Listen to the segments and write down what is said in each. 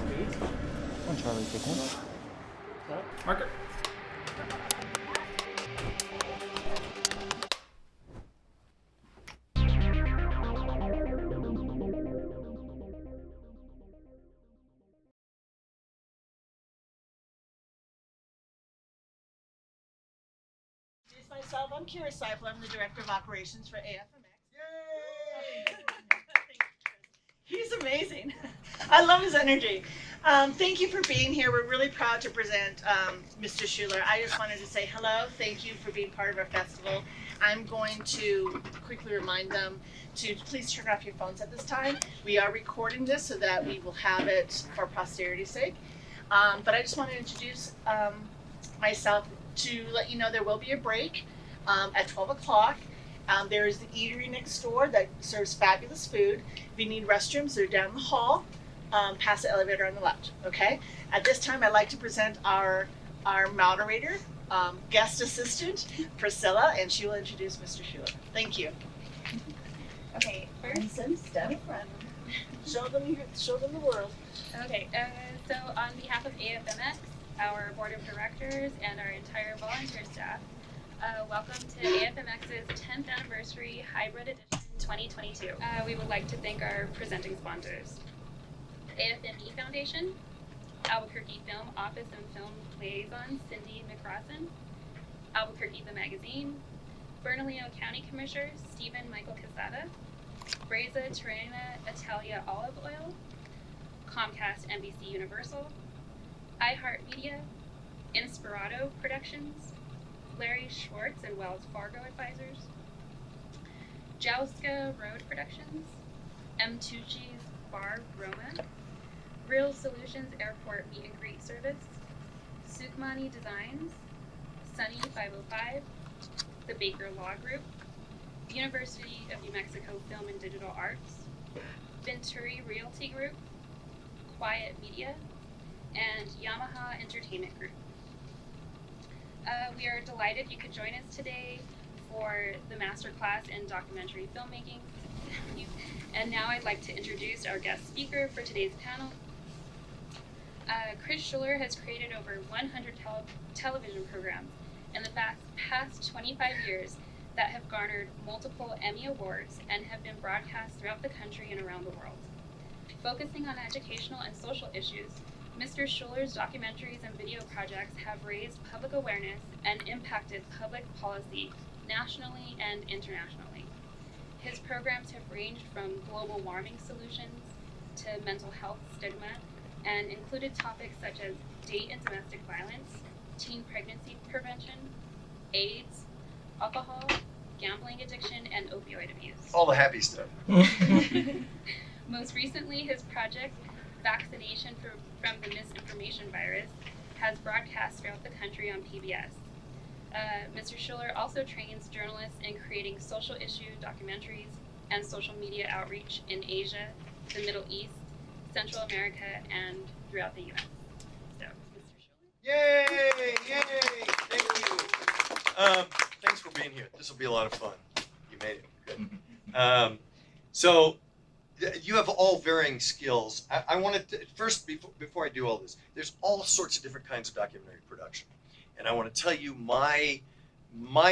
please. One Charlie, take one. Marker. Myself, I'm Kira Seifel. I'm the Director of Operations for AFMX. Yay! He's amazing. I love his energy. Thank you for being here. We're really proud to present Mr. Schueler. I just wanted to say hello. Thank you for being part of our festival. I'm going to quickly remind them to please turn off your phones at this time. We are recording this so that we will have it for posterity's sake. But I just want to introduce myself to let you know there will be a break at 12 o'clock. There is the eatery next door that serves fabulous food. If you need restrooms, they're down the hall, past the elevator on the left, okay? At this time, I'd like to present our moderator, guest assistant, Priscilla, and she will introduce Mr. Schueler. Thank you. Okay, first, step front. Show them the world. Okay, so on behalf of AFMX, our board of directors, and our entire volunteer staff, welcome to AFMX's 10th anniversary hybrid edition 2022. We would like to thank our presenting sponsors: AFME Foundation, Albuquerque Film Office and Film Liaison Cindy McRossin, Albuquerque the Magazine, Bernalillo County Commissioner Stephen Michael Casada, Breza Terrena Italia Olive Oil, Comcast NBC Universal, iHeartMedia, Inspirato Productions, Larry Schwartz and Wells Fargo Advisors, Jouska Road Productions, M. Tucci's Bar Roma, Real Solutions Airport Meet and Greet Service, Sukmani Designs, Sunny 505, the Baker Law Group, University of New Mexico Film and Digital Arts, Venturi Realty Group, Quiet Media, and Yamaha Entertainment Group. We are delighted you could join us today for the Masterclass in Documentary Filmmaking. And now I'd like to introduce our guest speaker for today's panel. Chris Schueler has created over 100 television programs in the past 25 years that have garnered multiple Emmy Awards and have been broadcast throughout the country and around the world. Focusing on educational and social issues, Mr. Schueler's documentaries and video projects have raised public awareness and impacted public policy nationally and internationally. His programs have ranged from global warming solutions to mental health stigma and included topics such as date and domestic violence, teen pregnancy prevention, AIDS, alcohol, gambling addiction, and opioid abuse. All the happy stuff. Most recently, his project, Vaccination from the Misinformation Virus, has broadcast throughout the country on PBS. Mr. Schueler also trains journalists in creating social issue documentaries and social media outreach in Asia, the Middle East, Central America, and throughout the U.S. So, Mr. Schueler. Yay! Yay! Thank you. Thanks for being here. This will be a lot of fun. You made it. Good. So you have all varying skills. I wanted to, first, before I do all this, there's all sorts of different kinds of documentary production. And I want to tell you my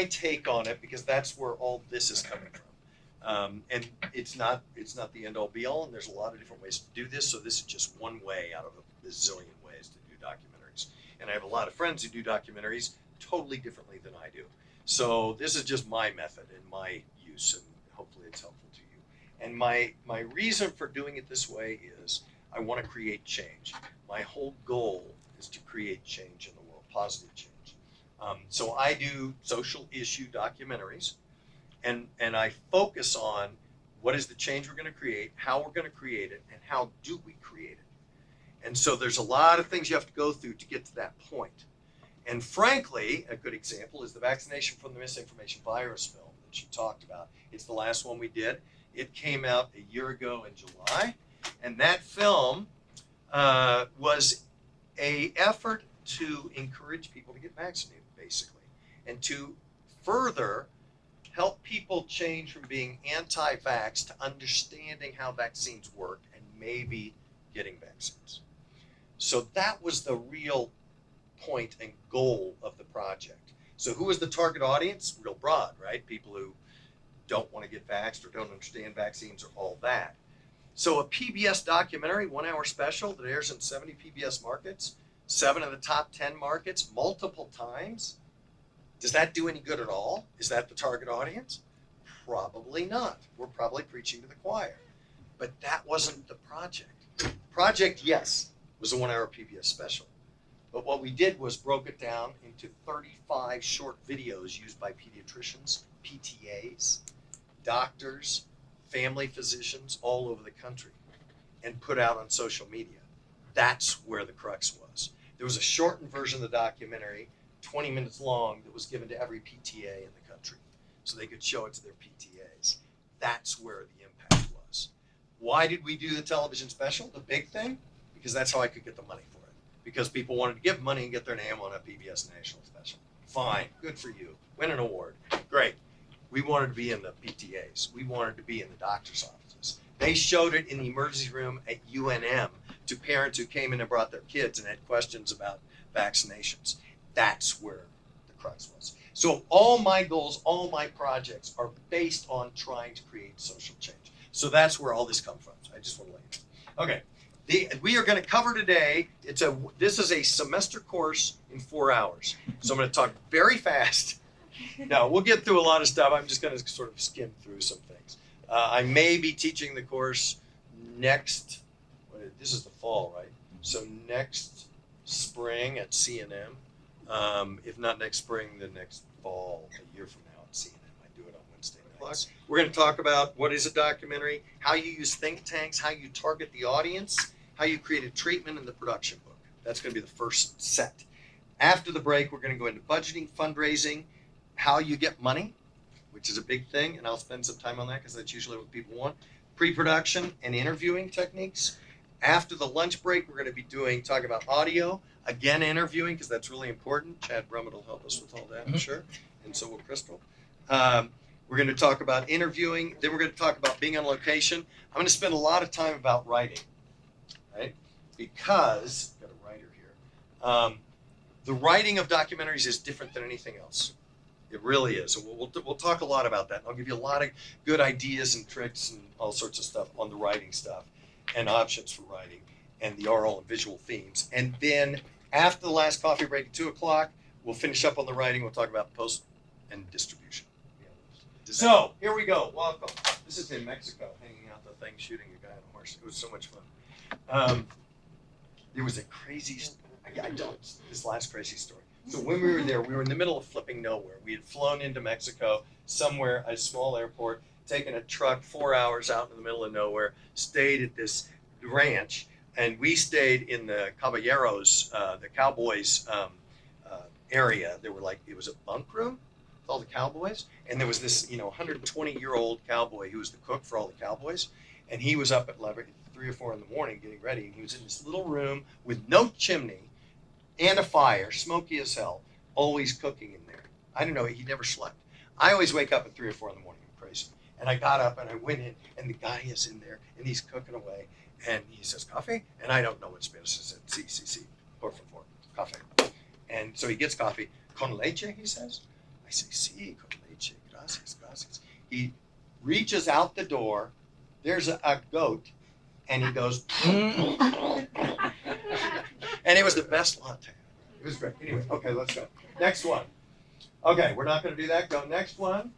take on it, because that's where all this is coming from. And it's not the end all be all, and there's a lot of different ways to do this. So this is just one way out of a bazillion ways to do documentaries. And I have a lot of friends who do documentaries totally differently than I do. So this is just my method and my use, and hopefully it's helpful to you. And my reason for doing it this way is I want to create change. My whole goal is to create change in the world, positive change. So I do social issue documentaries, and I focus on what is the change we're going to create, how we're going to create it, and how do we create it. And so there's a lot of things you have to go through to get to that point. And frankly, a good example is the Vaccination from the Misinformation Virus film that she talked about. It's the last one we did. It came out a year ago in July, and that film was an effort to encourage people to get vaccinated, basically, and to further help people change from being anti-vax to understanding how vaccines work and maybe getting vaccines. So that was the real point and goal of the project. So who was the target audience? Real broad, right? People who don't want to get vaxxed or don't understand vaccines or all that. So a PBS documentary, 1 hour special that airs in 70 PBS markets, 7 of the top 10 markets, multiple times. Does that do any good at all? Is that the target audience? Probably not. We're probably preaching to the choir. But that wasn't the project. Project, yes, was a 1 hour PBS special. But what we did was broke it down into 35 short videos used by pediatricians, PTAs, doctors, family physicians all over the country, and put out on social media. That's where the crux was. There was a shortened version of the documentary, 20 minutes long, that was given to every PTA in the country so they could show it to their PTAs. That's where the impact was. Why did we do the television special? The big thing? Because that's how I could get the money for it. Because people wanted to give money and get their name on a PBS national special. Fine, good for you. Win an award. Great. We wanted to be in the PTAs. We wanted to be in the doctor's offices. They showed it in the emergency room at UNM to parents who came in and brought their kids and had questions about vaccinations. That's where the crux was. So all my goals, all my projects are based on trying to create social change. So that's where all this comes from. So I just want to let you know. Okay. We are going to cover today, this is a semester course in 4 hours. So I'm going to talk very fast. No, we'll get through a lot of stuff. I'm just going to sort of skim through some things. I may be teaching the course this is the fall, right? So next spring at CNM. If not next spring, then next fall, a year from now at CNM. I do it on Wednesday nights. We're going to talk about what is a documentary, how you use think tanks, how you target the audience, how you create a treatment in the production book. That's going to be the first set. After the break, we're going to go into budgeting, fundraising, how you get money, which is a big thing, and I'll spend some time on that because that's usually what people want. Pre-production and interviewing techniques. After the lunch break, we're going to be talking about audio, again interviewing because that's really important. Chad Brummett will help us with all that, I'm sure, and so will Crystal. We're going to talk about interviewing, then we're going to talk about being on location. I'm going to spend a lot of time about writing, right? Because, I've got a writer here, the writing of documentaries is different than anything else. It really is. And we'll talk a lot about that. I'll give you a lot of good ideas and tricks and all sorts of stuff on the writing stuff and options for writing and the oral and visual themes. And then after the last coffee break at 2 o'clock, we'll finish up on the writing. We'll talk about post and distribution. So here we go. Welcome. This is in Mexico, hanging out the thing, shooting a guy on a horse. It was so much fun. There was a crazy, this last crazy story. So when we were there, we were in the middle of flipping nowhere. We had flown into Mexico, somewhere, a small airport, taken a truck 4 hours out in the middle of nowhere, stayed at this ranch, and we stayed in the Caballeros, the Cowboys area. There were it was a bunk room with all the cowboys, and there was this 120-year-old cowboy who was the cook for all the cowboys, and he was up at 3 or 4 in the morning getting ready, and he was in this little room with no chimney and a fire, smoky as hell, always cooking in there. I don't know, he never slept. I always wake up at 3 or 4 in the morning, I'm crazy. And I got up and I went in, and the guy is in there, and he's cooking away, and he says, coffee? And I don't know what Spanish is. Si, por favor, coffee. And so he gets coffee. Con leche, he says. I say, si, con leche, gracias. He reaches out the door, there's a goat, and he goes, and it was the best latte. It was great. Anyway, okay, let's go. Next one. Okay, we're not going to do that. Go next one.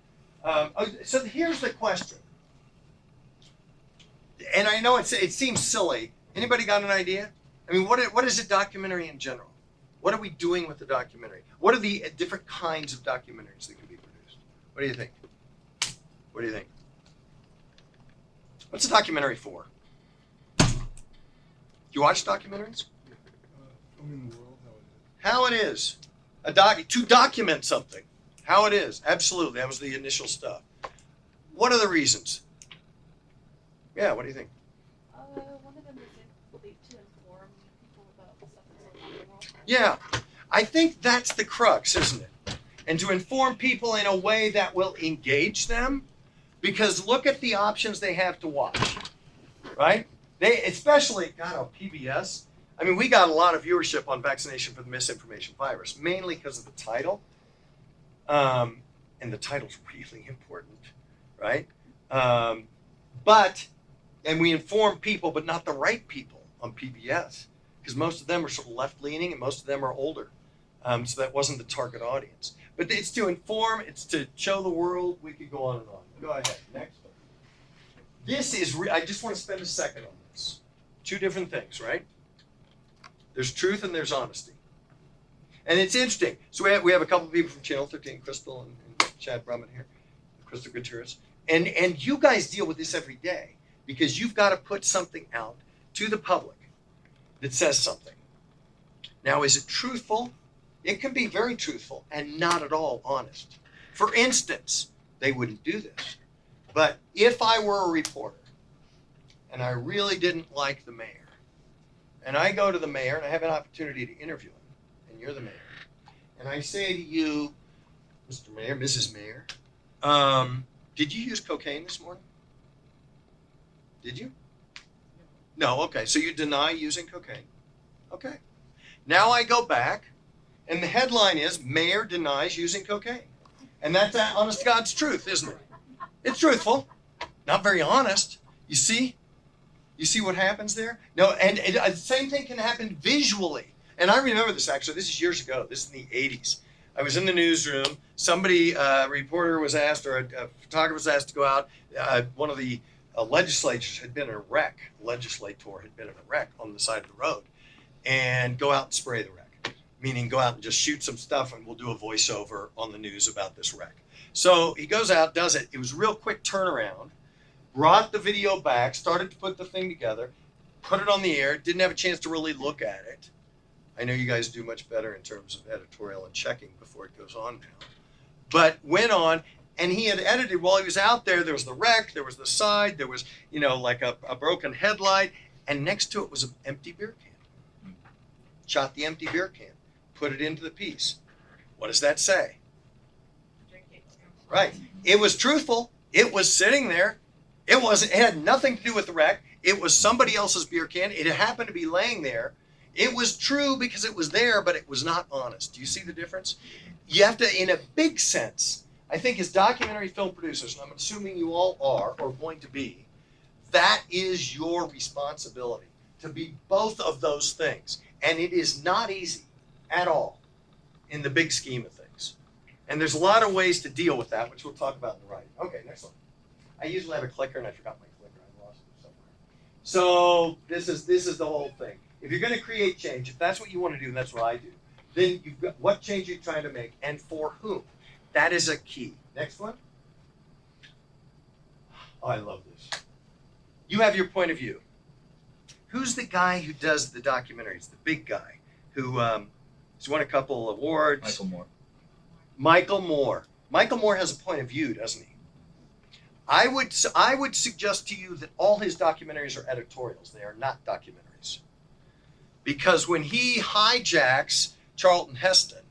So here's the question. And I know it seems silly. Anybody got an idea? I mean, what is a documentary in general? What are we doing with the documentary? What are the different kinds of documentaries that can be produced? What do you think? What do you think? What's a documentary for? Do you watch documentaries? Filming the world How it is. To document something. How it is. Absolutely. That was the initial stuff. What are the reasons? Yeah, what do you think? One of them is to inform people about the stuff that's going on in the world. Yeah. I think that's the crux, isn't it? And to inform people in a way that will engage them, because look at the options they have to watch, right? They, especially, God, on PBS, I mean, we got a lot of viewership on vaccination for the misinformation virus, mainly because of the title. And the title's really important, right? And we inform people, but not the right people on PBS, because most of them are sort of left-leaning and most of them are older. So that wasn't the target audience. But it's to inform, it's to show the world. We could go on and on. Go ahead, next one. This is, I just want to spend a second on this. Two different things, right? There's truth and there's honesty. And it's interesting. So we have a couple of people from Channel 13, Crystal and Chad Brumman here, Crystal Gutierrez. And you guys deal with this every day because you've got to put something out to the public that says something. Now, is it truthful? It can be very truthful and not at all honest. For instance, they wouldn't do this. But if I were a reporter and I really didn't like the mayor, and I go to the mayor and I have an opportunity to interview him, and you're the mayor, and I say to you, Mr. Mayor, Mrs. Mayor, did you use cocaine this morning? Did you? No, okay. So you deny using cocaine. Okay. Now I go back, and the headline is, Mayor denies using cocaine. And that's honest to God's truth, isn't it? It's truthful. Not very honest. You see? You see what happens there? No, and the same thing can happen visually. And I remember this, actually. This is years ago. This is in the 80s. I was in the newsroom. Somebody, a reporter was asked, or a photographer was asked to go out. One of the legislators had been in a wreck. Legislator had been in a wreck on the side of the road. And go out and spray the wreck. Meaning go out and just shoot some stuff and we'll do a voiceover on the news about this wreck. So he goes out, does it. It was a real quick turnaround. Brought the video back, started to put the thing together, put it on the air, didn't have a chance to really look at it. I know you guys do much better in terms of editorial and checking before it goes on now. But went on, and he had edited while he was out there. There was the wreck, there was the side, there was, like a broken headlight, and next to it was an empty beer can. Shot the empty beer can, put it into the piece. What does that say? Right. It was truthful. It was sitting there. It had nothing to do with the wreck. It was somebody else's beer can. It happened to be laying there. It was true because it was there, but it was not honest. Do you see the difference? You have to, in a big sense, I think as documentary film producers, and I'm assuming you all are or going to be, that is your responsibility to be both of those things. And it is not easy at all in the big scheme of things. And there's a lot of ways to deal with that, which we'll talk about in the writing. Okay, next one. I usually have a clicker and I forgot my clicker. I lost it somewhere. So this is the whole thing. If you're going to create change, if that's what you want to do, and that's what I do, then you've got what change you're trying to make and for whom. That is a key. Next one. Oh, I love this. You have your point of view. Who's the guy who does the documentaries? The big guy who has won a couple awards. Michael Moore. Michael Moore. Michael Moore has a point of view, doesn't he? I would suggest to you that all his documentaries are editorials. They are not documentaries. Because when he hijacks Charlton Heston,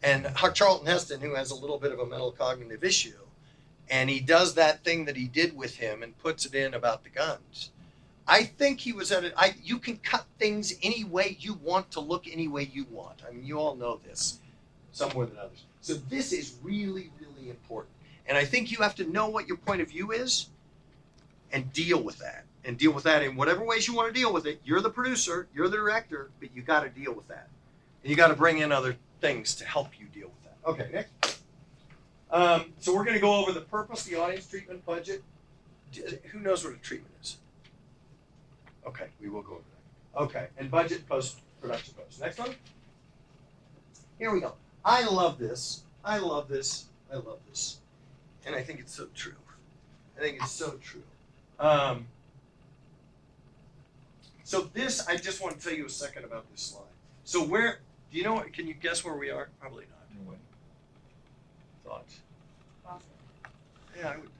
and Charlton Heston, who has a little bit of a mental cognitive issue, and he does that thing that he did with him and puts it in about the guns, I think he was you can cut things any way you want to look any way you want. I mean, you all know this, some more than others. So this is really, really important. And I think you have to know what your point of view is and deal with that. And deal with that in whatever ways you want to deal with it. You're the producer, you're the director, but you got to deal with that. And you got to bring in other things to help you deal with that. Okay, next. So we're going to go over the purpose, the audience, treatment, budget. Who knows what a treatment is? Okay, we will go over that. Okay, and budget, post-production post. Next one. Here we go. I love this. I love this. I love this. And I think it's so true. I think it's so true. So this, I just want to tell you a second about this slide. So where, do you know, can you guess where we are? Probably not. No way. Thoughts? Yeah, I would think.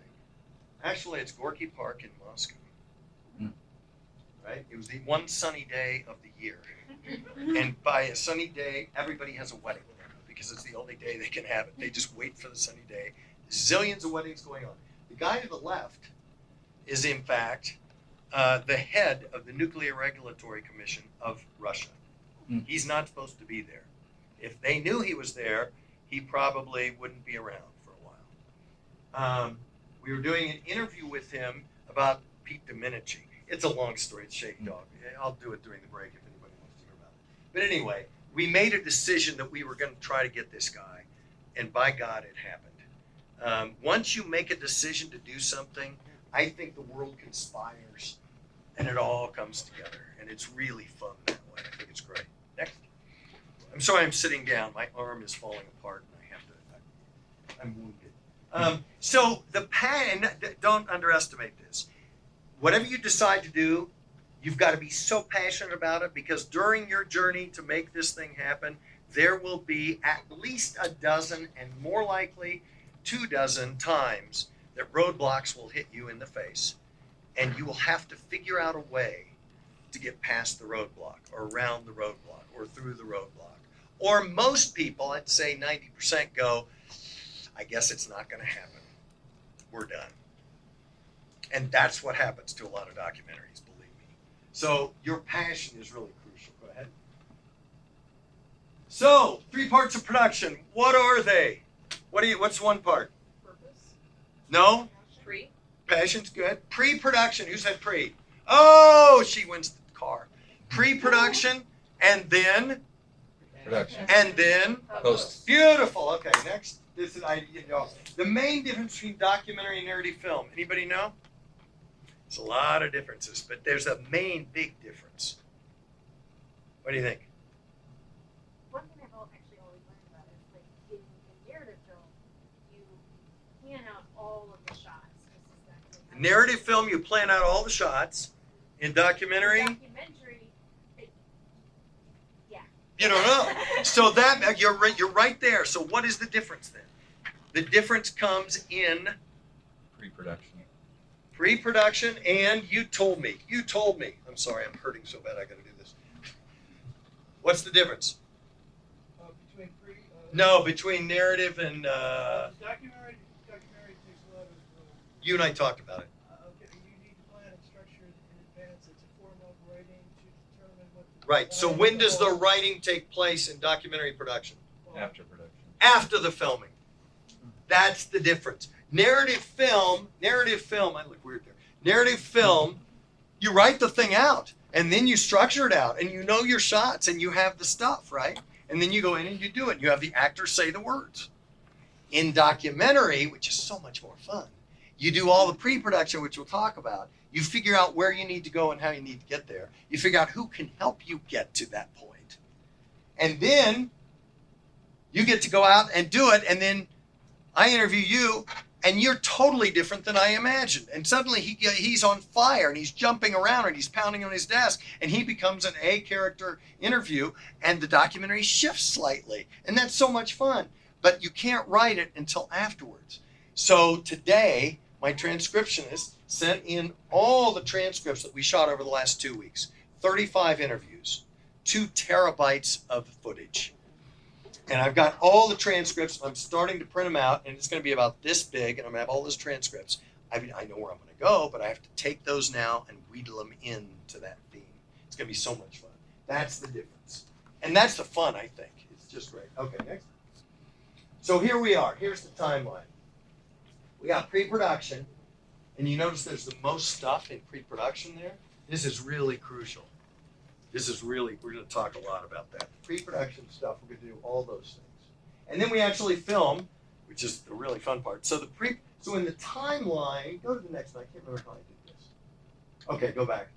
Actually, it's Gorky Park in Moscow. Right? It was the one sunny day of the year. And by a sunny day, everybody has a wedding because it's the only day they can have it. They just wait for the sunny day. Zillions of weddings going on. The guy to the left is, in fact, the head of the Nuclear Regulatory Commission of Russia. Mm. He's not supposed to be there. If they knew he was there, he probably wouldn't be around for a while. We were doing an interview with him about Pete Domenici. It's a long story. It's Shake Dog. I'll do it during the break if anybody wants to hear about it. But anyway, we made a decision that we were going to try to get this guy, and by God, it happened. Once you make a decision to do something, I think the world conspires, and it all comes together, and it's really fun that way. I think it's great. Next. I'm sorry I'm sitting down. My arm is falling apart, and I'm wounded. So the pain, don't underestimate this. Whatever you decide to do, you've got to be so passionate about it, because during your journey to make this thing happen, there will be at least a dozen and more likely 24 times that roadblocks will hit you in the face. And you will have to figure out a way to get past the roadblock or around the roadblock or through the roadblock. Or most people, I'd say 90% go, I guess it's not going to happen. We're done. And that's what happens to a lot of documentaries, believe me. So your passion is really crucial. Go ahead. So 3 parts of production. What are they? What's one part? Purpose. No? Pre. Passion's good. Pre-production. Who said pre? Oh, she wins the car. Pre-production, and then Production. and then Post. beautiful. Okay, next. This is the main difference between documentary and narrative film. Anybody know? There's a lot of differences, but there's a main big difference. What do you think? One thing I've actually always learned about is, like, in narrative film, you plan out all of the shots. This is exactly how Narrative film, you plan out all the shots. In documentary, Documentary, yeah. you don't know. So that you're right there. So what is the difference then? The difference comes in Pre-production. pre-production, and you told me. I'm sorry, I'm hurting so bad I got to do this. What's the difference? Between pre. No, between narrative and Documentary takes a lot of. you and I talked about it. Okay, you need to plan and structure it in advance. It's a form of writing to determine what. Right. So when does the writing take place in documentary production? After production. After the filming. That's the difference. Narrative film, I look weird there. Narrative film, you write the thing out and then you structure it out and you know your shots and you have the stuff, right? And then you go in and you do it. You have the actors say the words. In documentary, which is so much more fun, you do all the pre-production, which we'll talk about. You figure out where you need to go and how you need to get there. You figure out who can help you get to that point. And then you get to go out and do it, and then I interview you, and you're totally different than I imagined. And suddenly he's on fire, and he's jumping around, and he's pounding on his desk, and he becomes an A-character interview, and the documentary shifts slightly. And that's so much fun. But you can't write it until afterwards. So today, my transcriptionist sent in all the transcripts that we shot over the last 2 weeks. 35 interviews, 2 terabytes of footage. And I've got all the transcripts. I'm starting to print them out, and it's going to be about this big, and I'm going to have all those transcripts. I mean, I know where I'm going to go, but I have to take those now and wheedle them into that theme. It's going to be so much fun. That's the difference. And that's the fun, I think. It's just great. Okay, next. So here we are. Here's the timeline. We got pre-production, and you notice there's the most stuff in pre-production there. This is really crucial. We're going to talk a lot about that. Pre-production stuff, we're going to do all those things. And then we actually film, which is the really fun part. So so in the timeline, go to the next one. I can't remember how I did this. Okay, go back.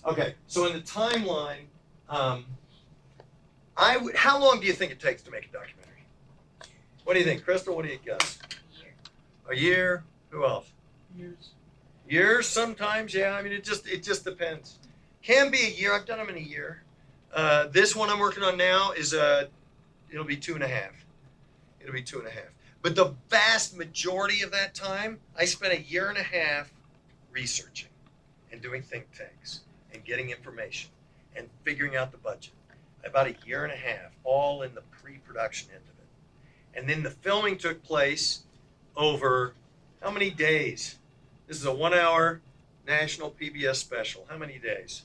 Okay, so in the timeline, how long do you think it takes to make a documentary? What do you think, Crystal? What do you guess? A year? Who else? Years sometimes, yeah. I mean, it just depends. Can be a year. I've done them in a year. This one I'm working on now is it'll be 2.5. It'll be 2.5. But the vast majority of that time, I spent 1.5 years researching and doing think tanks and getting information and figuring out the budget. About 1.5 years, all in the pre-production end of it. And then the filming took place over how many days? This is a 1 hour national PBS special. How many days?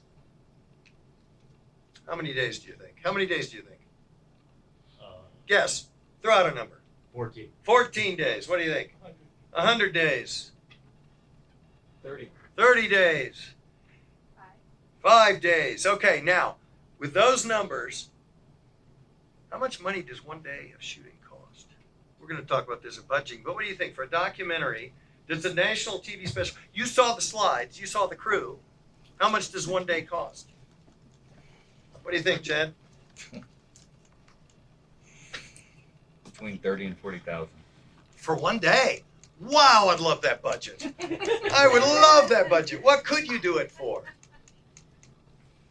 How many days do you think? How many days do you think? Guess. Throw out a number. 14. 14 days. What do you think? 100 days. 30. 30 days. 5 days. Okay, now, with those numbers, how much money does one day of shooting cost? We're going to talk about this in budgeting, but what do you think? For a documentary, does a national TV special, you saw the slides, you saw the crew, how much does one day cost? What do you think, Chad? Between 30 and 40,000. For one day? Wow, I'd love that budget. I would love that budget. What could you do it for?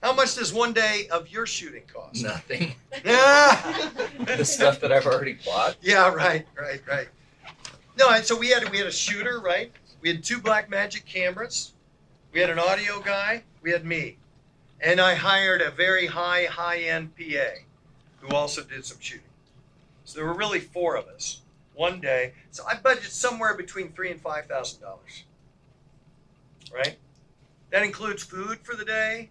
How much does one day of your shooting cost? Nothing. Yeah. The stuff that I've already bought. Yeah, right. No, and so we had a shooter, right? We had 2 Blackmagic cameras. We had an audio guy. We had me, and I hired a very high-end PA, who also did some shooting. So there were really 4 of us one day. So I budgeted somewhere between $3,000 and $5,000. Right? That includes food for the day.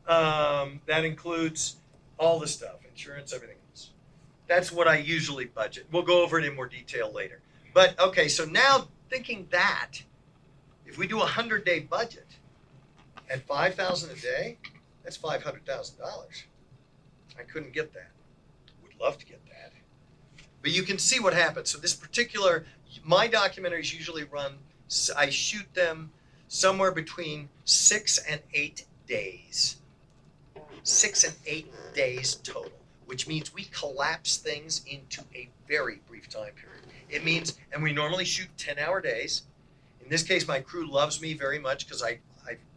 That includes all the stuff, insurance, everything else. That's what I usually budget. We'll go over it in more detail later. But okay, so now thinking that, if we do a 100-day budget at $5,000 a day, that's $500,000. I couldn't get that. Would love to get that. But you can see what happens. So this particular, my documentaries usually run, I shoot them somewhere between 6 and 8 days. 6 and 8 days total, which means we collapse things into a very brief time period. It means, and we normally shoot 10-hour days. In this case, my crew loves me very much because I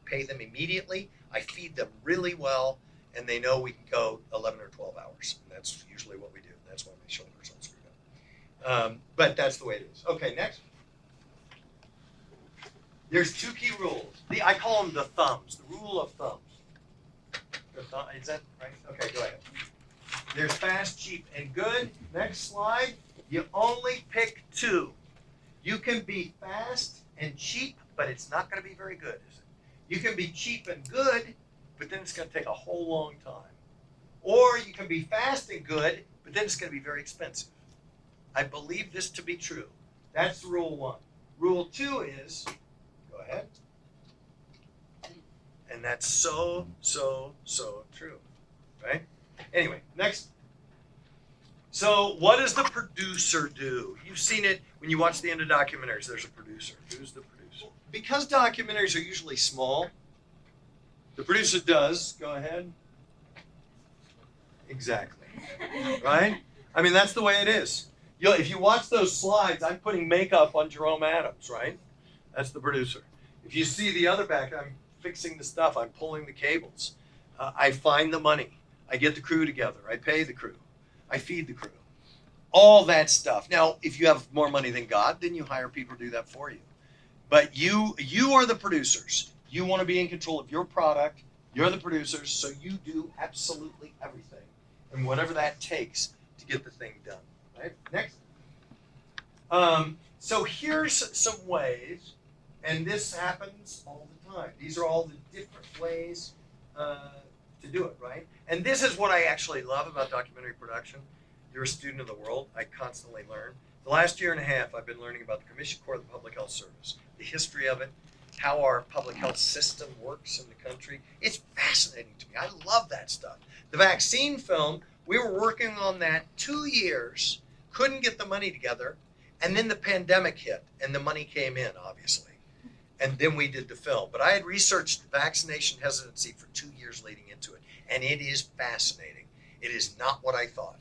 pay them immediately. I feed them really well, and they know we can go 11 or 12 hours. And that's usually what we do. That's why my shoulders all screwed up. But that's the way it is. Okay, next. There's 2 key rules. I call them the thumbs, the rule of thumbs. Is that right? Okay, go ahead. There's fast, cheap, and good. Next slide. You only pick 2. You can be fast and cheap, but it's not going to be very good, is it? You can be cheap and good, but then it's going to take a whole long time. Or you can be fast and good, but then it's going to be very expensive. I believe this to be true. That's rule 1. Rule 2 is, go ahead. And that's so true, right? Anyway, next. So what does the producer do? You've seen it when you watch the end of documentaries. There's a producer. Who's the producer? Because documentaries are usually small, the producer does, go ahead. Exactly, right? I mean, that's the way it is. If you watch those slides, I'm putting makeup on Jerome Adams, right? That's the producer. If you see the other back, I'm fixing the stuff. I'm pulling the cables. I find the money. I get the crew together. I pay the crew. I feed the crew. All that stuff. Now, if you have more money than God, then you hire people to do that for you. But you are the producers. You want to be in control of your product. You're the producers, so you do absolutely everything. And whatever that takes to get the thing done. Right? Next. So here's some ways, and this happens all the time. These are all the different ways to do it, right? And this is what I actually love about documentary production. You're a student of the world. I constantly learn. The last year and a half, I've been learning about the Commission Corps of the Public Health Service, the history of it, how our public health system works in the country. It's fascinating to me. I love that stuff. The vaccine film, we were working on that 2 years, couldn't get the money together, and then the pandemic hit, and the money came in, obviously. And then we did the film. But I had researched vaccination hesitancy for 2 years leading into it, and it is fascinating. It is not what I thought.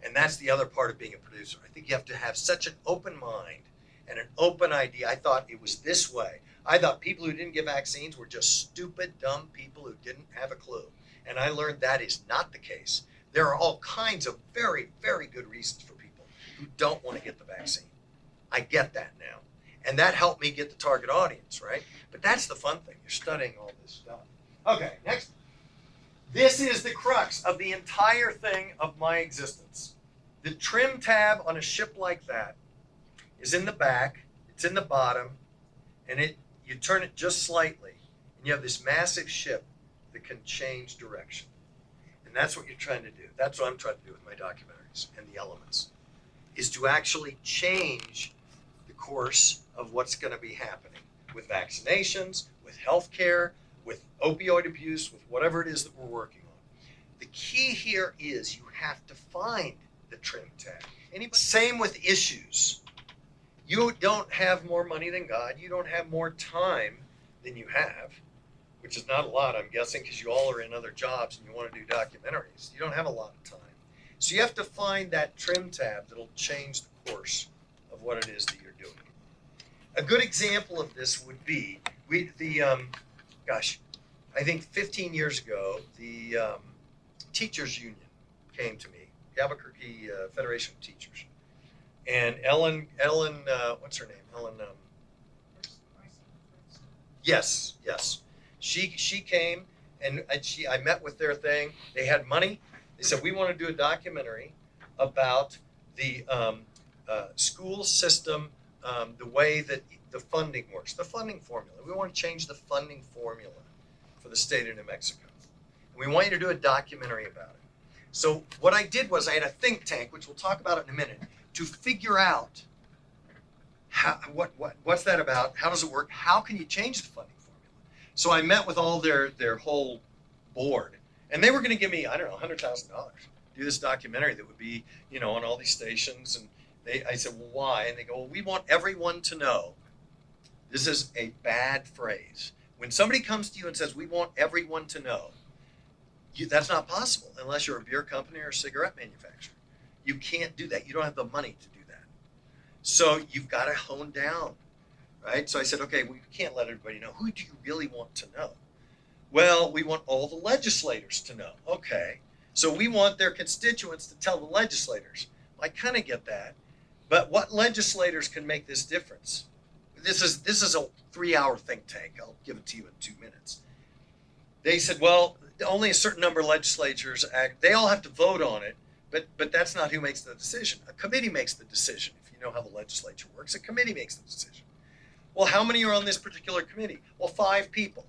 And that's the other part of being a producer. I think you have to have such an open mind and an open idea. I thought it was this way. I thought people who didn't get vaccines were just stupid, dumb people who didn't have a clue. And I learned that is not the case. There are all kinds of very, very good reasons for people who don't want to get the vaccine. I get that now. And that helped me get the target audience, right? But that's the fun thing. You're studying all this stuff. Okay, next. This is the crux of the entire thing of my existence. The trim tab on a ship like that is in the back, it's in the bottom, and you turn it just slightly, and you have this massive ship that can change direction. And that's what you're trying to do. That's what I'm trying to do with my documentaries and the elements, is to actually change the course of what's going to be happening with vaccinations, with healthcare, with opioid abuse, with whatever it is that we're working on. The key here is you have to find the trim tab. Same with issues. You don't have more money than God. You don't have more time than you have, which is not a lot, I'm guessing, because you all are in other jobs and you want to do documentaries. You don't have a lot of time. So you have to find that trim tab that'll change the course of what it is that you're doing. A good example of this would be, I think 15 years ago, the teachers union came to me, the Albuquerque Federation of Teachers. And Ellen, what's her name? Yes. She came and I met with their thing. They had money. They said, we want to do a documentary about the school system, the way that the funding works, the funding formula. We want to change the funding formula for the state of New Mexico. And we want you to do a documentary about it. So what I did was I had a think tank, which we'll talk about it in a minute, to figure out what's that about, how does it work, how can you change the funding formula. So I met with all their whole board, and they were going to give me, I don't know, $100,000 to do this documentary that would be, on all these stations. And I said, well, why? And they go, well, we want everyone to know. This is a bad phrase. When somebody comes to you and says, we want everyone to know, that's not possible unless you're a beer company or a cigarette manufacturer. You can't do that. You don't have the money to do that. So you've got to hone down, right? So I said, okay, we can't let everybody know. Who do you really want to know? Well, we want all the legislators to know. Okay. So we want their constituents to tell the legislators. Well, I kind of get that. But what legislators can make this difference? This is a 3-hour think tank. I'll give it to you in 2 minutes. They said, well, only a certain number of legislatures act. They all have to vote on it, but that's not who makes the decision. A committee makes the decision. If you know how the legislature works, a committee makes the decision. Well, how many are on this particular committee? Well, 5 people.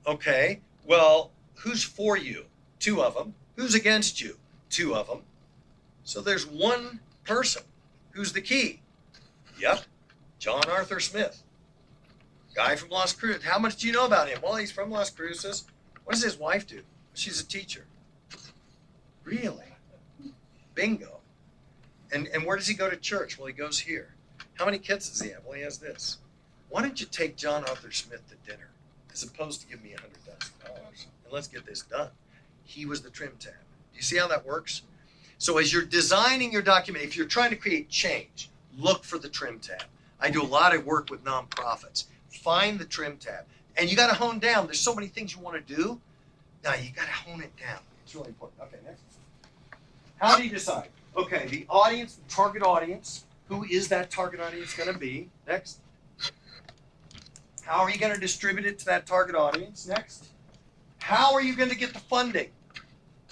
Okay, well, who's for you? 2 of them. Who's against you? 2 of them. So there's 1 person. Who's the key? Yep, John Arthur Smith. Guy from Las Cruces. How much do you know about him? Well, he's from Las Cruces. What does his wife do? She's a teacher. Really? Bingo. And where does he go to church? Well, he goes here. How many kids does he have? Well, he has this. Why don't you take John Arthur Smith to dinner as opposed to give me $100,000 and let's get this done? He was the trim tab. Do you see how that works? So as you're designing your document, if you're trying to create change, look for the trim tab. I do a lot of work with nonprofits. Find the trim tab. And you got to hone down. There's so many things you want to do. Now you got to hone it down. It's really important. Okay, next. How do you decide? Okay, the audience, the target audience. Who is that target audience going to be? Next. How are you going to distribute it to that target audience? Next. How are you going to get the funding?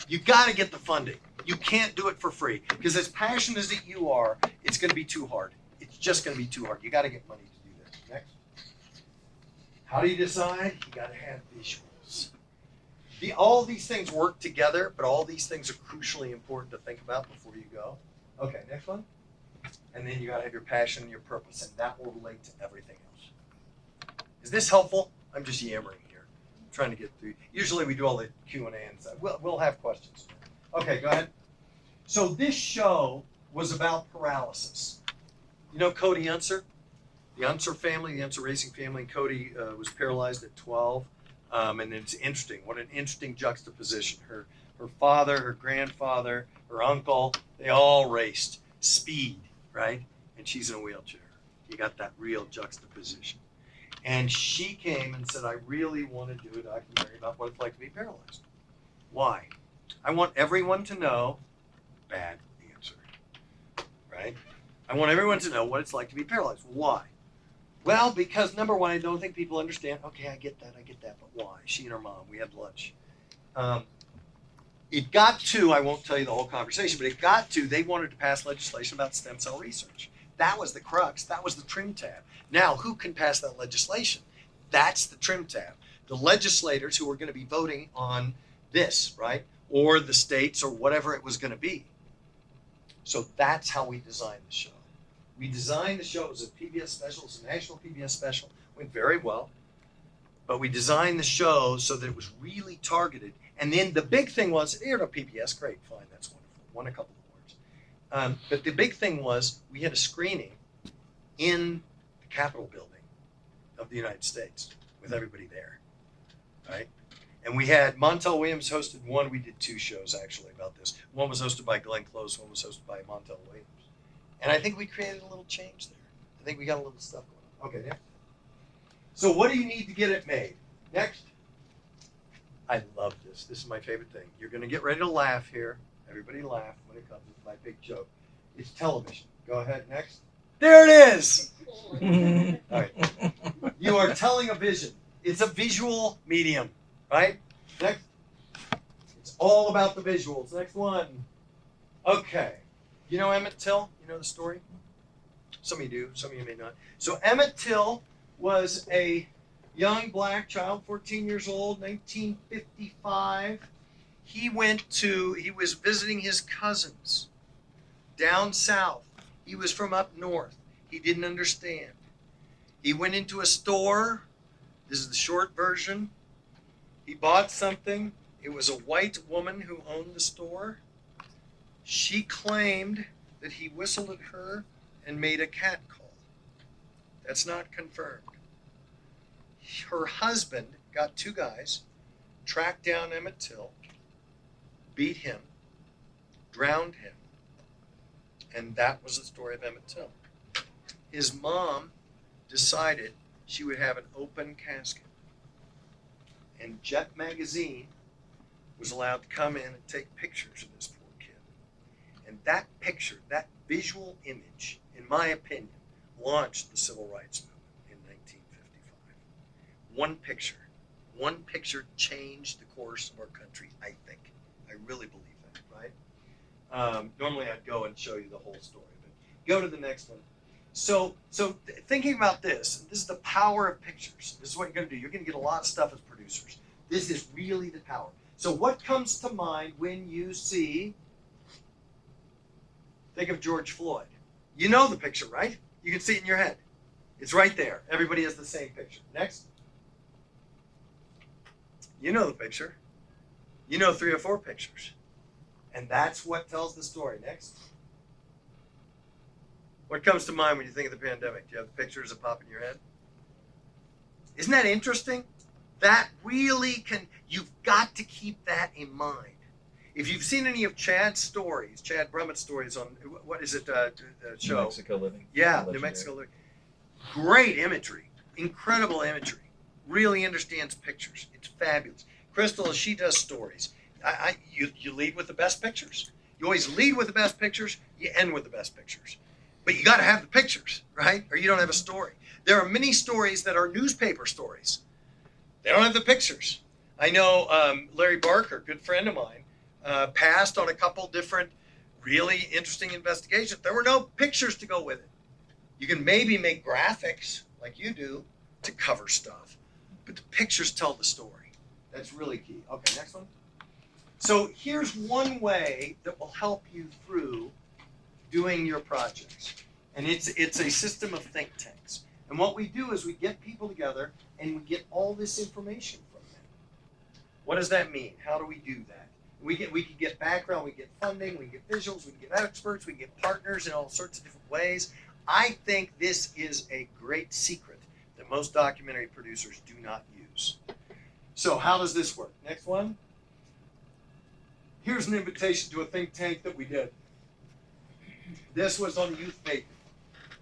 You got to get the funding. You can't do it for free because as passionate as you are, it's going to be too hard. It's just going to be too hard. You got to get money to do this. Next. How do you decide? You got to have visuals. All these things work together, but all these things are crucially important to think about before you go. Okay, next one. And then you got to have your passion and your purpose, and that will relate to everything else. Is this helpful? I'm just yammering here, trying to get through. Usually we do all the Q&A and stuff. We'll have questions. Okay, go ahead. So this show was about paralysis. You know Cody Unser? The Unser family, the Unser racing family. Cody was paralyzed at 12. And it's interesting. What an interesting juxtaposition. Her father, her grandfather, her uncle, they all raced. Speed, right? And she's in a wheelchair. You got that real juxtaposition. And she came and said, I really want to do a documentary about what it's like to be paralyzed. Why? I want everyone to know, bad answer, right? I want everyone to know what it's like to be paralyzed. Why? Well, because number one, I don't think people understand. Okay, I get that, but why? She and her mom, we had lunch. It got to, I won't tell you the whole conversation, but it got to, they wanted to pass legislation about stem cell research. That was the crux. That was the trim tab. Now, who can pass that legislation? That's the trim tab. the legislators who were going to be voting on this, right? Or the states or whatever it was going to be. So that's how we designed the show. We designed the show. It was a PBS special. It was a national PBS special. Went very well. But we designed the show so that it was really targeted. And then the big thing was, it aired on PBS. Great, fine, that's wonderful. Won a couple of awards. But the big thing was we had a screening in the Capitol building of the United States with everybody there, right? And we had Montel Williams hosted one. We did two shows actually about this. One was hosted by Glenn Close. One was hosted by Montel Williams. And I think we created a little change there. I think we got a little stuff going on. Okay, next. So what do you need to get it made? Next. I love this. This is my favorite thing. You're going to get ready to laugh here. Everybody laugh when it comes. It's my big joke. It's television. Go ahead, next. There it is. All right. You are telling a vision. It's a visual medium, right? Next. It's all about the visuals. Next one. Okay. You know Emmett Till? You know the story? Some of you do. Some of you may not. So Emmett Till was a young black child, 14 years old, 1955. He was visiting his cousins down south. He was from up north. He didn't understand. He went into a store. This is the short version. He bought something. It was a white woman who owned the store. She claimed that he whistled at her and made a cat call. That's not confirmed. Her husband got two guys, tracked down Emmett Till, beat him, drowned him, and that was the story of Emmett Till. His mom decided she would have an open casket, and Jet Magazine was allowed to come in and take pictures of this poor kid. And that picture, that visual image, in my opinion, launched the civil rights movement. 1955. One picture changed the course of our country, I think. I really believe that, right? Normally I'd go and show you the whole story, but go to the next one. So thinking about this is the power of pictures. This is what you're going to do. You're going to get a lot of stuff as producers. This is really the power. So what comes to mind when you think of George Floyd? You know the picture, right? You can see it in your head. It's right there. Everybody has the same picture. Next. You know the picture. You know 3 or 4 pictures. And that's what tells the story. Next. What comes to mind when you think of the pandemic? Do you have the pictures that pop in your head? Isn't that interesting? That really you've got to keep that in mind. If you've seen any of Chad Brummett's stories on, what is it, the show? New Mexico Living. Yeah, Legendary. New Mexico Living. Great imagery. Incredible imagery. Really understands pictures. It's fabulous. Crystal, as she does stories, you lead with the best pictures. You always lead with the best pictures. You end with the best pictures. But you got to have the pictures, right? Or you don't have a story. There are many stories that are newspaper stories. They don't have the pictures. I know Larry Barker, good friend of mine, passed on a couple different really interesting investigations. There were no pictures to go with it. You can maybe make graphics like you do to cover stuff, but the pictures tell the story. That's really key. Okay, next one. So here's one way that will help you through doing your projects. And it's a system of think tanks. And what we do is we get people together and we get all this information from them. What does that mean? How do we do that? We can get background, we get funding, we get visuals, we can get experts, we can get partners in all sorts of different ways. I think this is a great secret that most documentary producers do not use. So how does this work? Next one. Here's an invitation to a think tank that we did. This was on Youth Making.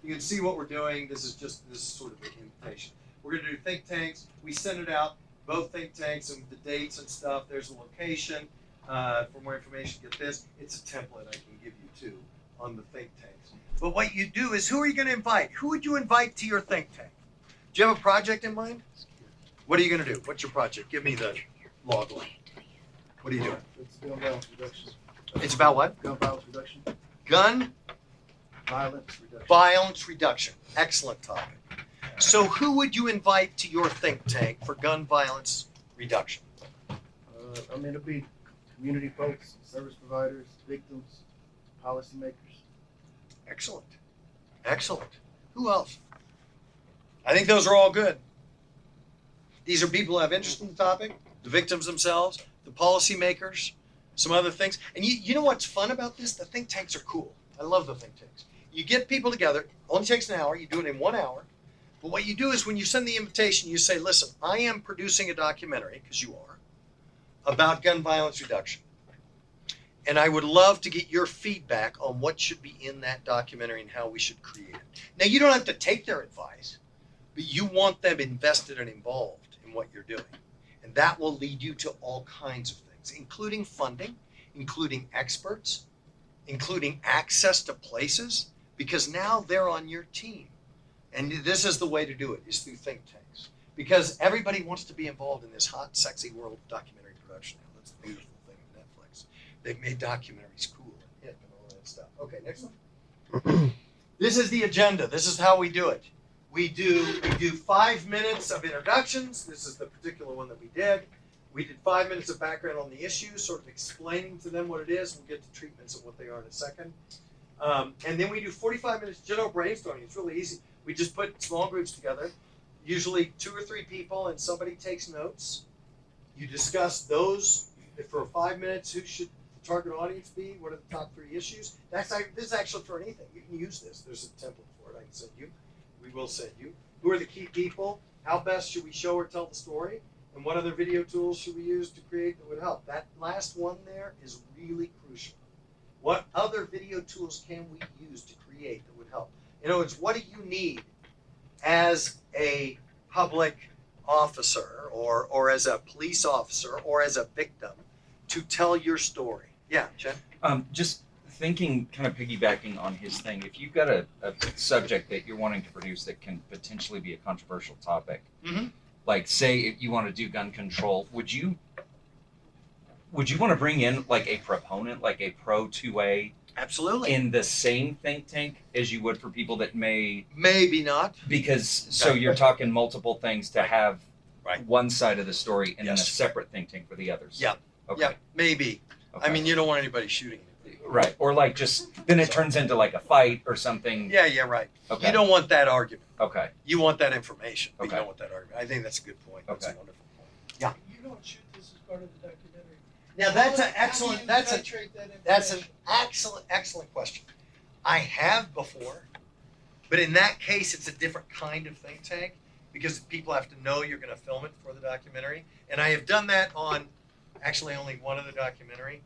You can see what we're doing. This is sort of an invitation. We're going to do think tanks. We send it out, both think tanks and the dates and stuff. There's a location. For more information, get this. It's a template I can give you too on the think tanks. But what you do is, who are you going to invite? Who would you invite to your think tank? Do you have a project in mind? What are you going to do? What's your project? Give me the log line. What are you doing? It's gun violence reduction. It's about what? Gun violence reduction. Gun Violence reduction. violence reduction. Excellent topic. So who would you invite to your think tank for gun violence reduction? I mean, it'll be community folks, service providers, victims, policymakers. Excellent. Excellent. Who else? I think those are all good. These are people who have interest in the topic, the victims themselves, the policymakers, some other things. And you know what's fun about this? The think tanks are cool. I love the think tanks. You get people together, only takes an hour, you do it in 1 hour. But what you do is when you send the invitation, you say, listen, I am producing a documentary, because you are, about gun violence reduction. And I would love to get your feedback on what should be in that documentary and how we should create it. Now, you don't have to take their advice, but you want them invested and involved in what you're doing. And that will lead you to all kinds of things, including funding, including experts, including access to places, because now they're on your team. And this is the way to do it, is through think tanks. Because everybody wants to be involved in this hot, sexy world of documentary production now. That's the beautiful thing of Netflix. They've made documentaries cool and hip and all that stuff. Okay, next one. This is the agenda. This is how we do it. We do 5 minutes of introductions. This is the particular one that we did. We did 5 minutes of background on the issue, sort of explaining to them what it is. We'll get to treatments of what they are in a second. And then we do 45 minutes general brainstorming. It's really easy. We just put small groups together, usually 2 or 3 people, and somebody takes notes. You discuss those for 5 minutes. Who should the target audience be? What are the top 3 issues? This is actually for anything. You can use this. There's a template for it. I can send you. We will send you. Who are the key people? How best should we show or tell the story? And what other video tools should we use to create that would help? That last one there is really crucial. What other video tools can we use to create that would help? In other words, what do you need as a public officer or as a police officer or as a victim to tell your story? Yeah, Jen? Just thinking, kind of piggybacking on his thing, if you've got a subject that you're wanting to produce that can potentially be a controversial topic, like say if you want to do gun control, would you want to bring in like a proponent, like a pro 2A, Absolutely. in the same think tank as you would for people that maybe not, because so you're talking multiple things to have Right. one side of the story and then a Yes. separate think tank for the others. Yeah. Okay. Yeah, maybe. Okay. I mean, you don't want anybody shooting you. Right. Or like just then it turns into like a fight or something. Yeah, right. Okay. You don't want that argument. Okay. You want that information, but Okay. you don't want that argument. I think that's a good point. That's a Okay. wonderful point. Yeah. You don't shoot this as part of the documentary. Now that's an How do excellent. you That's titrate that an information? excellent question. I have before, but in that case, it's a different kind of think tank because people have to know you're going to film it for the documentary. And I have done that on actually only one other documentary.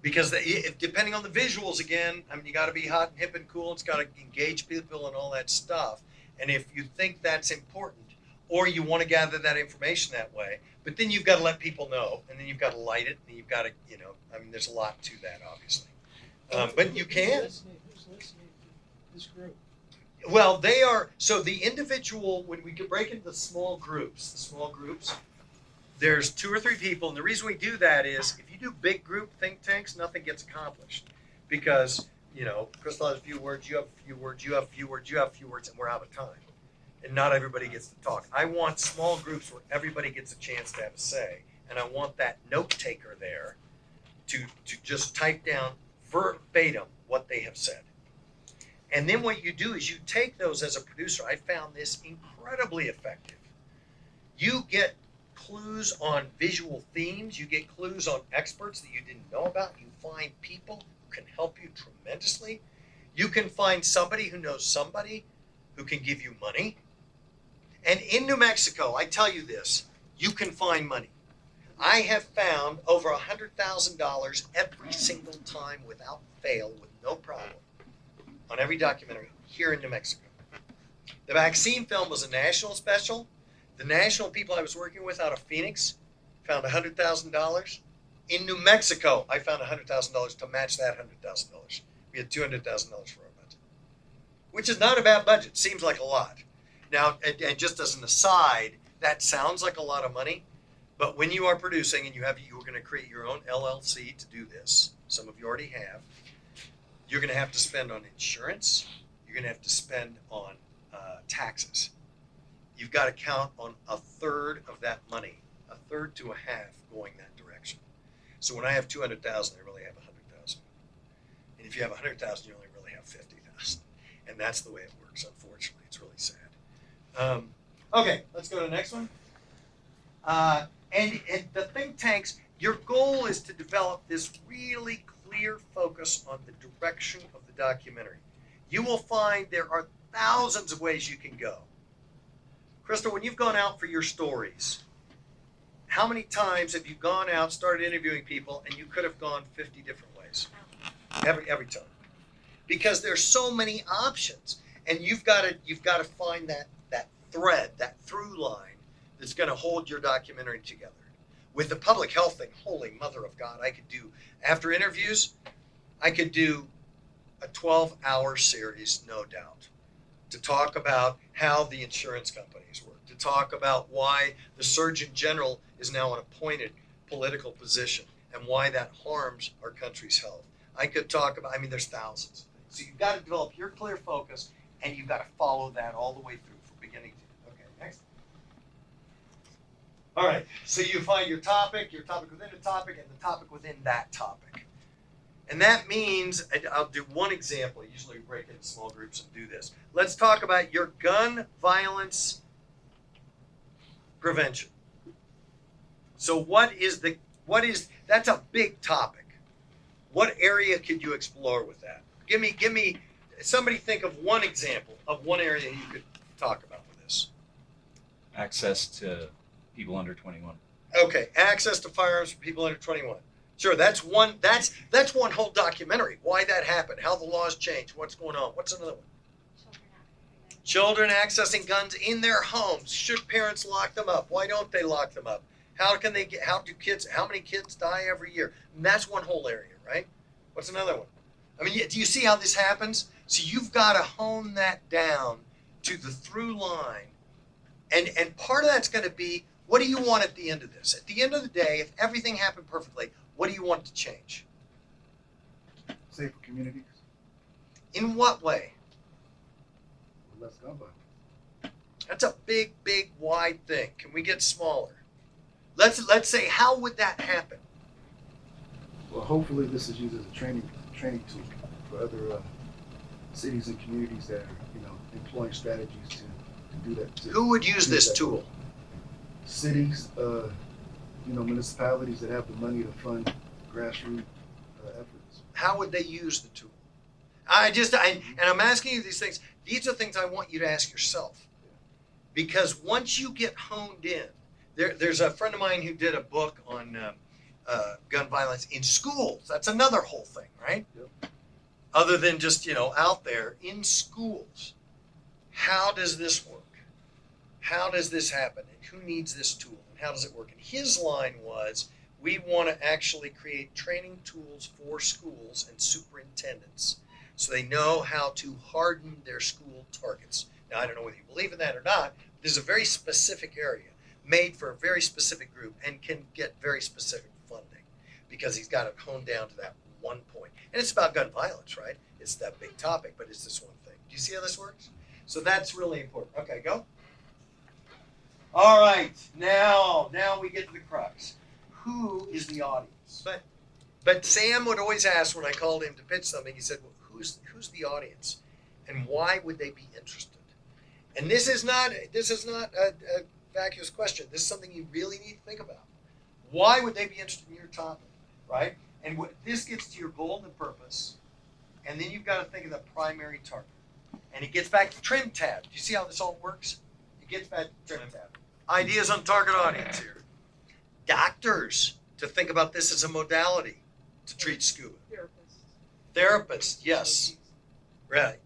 Because depending on the visuals, again, I mean, you got to be hot and hip and cool. It's got to engage people and all that stuff. And if you think that's important, or you want to gather that information that way, but then you've got to let people know, and then you've got to light it, and you've got to, I mean, there's a lot to that, obviously. But you can. Who's listening to this group? Well, they are, so the individual, when we break into the small groups, there's 2 or 3 people. And the reason we do that is if you do big group think tanks, nothing gets accomplished. Because, Crystal has a few words, you have a few words, you have a few words, you have a few words, and we're out of time. And not everybody gets to talk. I want small groups where everybody gets a chance to have a say. And I want that note taker there to just type down verbatim what they have said. And then what you do is you take those as a producer. I found this incredibly effective. You get clues on visual themes. You get clues on experts that you didn't know about. You find people who can help you tremendously. You can find somebody who knows somebody who can give you money. And in New Mexico, I tell you this, you can find money. I have found over $100,000 every single time without fail, with no problem, on every documentary here in New Mexico. The vaccine film was a national special. The national people I was working with out of Phoenix found $100,000. In New Mexico, I found $100,000 to match that $100,000. We had $200,000 for our budget, which is not a bad budget. Seems like a lot. Now, and just as an aside, that sounds like a lot of money, but when you are producing and you're going to create your own LLC to do this, some of you already have, you're going to have to spend on insurance. You're going to have to spend on taxes. You've got to count on a third of that money, a third to a half going that direction. So when I have 200,000, I really have 100,000. And if you have 100,000, you only really have 50,000. And that's the way it works, unfortunately. It's really sad. Okay, let's go to the next one. And the think tanks, your goal is to develop this really clear focus on the direction of the documentary. You will find there are thousands of ways you can go. Crystal, when you've gone out for your stories, how many times have you gone out, started interviewing people, and you could have gone 50 different ways? Every time. Because there's so many options. And you've got to find that thread, that through line that's going to hold your documentary together. With the public health thing, holy mother of God, I could do, after interviews, I could do a 12-hour series, no doubt, to talk about how the insurance companies work, to talk about why the Surgeon General is now an appointed political position and why that harms our country's health. I could talk about, there's thousands. So you've got to develop your clear focus and you've got to follow that all the way through from beginning to end. Okay, next. All right, so you find your topic within a topic, and the topic within that topic. And that means, I'll do one example. Usually we break into small groups and do this. Let's talk about your gun violence prevention. So that's a big topic. What area could you explore with that? Give me, somebody think of one example of one area you could talk about with this. Access to people under 21. Okay, access to firearms for people under 21. Sure, that's one whole documentary. Why that happened, how the laws changed, what's going on. What's another one? Children accessing guns in their homes. Should parents lock them up? Why don't they lock them up? How many kids die every year? And that's one whole area, right? What's another one? Do you see how this happens? So you've got to hone that down to the through line. And part of that's going to be, what do you want at the end of this? At the end of the day, if everything happened perfectly, what do you want to change? Safer communities, In what way? less gun violence. That's a big, wide thing. Can we get smaller? Let's say, how would that happen? Well, hopefully this is used as a training tool for other cities and communities that are, employing strategies to do that. Who would use this tool? Cities, municipalities that have the money to fund grassroots efforts. How would they use the tool? And I'm asking you these things. These are things I want you to ask yourself. Because once you get honed in, there's a friend of mine who did a book on gun violence in schools. That's another whole thing, right? Yep. Other than just, out there in schools. How does this work? How does this happen? And who needs this tool? And how does it work? And his line was, we want to actually create training tools for schools and superintendents so they know how to harden their school targets. Now, I don't know whether you believe in that or not. But this is a very specific area made for a very specific group and can get very specific funding because he's got it honed down to that one point. And it's about gun violence, right? It's that big topic, but it's this one thing. Do you see how this works? So that's really important. Okay, go. All right, now we get to the crux. Who is the audience? But Sam would always ask when I called him to pitch something, he said, well, who's the audience? And why would they be interested? And this is not a vacuous question. This is something you really need to think about. Why would they be interested in your topic, right? And this gets to your goal and purpose, and then you've got to think of the primary target. And it gets back to trim tab. Do you see how this all works? It gets back to trim tab. Ideas on target audience here. Doctors, to think about this as a modality to treat scuba. Therapists, yes. Right.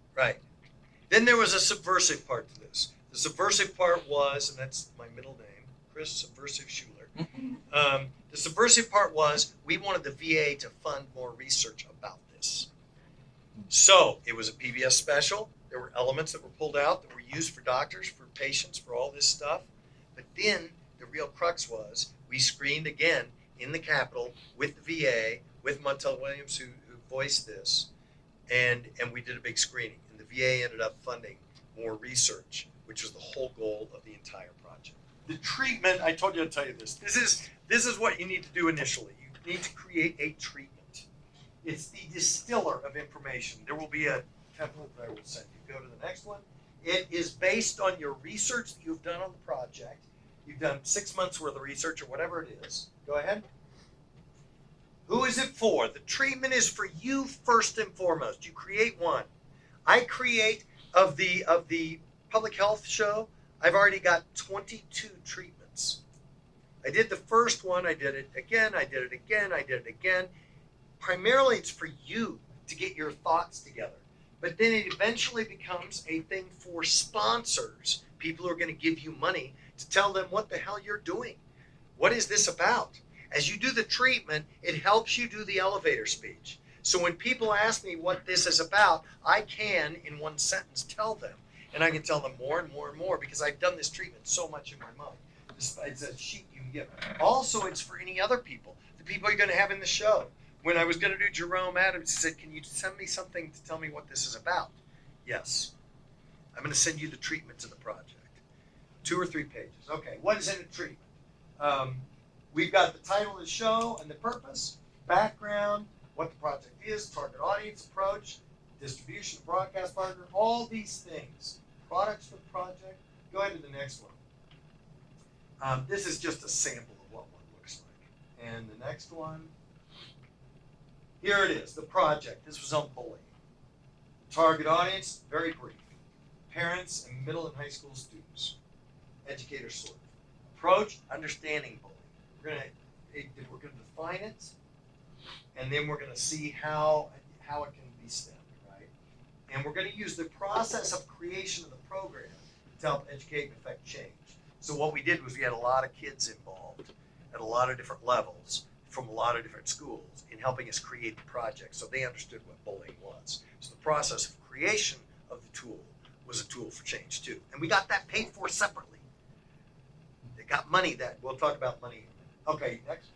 Then there was a subversive part to this. The subversive part was, and that's my middle name, Chris Subversive Schueler. The subversive part was, we wanted the VA to fund more research about this. So it was a PBS special. There were elements that were pulled out that were used for doctors, for patients, for all this stuff. But then the real crux was, we screened again in the Capitol with the VA, with Montel Williams, who voiced this, and we did a big screening. And the VA ended up funding more research, which was the whole goal of the entire project. The treatment, I told you to tell you this. This is what you need to do initially. You need to create a treatment. It's the distiller of information. There will be a template that I will send you. Go to the next one. It is based on your research that you've done on the project. You've done 6 months worth of research or whatever it is. Go ahead. Who is it for? The treatment is for you first and foremost. You create one. I create of the public health show, I've already got 22 treatments. I did the first one, I did it again, I did it again, I did it again. Primarily it's for you to get your thoughts together. But then it eventually becomes a thing for sponsors, people who are going to give you money to tell them what the hell you're doing. What is this about? As you do the treatment, it helps you do the elevator speech. So when people ask me what this is about, I can, in one sentence, tell them. And I can tell them more and more and more because I've done this treatment so much in my mind. It's a sheet you can give. Also, it's for any other people, the people you're going to have in the show. When I was going to do Jerome Adams, he said, can you send me something to tell me what this is about? Yes. I'm going to send you the treatment to the project. 2 or 3 pages. Okay, what is in a treatment? We've got the title of the show and the purpose, background, what the project is, target audience, approach, distribution, broadcast partner, all these things. Products for the project. Go ahead to the next one. This is just a sample of what one looks like. And the next one, here it is, the project. This was on bullying. Target audience, very brief. Parents and middle and high school students. Educators sort of. Approach, understanding bullying. We're going to define it, and then we're going to see how it can be stemmed, right? And we're going to use the process of creation of the program to help educate and affect change. So what we did was we had a lot of kids involved at a lot of different levels from a lot of different schools in helping us create the project so they understood what bullying was. So the process of creation of the tool was a tool for change too. And we got that paid for separately. They got money that, we'll talk about money. Okay, next.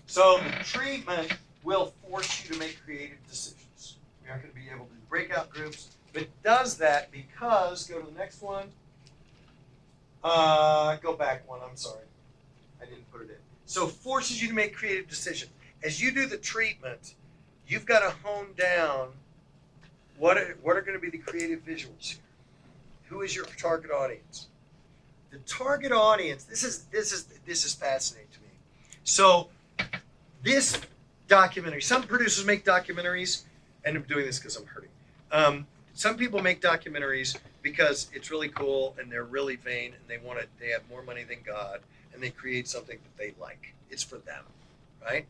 So the treatment will force you to make creative decisions. We aren't going to be able to do breakout groups, but it does that because, go to the next one. Go back one, I'm sorry. I didn't put it in. So forces you to make creative decisions. As you do the treatment, you've got to hone down what are going to be the creative visuals here. Who is your target audience? The target audience, this is fascinating to me. So this documentary, some producers make documentaries, and I'm doing this because I'm hurting. Some people make documentaries because it's really cool and they're really vain and they have more money than God and they create something that they like. It's for them, right?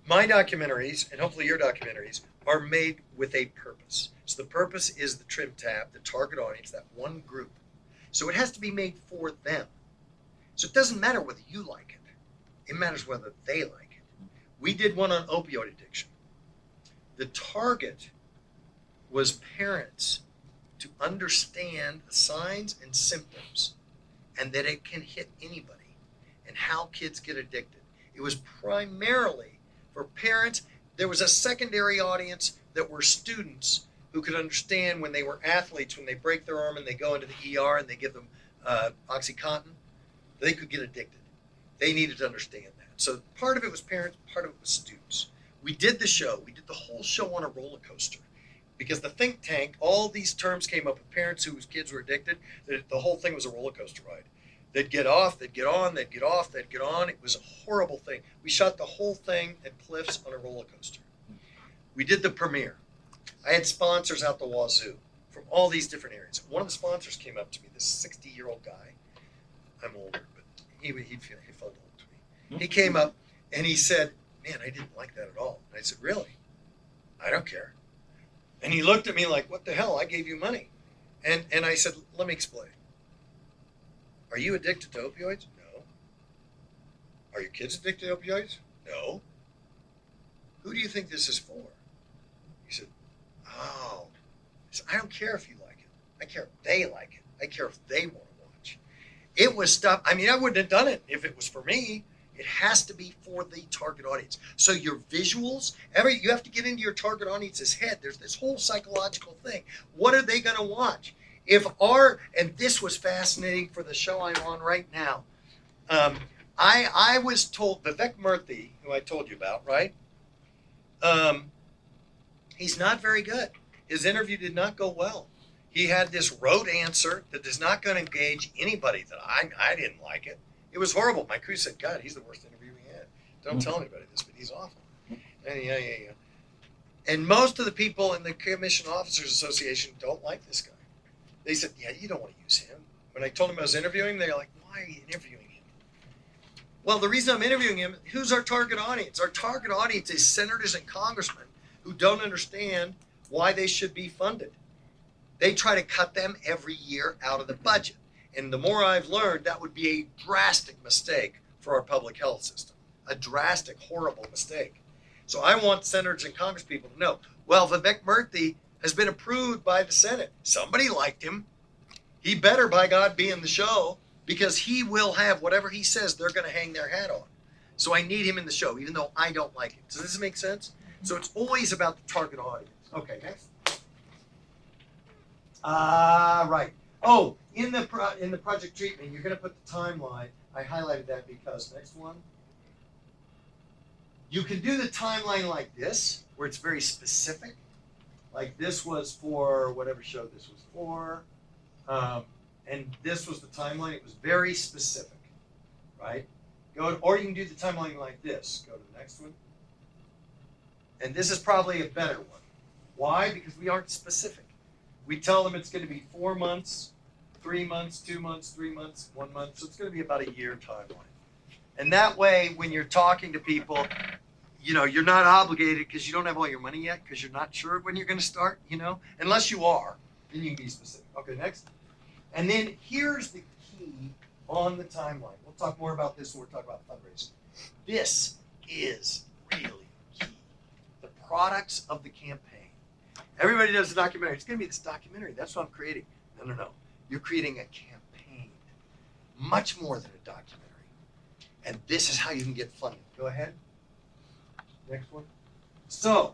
My documentaries, and hopefully your documentaries, are made with a purpose. So the purpose is the trim tab, the target audience, that one group. So it has to be made for them. So it doesn't matter whether you like it. It matters whether they like it. We did one on opioid addiction. The target was parents to understand the signs and symptoms and that it can hit anybody and how kids get addicted. It was primarily for parents. There was a secondary audience that were students who could understand when they were athletes, when they break their arm and they go into the ER and they give them OxyContin, they could get addicted. They needed to understand that. So part of it was parents, part of it was students. We did the show. We did the whole show on a roller coaster because the think tank, all these terms came up with parents whose kids were addicted. The whole thing was a roller coaster ride. They'd get off, they'd get on, they'd get off, they'd get on. It was a horrible thing. We shot the whole thing at Cliffs on a roller coaster. We did the premiere. I had sponsors out the wazoo from all these different areas. One of the sponsors came up to me, this 60-year-old guy. I'm older, but he felt old to me. He came up and he said, "Man, I didn't like that at all." And I said, "Really?" "I don't care." And he looked at me like, "What the hell? I gave you money." And I said, "Let me explain. Are you addicted to opioids?" "No." "Are your kids addicted to opioids?" "No." "Who do you think this is for?" He said, "Oh." I said, "I don't care if you like it. I care if they like it. I care if they want to watch." It was stuff, I mean, I wouldn't have done it if it was for me. It has to be for the target audience. So your visuals, you have to get into your target audience's head. There's this whole psychological thing. What are they going to watch? And this was fascinating for the show I'm on right now. I was told, Vivek Murthy, who I told you about, right? He's not very good. His interview did not go well. He had this rote answer that is not going to engage anybody. That I didn't like it. It was horrible. My crew said, God, he's the worst interview we had. Don't tell anybody this, but he's awful. Yeah. And most of the people in the Commission Officers Association don't like this guy. They said, yeah, you don't want to use him. When I told them I was interviewing him, they're like, why are you interviewing him? Well, the reason I'm interviewing him, who's our target audience? Our target audience is senators and congressmen who don't understand why they should be funded. They try to cut them every year out of the budget. And the more I've learned, that would be a drastic mistake for our public health system. A drastic, horrible mistake. So I want senators and congresspeople to know, well, Vivek Murthy has been approved by the Senate. Somebody liked him. He better, by God, be in the show, because he will have whatever he says they're going to hang their hat on. So I need him in the show, even though I don't like him. Does this make sense? So it's always about the target audience. Okay, next. Right. Oh, in the project treatment, you're going to put the timeline. I highlighted that because, next one. You can do the timeline like this, where it's very specific. Like this was for whatever show this was for. And this was the timeline. It was very specific, right? Or you can do the timeline like this. Go to the next one. And this is probably a better one. Why? Because we aren't specific. We tell them it's going to be 4 months, 3 months, 2 months, 3 months, 1 month. So it's going to be about a year timeline. And that way, when you're talking to people, you're not obligated because you don't have all your money yet because you're not sure when you're going to start, unless you are, then you can be specific. Okay, next. And then here's the key on the timeline. We'll talk more about this when we're talking about fundraising. This is really key. The products of the campaign. Everybody does a documentary. It's going to be this documentary. That's what I'm creating. No. You're creating a campaign. Much more than a documentary. And this is how you can get funding. Go ahead. Next one. So,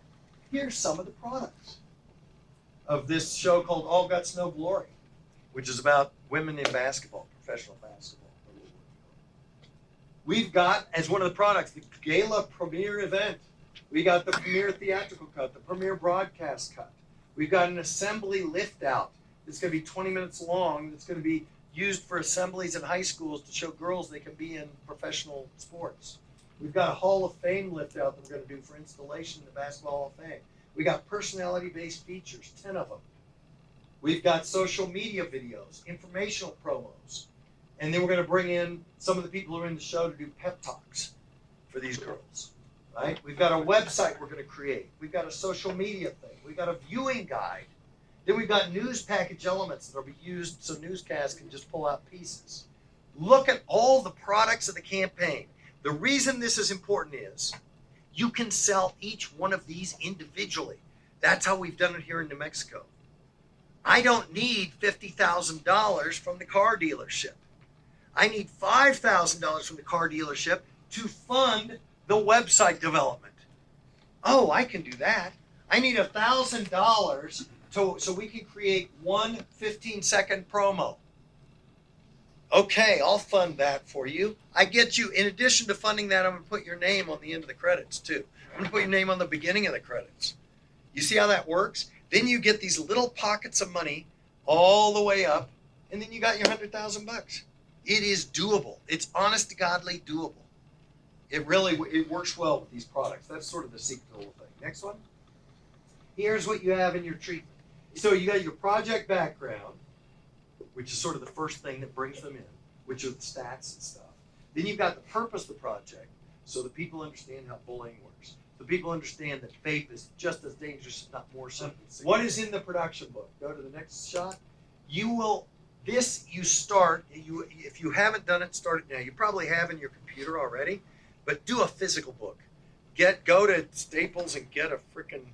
here's some of the products of this show called All Guts, No Glory, which is about women in basketball, professional basketball. We've got, as one of the products, the Gala Premiere event. We got the Premiere Theatrical Cut, the Premiere Broadcast Cut. We've got an assembly lift out. It's going to be 20 minutes long. It's going to be used for assemblies in high schools to show girls they can be in professional sports. We've got a Hall of Fame lift out that we're going to do for installation in the Basketball Hall of Fame. We got personality-based features, 10 of them. We've got social media videos, informational promos. And then we're going to bring in some of the people who are in the show to do pep talks for these girls. Right? We've got a website we're going to create. We've got a social media thing. We've got a viewing guide. Then we've got news package elements that will be used so newscasts can just pull out pieces. Look at all the products of the campaign. The reason this is important is you can sell each one of these individually. That's how we've done it here in New Mexico. I don't need $50,000 from the car dealership. I need $5,000 from the car dealership to fund the website development. Oh, I can do that. I need $1,000 so we can create one 15-second promo. Okay, I'll fund that for you. I get you. In addition to funding that, I'm going to put your name on the end of the credits too. I'm going to put your name on the beginning of the credits. You see how that works? Then you get these little pockets of money all the way up, and then you got your $100,000. It is doable. It's honest to godly doable. It works well with these products. That's sort of the secret of the whole thing. Next one. Here's what you have in your treatment. So you got your project background, which is sort of the first thing that brings them in, which are the stats and stuff. Then you've got the purpose of the project, so that people understand how bullying works. So people understand that faith is just as dangerous, if not more so. What is in the production book? Go to the next shot. You start, if you haven't done it, start it now. You probably have in your computer already, but do a physical book. Go to Staples and get a freaking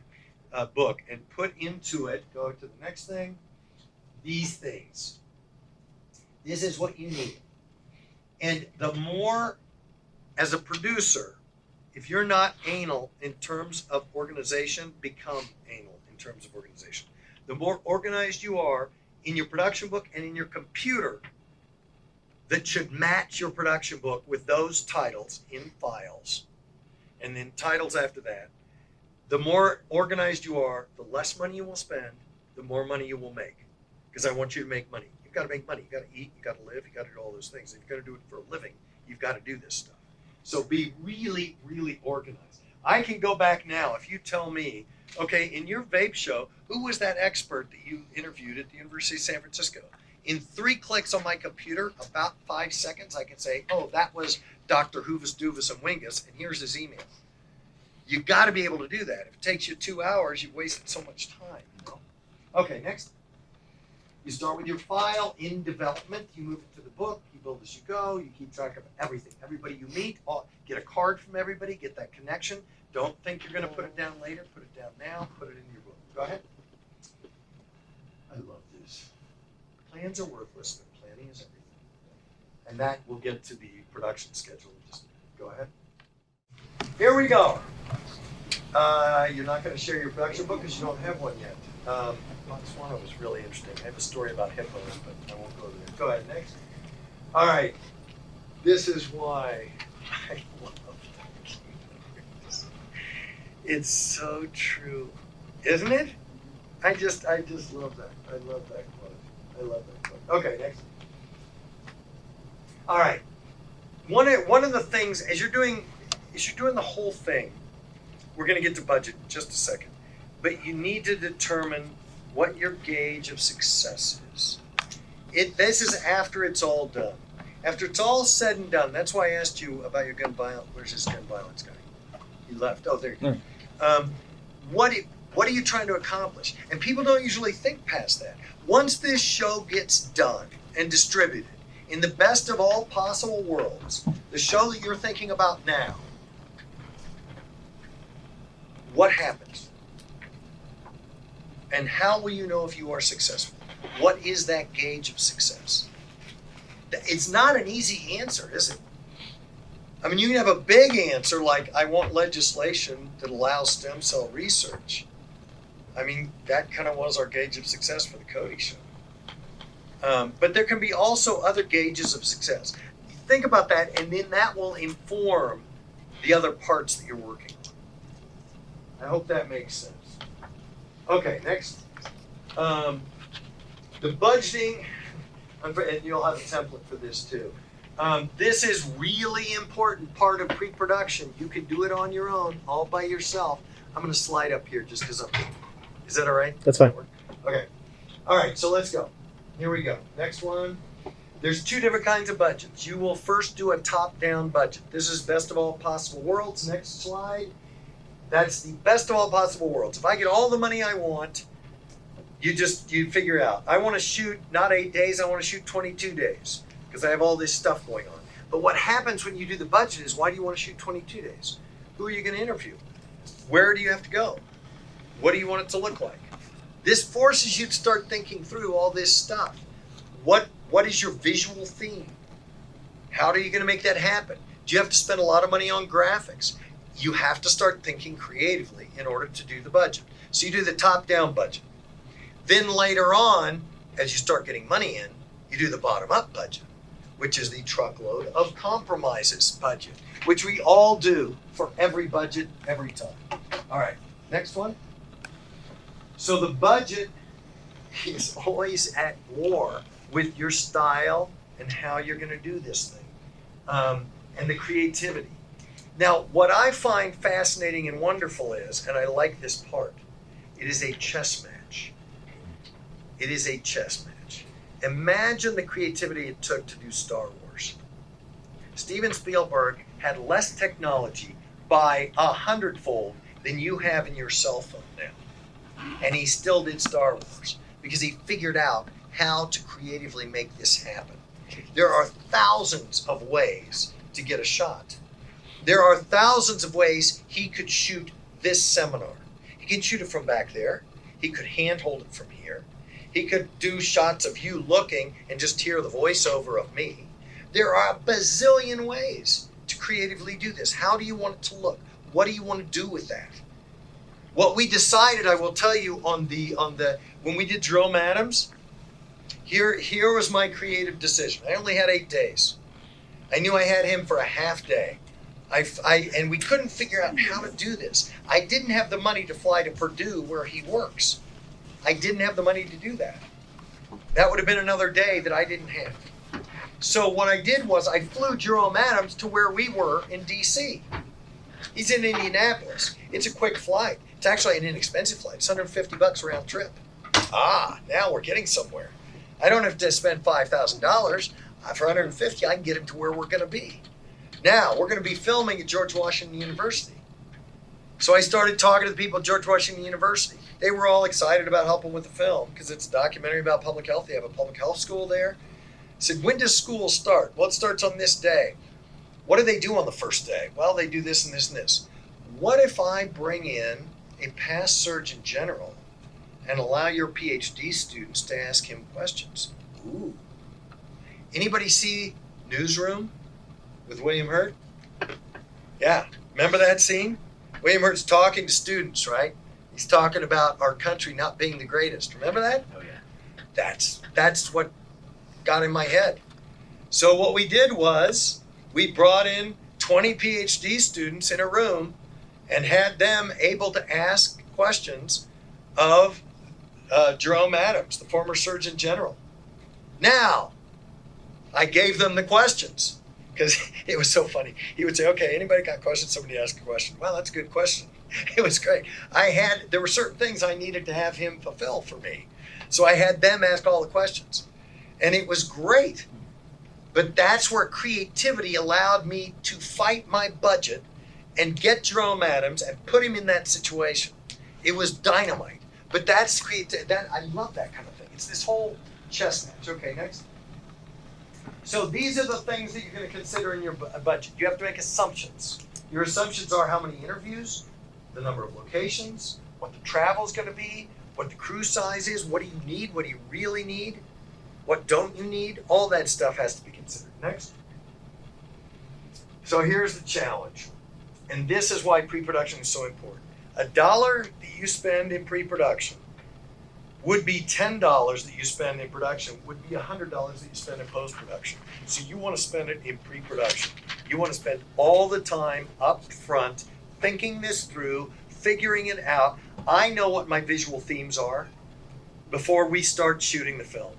book and put into it, go to the next thing, these things. This is what you need. And the more as a producer, if you're not anal in terms of organization, become anal in terms of organization. The more organized you are in your production book and in your computer, that should match your production book with those titles in files, and then titles after that. The more organized you are, the less money you will spend, the more money you will make. Because I want you to make money. You've got to make money. You've got to eat. You've got to live. You've got to do all those things. If you've got to do it for a living, you've got to do this stuff. So be really, really organized. I can go back now. If you tell me, okay, in your vape show, who was that expert that you interviewed at the University of San Francisco? In 3 clicks on my computer, about 5 seconds, I can say, oh, that was Dr. Hoovus, Duvus, and Wingus, and here's his email. You've got to be able to do that. If it takes you 2 hours, you've wasted so much time. You know? Okay, next. You start with your file in development. You move it to the book. You build as you go. You keep track of everything. Everybody you meet, get a card from everybody. Get that connection. Don't think you're going to put it down later. Put it down now. Put it in your book. Go ahead. I love this. Plans are worthless, but planning is everything. And that will get to the production schedule. Just go ahead. Here we go. You're not going to share your production book because you don't have one yet. Botswana was really interesting. I have a story about hippos, but I won't go there. Go ahead, next. All right. This is why I love that. It's so true, isn't it? I just love that. I love that quote. I love that quote. Okay, next. All right. One of the things as you're doing the whole thing, we're going to get to budget in just a second, but you need to determine what your gauge of success is. This is after it's all done. After it's all said and done, that's why I asked you about your gun violence. Where's this gun violence guy? He left. Oh, there you go. What are you trying to accomplish? And people don't usually think past that. Once this show gets done and distributed, in the best of all possible worlds, the show that you're thinking about now, what happens? And how will you know if you are successful? What is that gauge of success? It's not an easy answer, is it? I mean, you can have a big answer like, I want legislation that allows stem cell research. I mean, that kind of was our gauge of success for the Cody show. But there can be also other gauges of success. Think about that, and then that will inform the other parts that you're working on. I hope that makes sense. Okay, next. The budgeting, and you'll have a template for this too. This is really important part of pre-production. You can do it on your own, all by yourself. I'm going to slide up here just because is that all right? That's fine. Okay. All right, so let's go. Here we go. Next one. There's 2 different kinds of budgets. You will first do a top-down budget. This is best of all possible worlds. Next slide. That's the best of all possible worlds. If I get all the money I want, you figure out. I want to shoot not 8 days, I want to shoot 22 days because I have all this stuff going on. But what happens when you do the budget is, why do you want to shoot 22 days? Who are you going to interview? Where do you have to go? What do you want it to look like? This forces you to start thinking through all this stuff. What is your visual theme? How are you going to make that happen? Do you have to spend a lot of money on graphics? You have to start thinking creatively in order to do the budget. So you do the top-down budget. Then later on, as you start getting money in, you do the bottom-up budget, which is the truckload of compromises budget, which we all do for every budget, every time. All right, next one. So the budget is always at war with your style and how you're going to do this thing, and the creativity. Now, what I find fascinating and wonderful is, and I like this part, it is a chess match. It is a chess match. Imagine the creativity it took to do Star Wars. Steven Spielberg had less technology by 100-fold than you have in your cell phone now. And he still did Star Wars because he figured out how to creatively make this happen. There are thousands of ways to get a shot. There are thousands of ways he could shoot this seminar. He could shoot it from back there. He could handhold it from here. He could do shots of you looking and just hear the voiceover of me. There are a bazillion ways to creatively do this? How do you want it to look? What do you want to do with that? What we decided, I will tell you, on the when we did Jerome Adams, here was my creative decision. I only had 8 days. I knew I had him for a half day. And we couldn't figure out how to do this. I didn't have the money to fly to Purdue where he works. I didn't have the money to do that. That would have been another day that I didn't have. So what I did was I flew Jerome Adams to where we were in DC. He's in Indianapolis. It's a quick flight. It's actually an inexpensive flight. It's $150 round trip. Now we're getting somewhere. I don't have to spend $5,000. For $150, I can get him to where we're going to be. Now, we're going to be filming at George Washington University. So I started talking to the people at George Washington University. They were all excited about helping with the film because it's a documentary about public health. They have a public health school there. I said, when does school start? Well, it starts on this day. What do they do on the first day? Well, they do this and this and this. What if I bring in a past Surgeon General and allow your PhD students to ask him questions? Ooh. Anybody see Newsroom with William Hurt? Yeah. Remember that scene? William Hurt's talking to students, right? He's talking about our country not being the greatest. Remember that? Oh, yeah. That's what got in my head. So what we did was we brought in 20 PhD students in a room and had them able to ask questions of Jerome Adams, the former Surgeon General. Now, I gave them the questions because it was so funny. He would say, okay, anybody got questions? Somebody asked a question. Well, that's a good question. It was great. There were certain things I needed to have him fulfill for me. So I had them ask all the questions. And it was great. But that's where creativity allowed me to fight my budget and get Jerome Adams and put him in that situation. It was dynamite. But that's creative. I love that kind of thing. It's this whole chess match. Okay, next. So these are the things that you're going to consider in your budget. You have to make assumptions. Your assumptions are how many interviews, the number of locations, what the travel is going to be, what the crew size is, what do you need, what do you really need, what don't you need. All that stuff has to be considered. Next. So here's the challenge. And this is why pre-production is so important. $1 that you spend in pre-production would be $10 that you spend in production, would be $100 that you spend in post-production. So you want to spend it in pre-production. You want to spend all the time up front, thinking this through, figuring it out. I know what my visual themes are before we start shooting the film.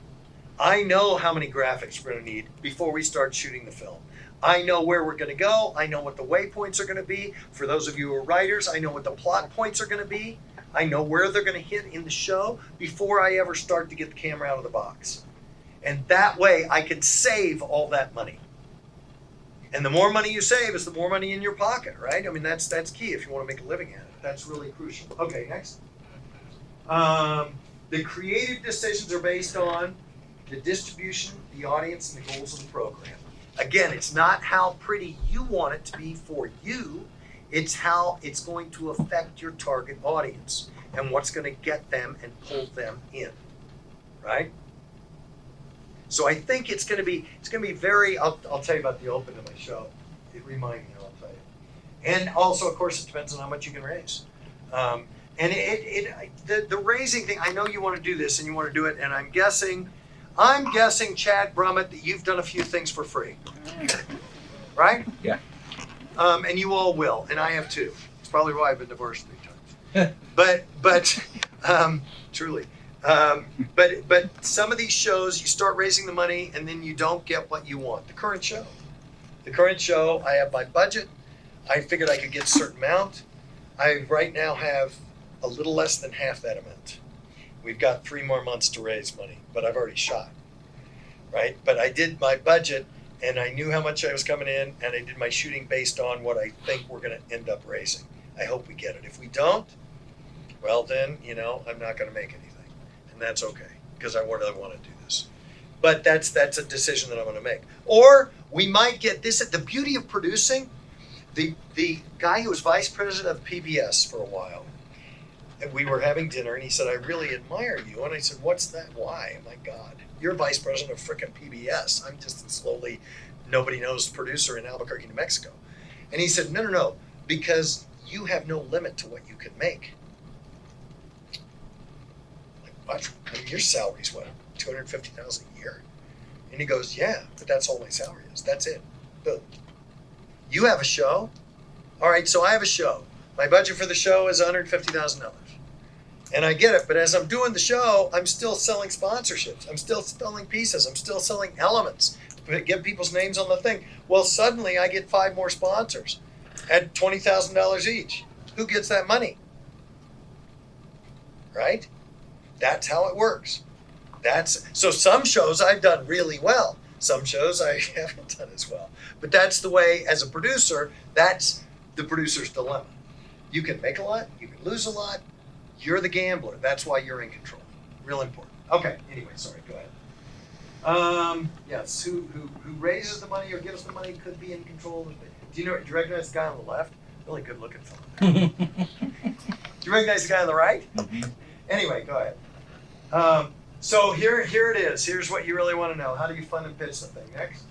I know how many graphics we're going to need before we start shooting the film. I know where we're going to go. I know what the waypoints are going to be. For those of you who are writers, I know what the plot points are going to be. I know where they're going to hit in the show before I ever start to get the camera out of the box. And that way I can save all that money. And the more money you save is the more money in your pocket, right? I mean, that's key if you want to make a living at it. That's really crucial. Okay, next. The creative decisions are based on the distribution, the audience, and the goals of the program. Again, it's not how pretty you want it to be for you. It's how it's going to affect your target audience and what's going to get them and pull them in, right? So I think it's going to be very. I'll tell you about the open of my show. It remind me, I'll tell you. And also, of course, it depends on how much you can raise. And the raising thing. I know you want to do this and you want to do it, and I'm guessing, Chad Brummett, that you've done a few things for free, right? Yeah. And you all will, and I have too. It's probably why I've been divorced 3 times. but truly. But some of these shows, you start raising the money and then you don't get what you want. The current show, I have my budget. I figured I could get a certain amount. I right now have a little less than half that amount. We've got 3 more months to raise money, but I've already shot, right? But I did my budget and I knew how much I was coming in, and I did my shooting based on what I think we're going to end up raising. I hope we get it. If we don't, well then, I'm not going to make anything, and that's okay because I really want to do this. But that's a decision that I'm going to make. Or we might get this. The beauty of producing, the guy who was vice president of PBS for a while, and we were having dinner, and he said, "I really admire you." And I said, "What's that? Why? Oh my God, you're vice president of frickin' PBS. I'm just slowly, nobody knows producer in Albuquerque, New Mexico." And he said, no, because you have no limit to what you can make. Like, what? I mean, your salary's what, $250,000 a year? And he goes, yeah, but that's all my salary is. That's it. Boom. You have a show? All right, so I have a show. My budget for the show is $150,000. And I get it, but as I'm doing the show, I'm still selling sponsorships. I'm still selling pieces. I'm still selling elements. Get people's names on the thing. Well, suddenly I get 5 more sponsors at $20,000 each. Who gets that money? Right? That's how it works. So some shows I've done really well. Some shows I haven't done as well. But that's the way, as a producer, that's the producer's dilemma. You can make a lot, you can lose a lot. You're the gambler. That's why you're in control. Real important. Okay, anyway, sorry, go ahead. Yes, who raises the money or gives the money could be in control of it. Do you recognize the guy on the left? Really good looking fellow. Do you recognize the guy on the right? Mhm. Anyway, go ahead. So here it is. Here's what you really want to know. How do you fund and pitch the thing? Next.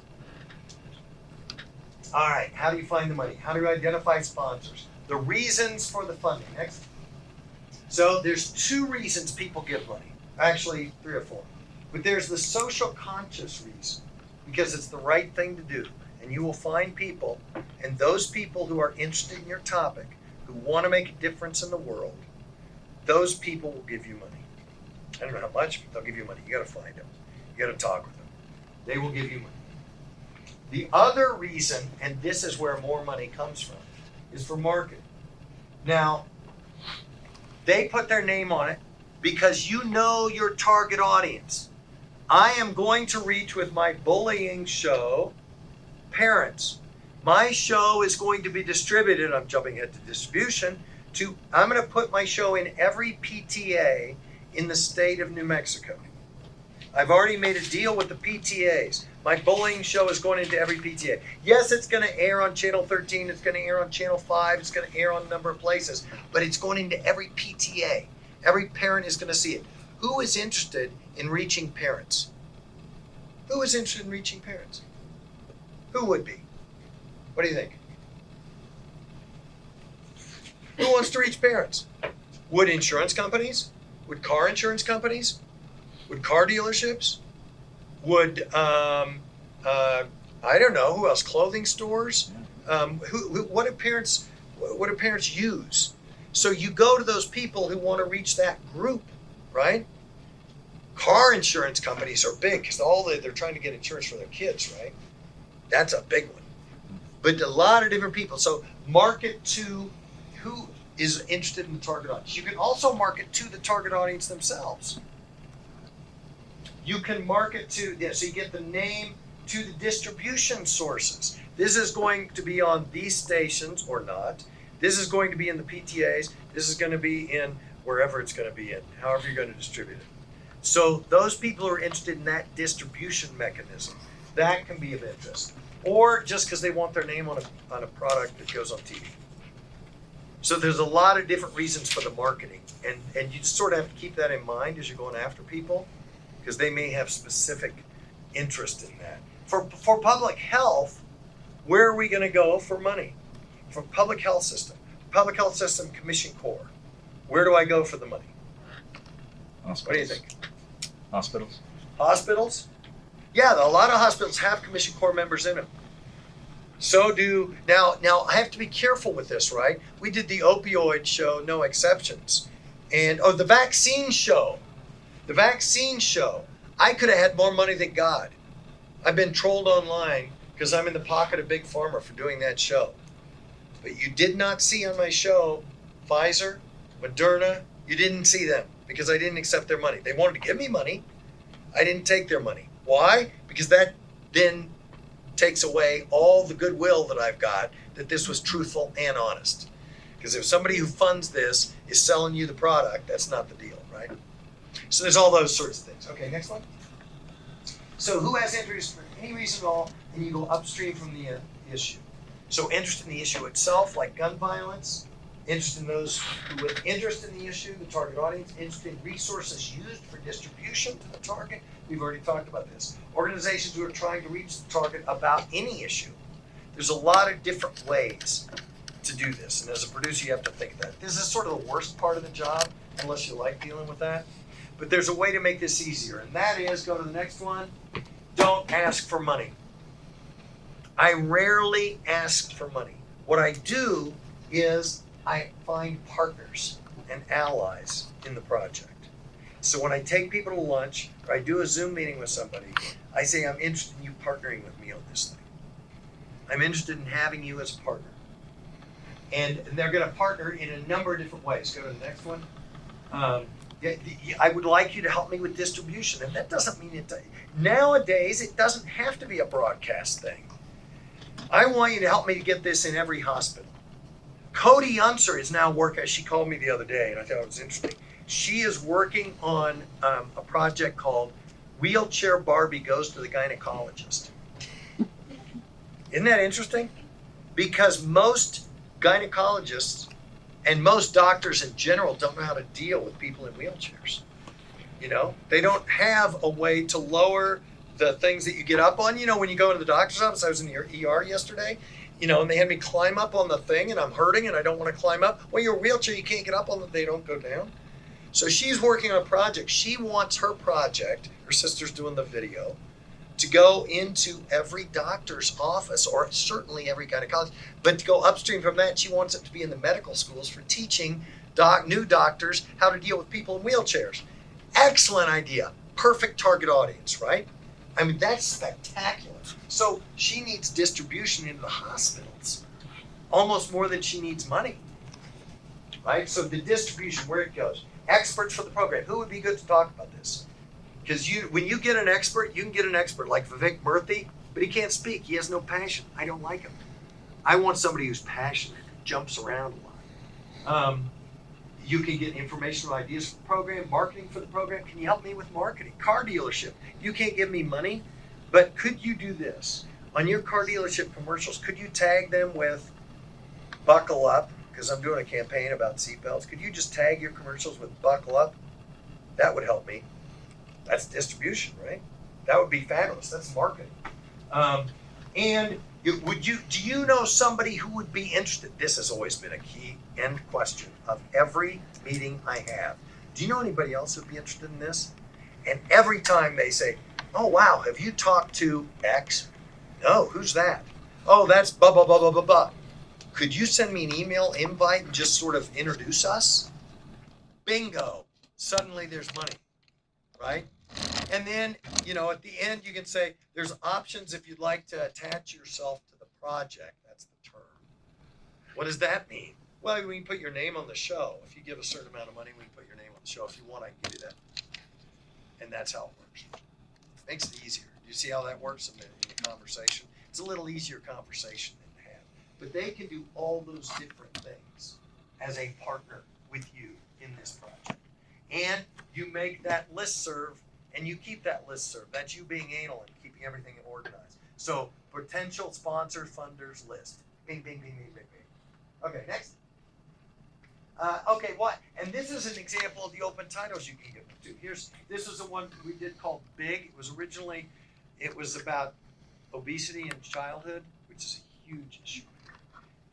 All right, how do you find the money? How do you identify sponsors? The reasons for the funding. Next. So there's 2 reasons people give money. Actually, 3 or 4. But there's the social conscious reason, because it's the right thing to do. And you will find people, and those people who are interested in your topic, who want to make a difference in the world, those people will give you money. I don't know how much, but they'll give you money. You got to find them. You got to talk with them. They will give you money. The other reason, and this is where more money comes from, is for marketing. Now, they put their name on it because you know your target audience. I am going to reach with my bullying show parents. My show is going to be distributed, I'm jumping ahead to distribution, I'm going to put my show in every PTA in the state of New Mexico. I've already made a deal with the PTAs. My bullying show is going into every PTA. Yes, it's going to air on Channel 13, it's going to air on Channel 5, it's going to air on a number of places, but it's going into every PTA. Every parent is going to see it. Who is interested in reaching parents? Who is interested in reaching parents? Who would be? What do you think? Who wants to reach parents? Would insurance companies? Would car insurance companies? Would car dealerships? Would, I don't know, who else? Clothing stores? What do parents use? So you go to those people who want to reach that group, right? Car insurance companies are big because they're trying to get insurance for their kids, right? That's a big one. But a lot of different people. So market to who is interested in the target audience. You can also market to the target audience themselves. You can market to, so you get the name to the distribution sources. This is going to be on these stations or not. This is going to be in the PTAs. This is going to be in wherever it's going to be in, however you're going to distribute it. So those people who are interested in that distribution mechanism, that can be of interest. Or just because they want their name on a product that goes on TV. So there's a lot of different reasons for the marketing. And you just sort of have to keep that in mind as you're going after people, because they may have specific interest in that. For public health, where are we going to go for money? For public health system. Public health system commission core. Where do I go for the money? Hospitals. What do you think? Hospitals. Hospitals? Yeah, a lot of hospitals have commission core members in them. So do, now I have to be careful with this, right? We did the opioid show, no exceptions. And, the vaccine show. The vaccine show. I could have had more money than God. I've been trolled online because I'm in the pocket of Big Pharma for doing that show. But you did not see on my show Pfizer, Moderna. You didn't see them because I didn't accept their money. They wanted to give me money. I didn't take their money. Why? Because that then takes away all the goodwill that I've got that this was truthful and honest. Because if somebody who funds this is selling you the product, that's not the deal, right? So there's all those sorts of things. Okay, next one. So who has interest for any reason at all, and you go upstream from the issue. So interest in the issue itself, like gun violence, interest in those who with interest in the issue, the target audience, interest in resources used for distribution to the target. We've already talked about this. Organizations who are trying to reach the target about any issue. There's a lot of different ways to do this. And as a producer, you have to think of that. This is sort of the worst part of the job, unless you like dealing with that. But there's a way to make this easier. And that is, go to the next one, don't ask for money. I rarely ask for money. What I do is I find partners and allies in the project. So when I take people to lunch, or I do a Zoom meeting with somebody, I say, I'm interested in you partnering with me on this thing. I'm interested in having you as a partner. And they're going to partner in a number of different ways. Go to the next one. I would like you to help me with distribution. And that doesn't mean it. Nowadays, it doesn't have to be a broadcast thing. I want you to help me to get this in every hospital. Cody Unser is now working. She called me the other day, and I thought it was interesting. She is working on a project called Wheelchair Barbie Goes to the Gynecologist. Isn't that interesting? Because most gynecologists and most doctors in general don't know how to deal with people in wheelchairs. You know, they don't have a way to lower the things that you get up on. You know, when you go into the doctor's office, I was in the ER yesterday, you know, and they had me climb up on the thing and I'm hurting and I don't want to climb up. Well, you're a wheelchair, you can't get up on it, they don't go down. So she's working on a project. She wants her project, her sister's doing the video, to go into every doctor's office, or certainly every gynecologist, but to go upstream from that, she wants it to be in the medical schools for teaching new doctors how to deal with people in wheelchairs. Excellent idea. Perfect target audience, right? I mean, that's spectacular. So she needs distribution into the hospitals, almost more than she needs money, right? So the distribution, where it goes. Experts for the program. Who would be good to talk about this? Because when you get an expert, you can get an expert like Vivek Murthy, but he can't speak. He has no passion. I don't like him. I want somebody who's passionate, jumps around a lot. You can get information or ideas for the program, marketing for the program. Can you help me with marketing? Car dealership. You can't give me money, but could you do this? On your car dealership commercials, could you tag them with buckle up? Because I'm doing a campaign about seatbelts. Could you just tag your commercials with buckle up? That would help me. That's distribution, right? That would be fabulous. That's marketing. Do you know somebody who would be interested? This has always been a key end question of every meeting I have. Do you know anybody else who'd be interested in this? And every time they say, oh, wow, have you talked to X? No, who's that? Oh, that's blah, blah, blah, blah, blah, blah. Could you send me an email invite and just sort of introduce us? Bingo. Suddenly there's money, right? And then, you know, at the end you can say there's options if you'd like to attach yourself to the project. That's the term. What does that mean? Well, we can put your name on the show. If you give a certain amount of money, we can put your name on the show. If you want, I can give you that. And that's how it works. Makes it easier. Do you see how that works in the conversation? It's a little easier conversation than to have. But they can do all those different things as a partner with you in this project. And you make that listserv and you keep that listserv. That's you being anal and keeping everything organized. So potential sponsor funders list. Bing, bing, bing, bing, bing, bing. Okay, next. Okay, what? And this is an example of the open titles you can give them to. This is the one we did called Big. It was originally, it was about obesity in childhood, which is a huge issue.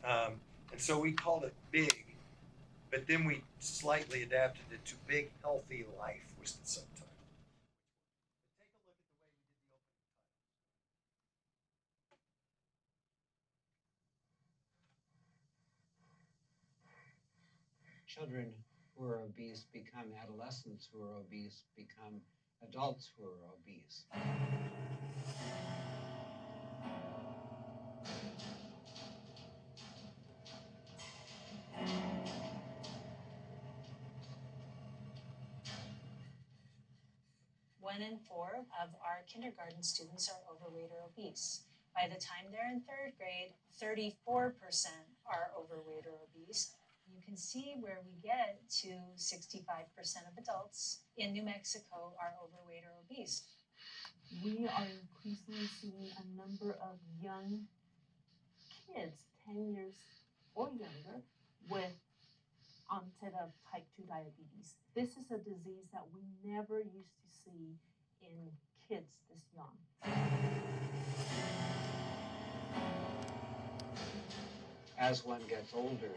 And so we called it Big, but then we slightly adapted it to Big Healthy Life was the subtitle. Take a look at the way we did the opening title. Children who are obese become adolescents who are obese, become adults who are obese. One in four of our kindergarten students are overweight or obese. By the time they're in third grade, 34% are overweight or obese. You can see where we get to 65% of adults in New Mexico are overweight or obese. We are increasingly seeing a number of young kids, 10 years or younger, with onset of type 2 diabetes. This is a disease that we never used to see in kids this young. As one gets older,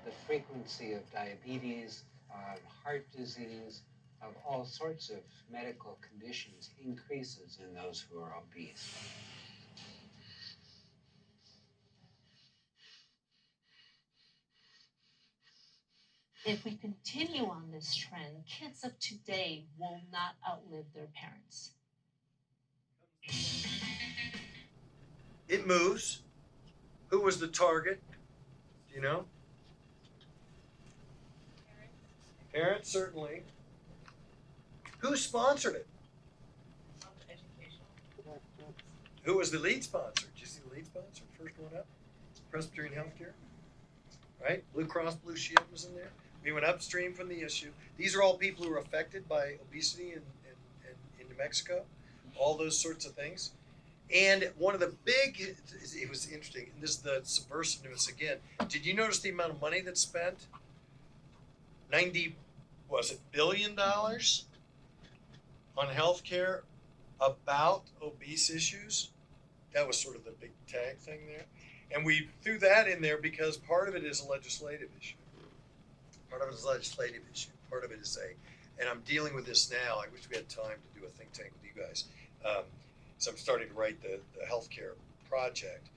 the frequency of diabetes, of heart disease, of all sorts of medical conditions increases in those who are obese. If we continue on this trend, kids of today will not outlive their parents. It moves. Who was the target? Do you know? Parents, certainly. Who sponsored it? Who was the lead sponsor? Did you see the lead sponsor? First one up? Presbyterian Healthcare. Right? Blue Cross Blue Shield was in there. We went upstream from the issue. These are all people who are affected by obesity in New Mexico. All those sorts of things. And one of the big, it was interesting, and this is the subversiveness again. Did you notice the amount of money that's spent? $90 billion on healthcare about obese issues? That was sort of the big tag thing there. And we threw that in there because part of it is a legislative issue. Part of it is a legislative issue. Part of it is and I'm dealing with this now. I wish we had time to do a think tank with you guys. So I'm starting to write the healthcare project.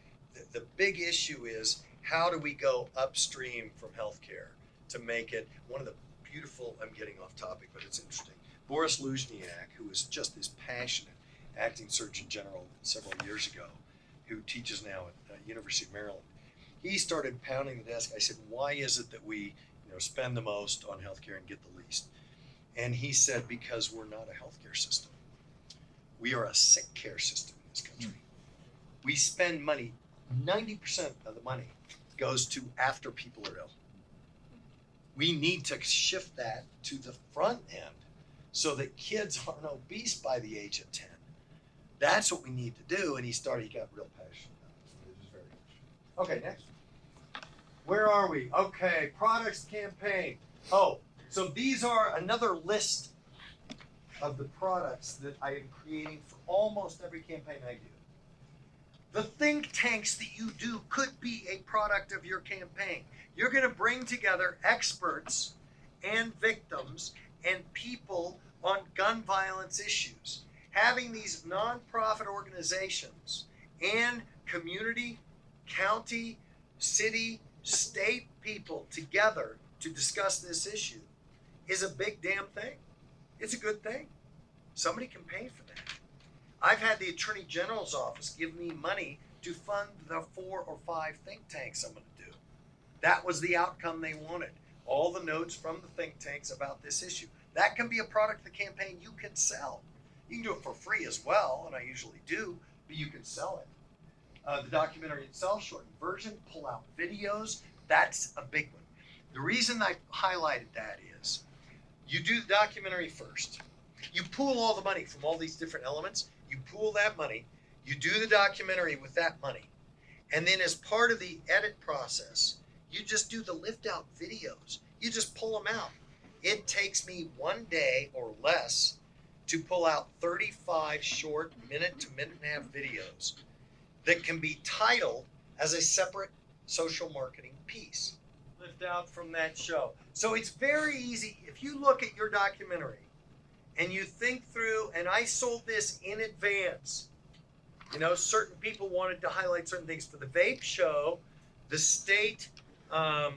The big issue is, how do we go upstream from healthcare to make it one of the beautiful, I'm getting off topic, but it's interesting. Boris Luzniak, who was just this passionate acting surgeon general several years ago, who teaches now at University of Maryland, he started pounding the desk. I said, why is it that we spend the most on healthcare and get the least? And he said, because we're not a healthcare system. We are a sick care system in this country. We spend money, 90% of the money goes to after people are ill. We need to shift that to the front end so that kids aren't obese by the age of 10. That's what we need to do. And he got real passionate about this. It was very interesting. Okay, next. Where are we? Okay, products campaign. Oh, so these are another list of the products that I am creating for almost every campaign I do. The think tanks that you do could be a product of your campaign. You're going to bring together experts and victims and people on gun violence issues. Having these nonprofit organizations and community, county, city, state people together to discuss this issue is a big damn thing. It's a good thing. Somebody can pay for that. I've had the Attorney General's office give me money to fund the 4 or 5 think tanks I'm going to do. That was the outcome they wanted. All the notes from the think tanks about this issue. That can be a product of the campaign you can sell. You can do it for free as well, and I usually do, but you can sell it. The documentary itself, shortened version, pull out videos. That's a big one. The reason I highlighted that is, you do the documentary first. You pool all the money from all these different elements. You pool that money. You do the documentary with that money. And then as part of the edit process, you just do the lift out videos. You just pull them out. It takes me 1 day or less to pull out 35 short minute to minute and a half videos that can be titled as a separate social marketing piece. Lift out from that show. So it's very easy. If you look at your documentary and you think through, and I sold this in advance, certain people wanted to highlight certain things for the vape show. The state, what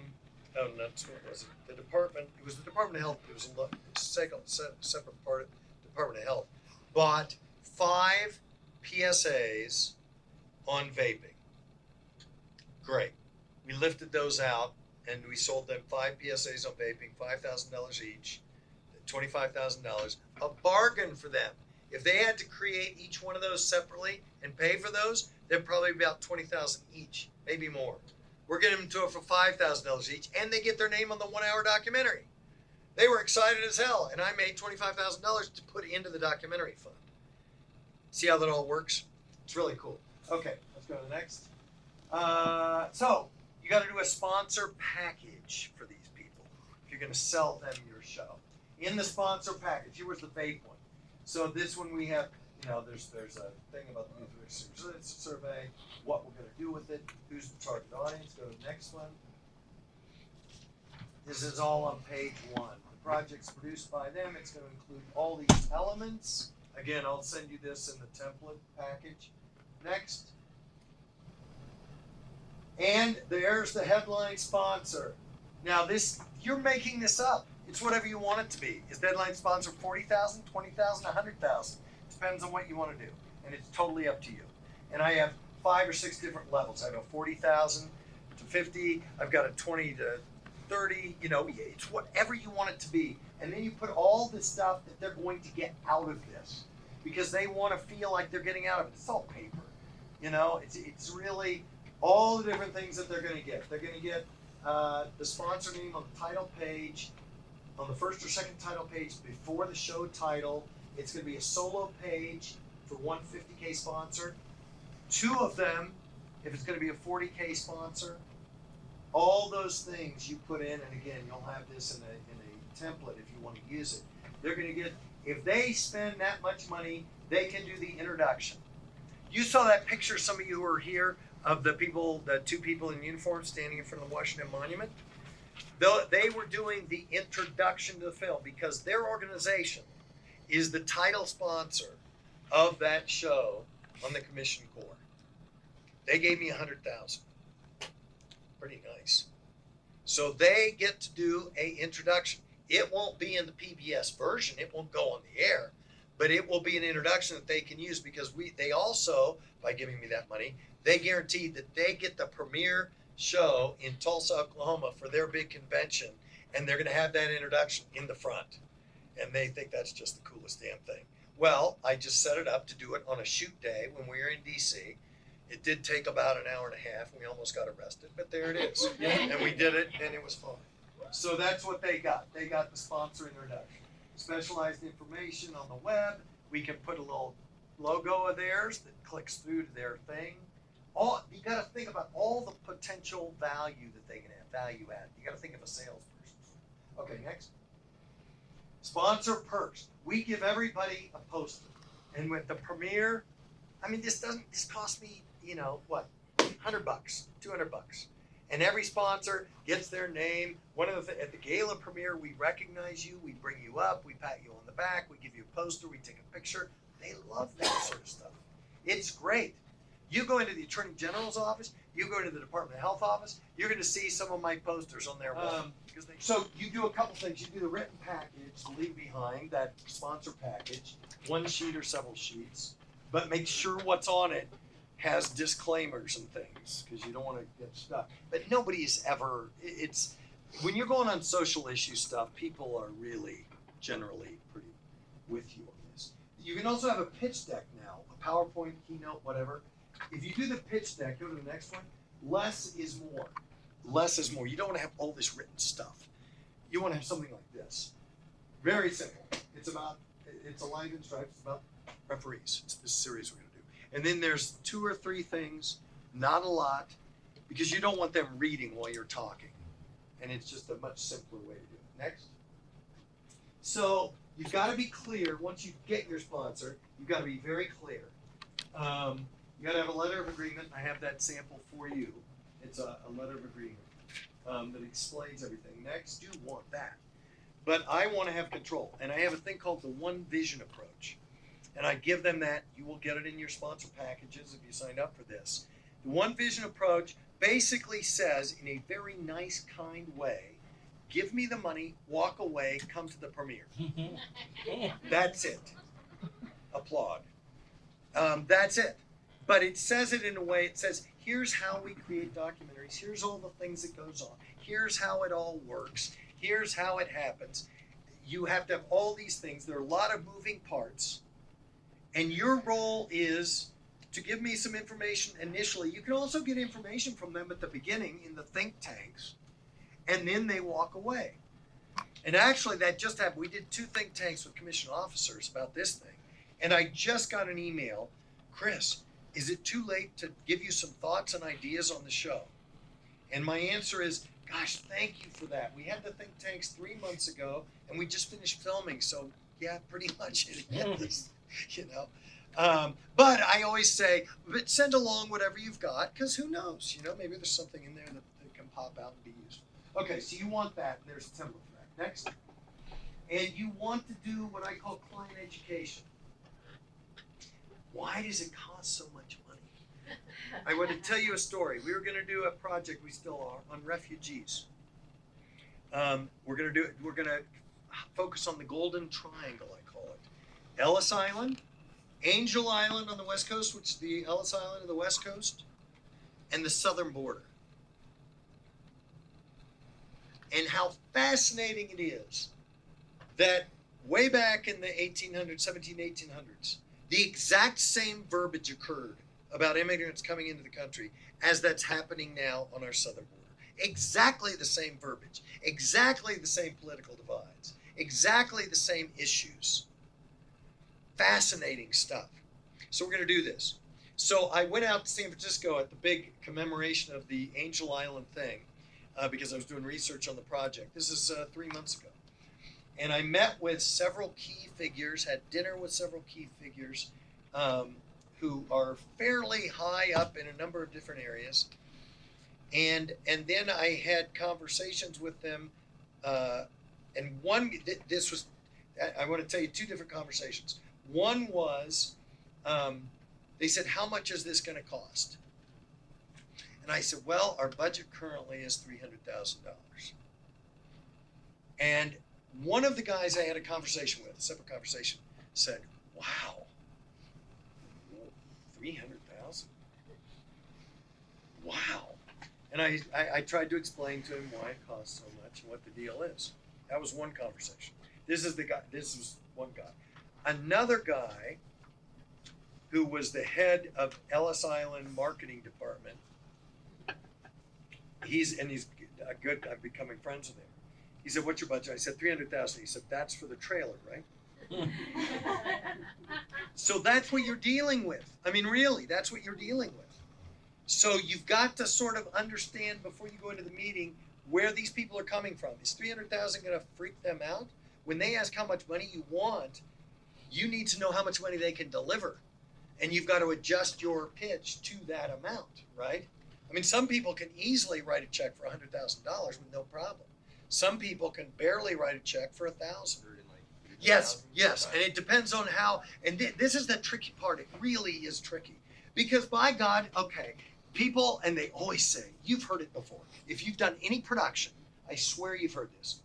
was it? The department, it was the Department of Health, it was a separate part of the Department of Health, bought 5 PSAs on vaping. Great. We lifted those out and we sold them 5 PSAs on vaping, $5,000 each, $25,000, a bargain for them. If they had to create each one of those separately and pay for those, they're probably about $20,000 each, maybe more. We're getting them to it for $5,000 each, and they get their name on the 1-hour documentary. They were excited as hell, and I made $25,000 to put into the documentary fund. See how that all works? It's really cool. Okay, let's go to the next. So you got to do a sponsor package for these people if you're going to sell them your show. In the sponsor package, here was the vape one. So this one we have you know, there's a thing about the Youth Resilience Survey, what we're gonna do with it, who's the target audience. Go to the next one. This is all on page 1. The project's produced by them. It's gonna include all these elements. Again, I'll send you this in the template package. Next. And there's the headline sponsor. Now this, you're making this up. It's whatever you want it to be. Is headline sponsor 40,000, 20,000, 100,000? Depends on what you want to do. And it's totally up to you. And I have 5 or 6 different levels. I have a 40,000 to 50. I've got a 20 to 30. You know, it's whatever you want it to be. And then you put all the stuff that they're going to get out of this, because they want to feel like they're getting out of it. It's all paper. You know, it's really all the different things that they're going to get. They're going to get the sponsor name on the title page, on the first or second title page before the show title. It's going to be a solo page for one 50K sponsor. 2 of them, if it's going to be a 40K sponsor. All those things you put in, and again, you'll have this in a template if you want to use it. They're going to get, if they spend that much money, they can do the introduction. You saw that picture, some of you who were here, of the people, the 2 people in uniform standing in front of the Washington Monument. They were doing the introduction to the film because their organization is the title sponsor of that show on the Commission Corps. They gave me $100,000. Pretty nice. So they get to do a introduction. It won't be in the PBS version. It won't go on the air, but it will be an introduction that they can use because they also, by giving me that money, they guaranteed that they get the premiere show in Tulsa, Oklahoma for their big convention, and they're going to have that introduction in the front. And they think that's just the coolest damn thing. Well, I just set it up to do it on a shoot day when we were in DC. It did take about an hour and a half. We almost got arrested, but there it is. And we did it, and it was fun. So that's what they got. They got the sponsor introduction. Specialized information on the web. We can put a little logo of theirs that clicks through to their thing. You got to think about all the potential value that they can have, value add. You got to think of a salesperson. Okay, next. Sponsor perks. We give everybody a poster. And with the premiere, I mean, this cost me, what, $100, $200. And every sponsor gets their name. At the gala premiere, we recognize you, we bring you up, we pat you on the back, we give you a poster, we take a picture. They love that sort of stuff. It's great. You go into the Attorney General's office, you go into the Department of Health office, you're going to see some of my posters on their wall. So you do a couple things. You do the written package, leave behind that sponsor package, 1 sheet or several sheets, but make sure what's on it has disclaimers and things because you don't want to get stuck. But nobody is ever, when you're going on social issue stuff, people are really generally pretty with you on this. You can also have a pitch deck now, a PowerPoint, keynote, whatever. If you do the pitch deck, go to the next one, less is more. Less is more. You don't want to have all this written stuff. You want to have something like this. Very simple. It's a line in stripes. It's about referees. It's this series we're going to do. And then there's 2 or 3 things, not a lot, because you don't want them reading while you're talking. And it's just a much simpler way to do it. Next. So you've got to be clear. Once you get your sponsor, you've got to be very clear. You got to have a letter of agreement. I have that sample for you. It's a letter of agreement that explains everything. Next, you want that. But I want to have control. And I have a thing called the One Vision approach. And I give them that. You will get it in your sponsor packages if you sign up for this. The One Vision approach basically says, in a very nice, kind way, give me the money, walk away, come to the premiere. That's it. Applaud. That's it. But it says it in a way, it says, here's how we create documentaries. Here's all the things that goes on. Here's how it all works. Here's how it happens. You have to have all these things. There are a lot of moving parts. And your role is to give me some information initially. You can also get information from them at the beginning in the think tanks. And then they walk away. And actually, that just happened. We did 2 think tanks with commission officers about this thing. And I just got an email, Chris, is it too late to give you some thoughts and ideas on the show? And my answer is, gosh, thank you for that. We had the think tanks 3 months ago, and we just finished filming. So, yeah, pretty much it is, But I always say, but send along whatever you've got, because who knows? You know, maybe there's something in there that can pop out and be useful. Okay, so you want that, and there's a template for that. Next. And you want to do what I call client education. Why does it cost so much money? I want to tell you a story. We were going to do a project, we still are, on refugees. We're going to focus on the Golden Triangle, I call it. Ellis Island, Angel Island on the west coast, which is the Ellis Island of the west coast, and the southern border. And how fascinating it is that way back in the 1800s, 1800s, the exact same verbiage occurred about immigrants coming into the country as that's happening now on our southern border. Exactly the same verbiage, exactly the same political divides, exactly the same issues. Fascinating stuff. So we're going to do this. So I went out to San Francisco at the big commemoration of the Angel Island thing because I was doing research on the project. This is 3 months ago. And I met with several key figures, had dinner with several key figures who are fairly high up in a number of different areas. And then I had conversations with them. And this was, I want to tell you 2 different conversations. One was, they said, how much is this going to cost? And I said, well, our budget currently is $300,000. And one of the guys I had a conversation with, a separate conversation, said, wow, 300,000? Wow. And I tried to explain to him why it costs so much and what the deal is. That was one conversation. This was one guy. Another guy who was the head of Ellis Island marketing department. He's good. I'm becoming friends with him. He said, "What's your budget?" I said, $300,000. He said, "That's for the trailer, right?" So that's what you're dealing with. I mean, really, that's what you're dealing with. So you've got to sort of understand before you go into the meeting where these people are coming from. Is $300,000 going to freak them out? When they ask how much money you want, you need to know how much money they can deliver. And you've got to adjust your pitch to that amount, right? I mean, some people can easily write a check for $100,000 with no problem. Some people can barely write a check for $1,000. Yes, and it depends on how. And this is the tricky part. It really is tricky because, by God, okay, people, and they always say, you've heard it before. If you've done any production, I swear you've heard this.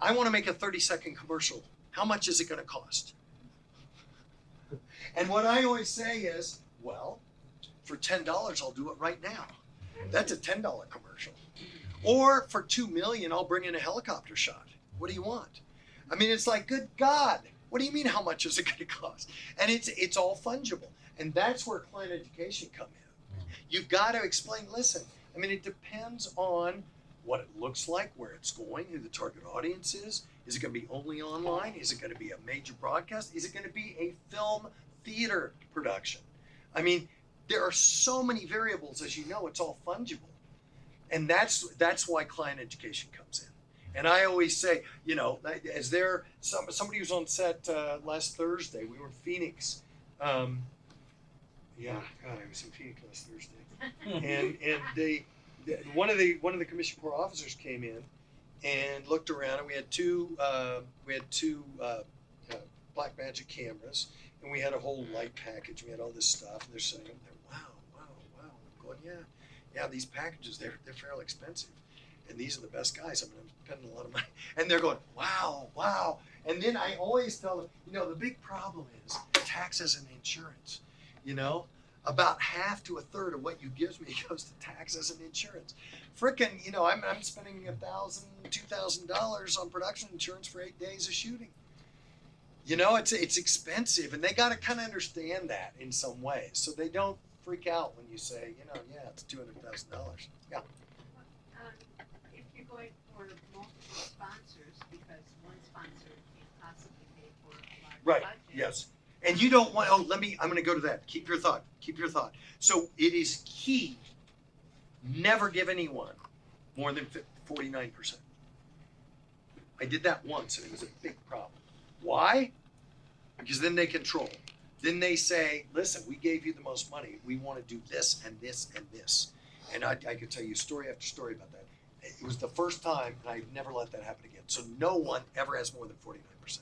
I want to make a 30-second commercial. How much is it going to cost? And what I always say is, well, for $10, I'll do it right now. That's a $10 commercial. Or for $2 million, I'll bring in a helicopter shot. What do you want? I mean, it's like, good God, what do you mean how much is it going to cost? And it's all fungible. And that's where client education come in. You've got to explain, listen, I mean, it depends on what it looks like, where it's going, who the target audience is. Is it going to be only online? Is it going to be a major broadcast? Is it going to be a film theater production? I mean, there are so many variables, as you know, it's all fungible. And that's why client education comes in. And I always say, you know, as there, somebody was on set last Thursday. We were in Phoenix. I was in Phoenix last Thursday. And one of the Commission Corps officers came in and looked around, and we had two Black Magic cameras, and we had a whole light package. We had all this stuff, and they're saying, wow. I'm going, yeah, these packages, they're fairly expensive. And these are the best guys. I mean, I'm spending a lot of money. And they're going, wow. And then I always tell them, you know, the big problem is taxes and insurance. You know, about half to a third of what you gives me goes to taxes and insurance. Frickin', you know, I'm spending $1,000, $2,000 on production insurance for 8 days of shooting. You know, it's expensive, and they got to kind of understand that in some ways, so they don't freak out when you say, you know, yeah, it's $200,000. Yeah. If you're going for multiple sponsors, because one sponsor can't possibly pay for a large budget. Yes. And you don't want, I'm going to go to that. Keep your thought. So it is key, never give anyone more than 49%. I did that once, and it was a big problem. Why? Because then they control. Then they say, listen, we gave you the most money. We want to do this and this and this. And I could tell you story after story about that. It was the first time, and I've never let that happen again. So no one ever has more than 49%.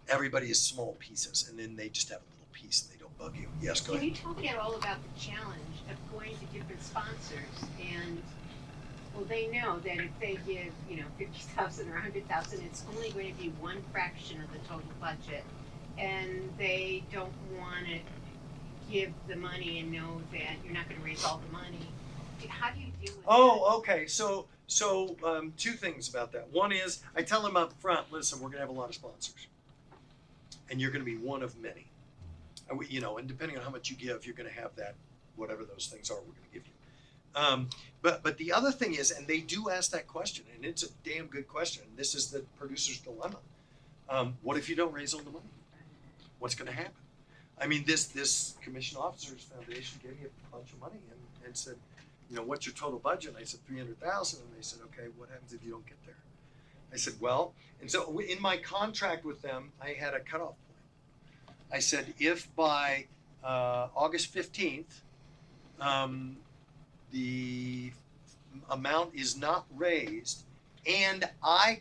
Everybody is small pieces, and then they just have a little piece and they don't bug you. Yes, go Can ahead. you talk at all about the challenge of going to different sponsors and, well, they know that if they give, 50,000 or 100,000, it's only going to be one fraction of the total budget, and they don't want to give the money and know that you're not going to raise all the money. How do you deal with that? Oh, okay. So two things about that. One is I tell them up front, listen, we're going to have a lot of sponsors, and you're going to be one of many. And depending on how much you give, you're going to have that, whatever those things are, we're going to give you. But the other thing is, and they do ask that question, and it's a damn good question. This is the producer's dilemma. What if you don't raise all the money? What's going to happen? I mean, this Commission Officers Foundation gave me a bunch of money and said, what's your total budget? And I said 300,000, and they said, okay, what happens if you don't get there? I said, well, and so in my contract with them, I had a cutoff point. I said, if by August 15th, the amount is not raised, and I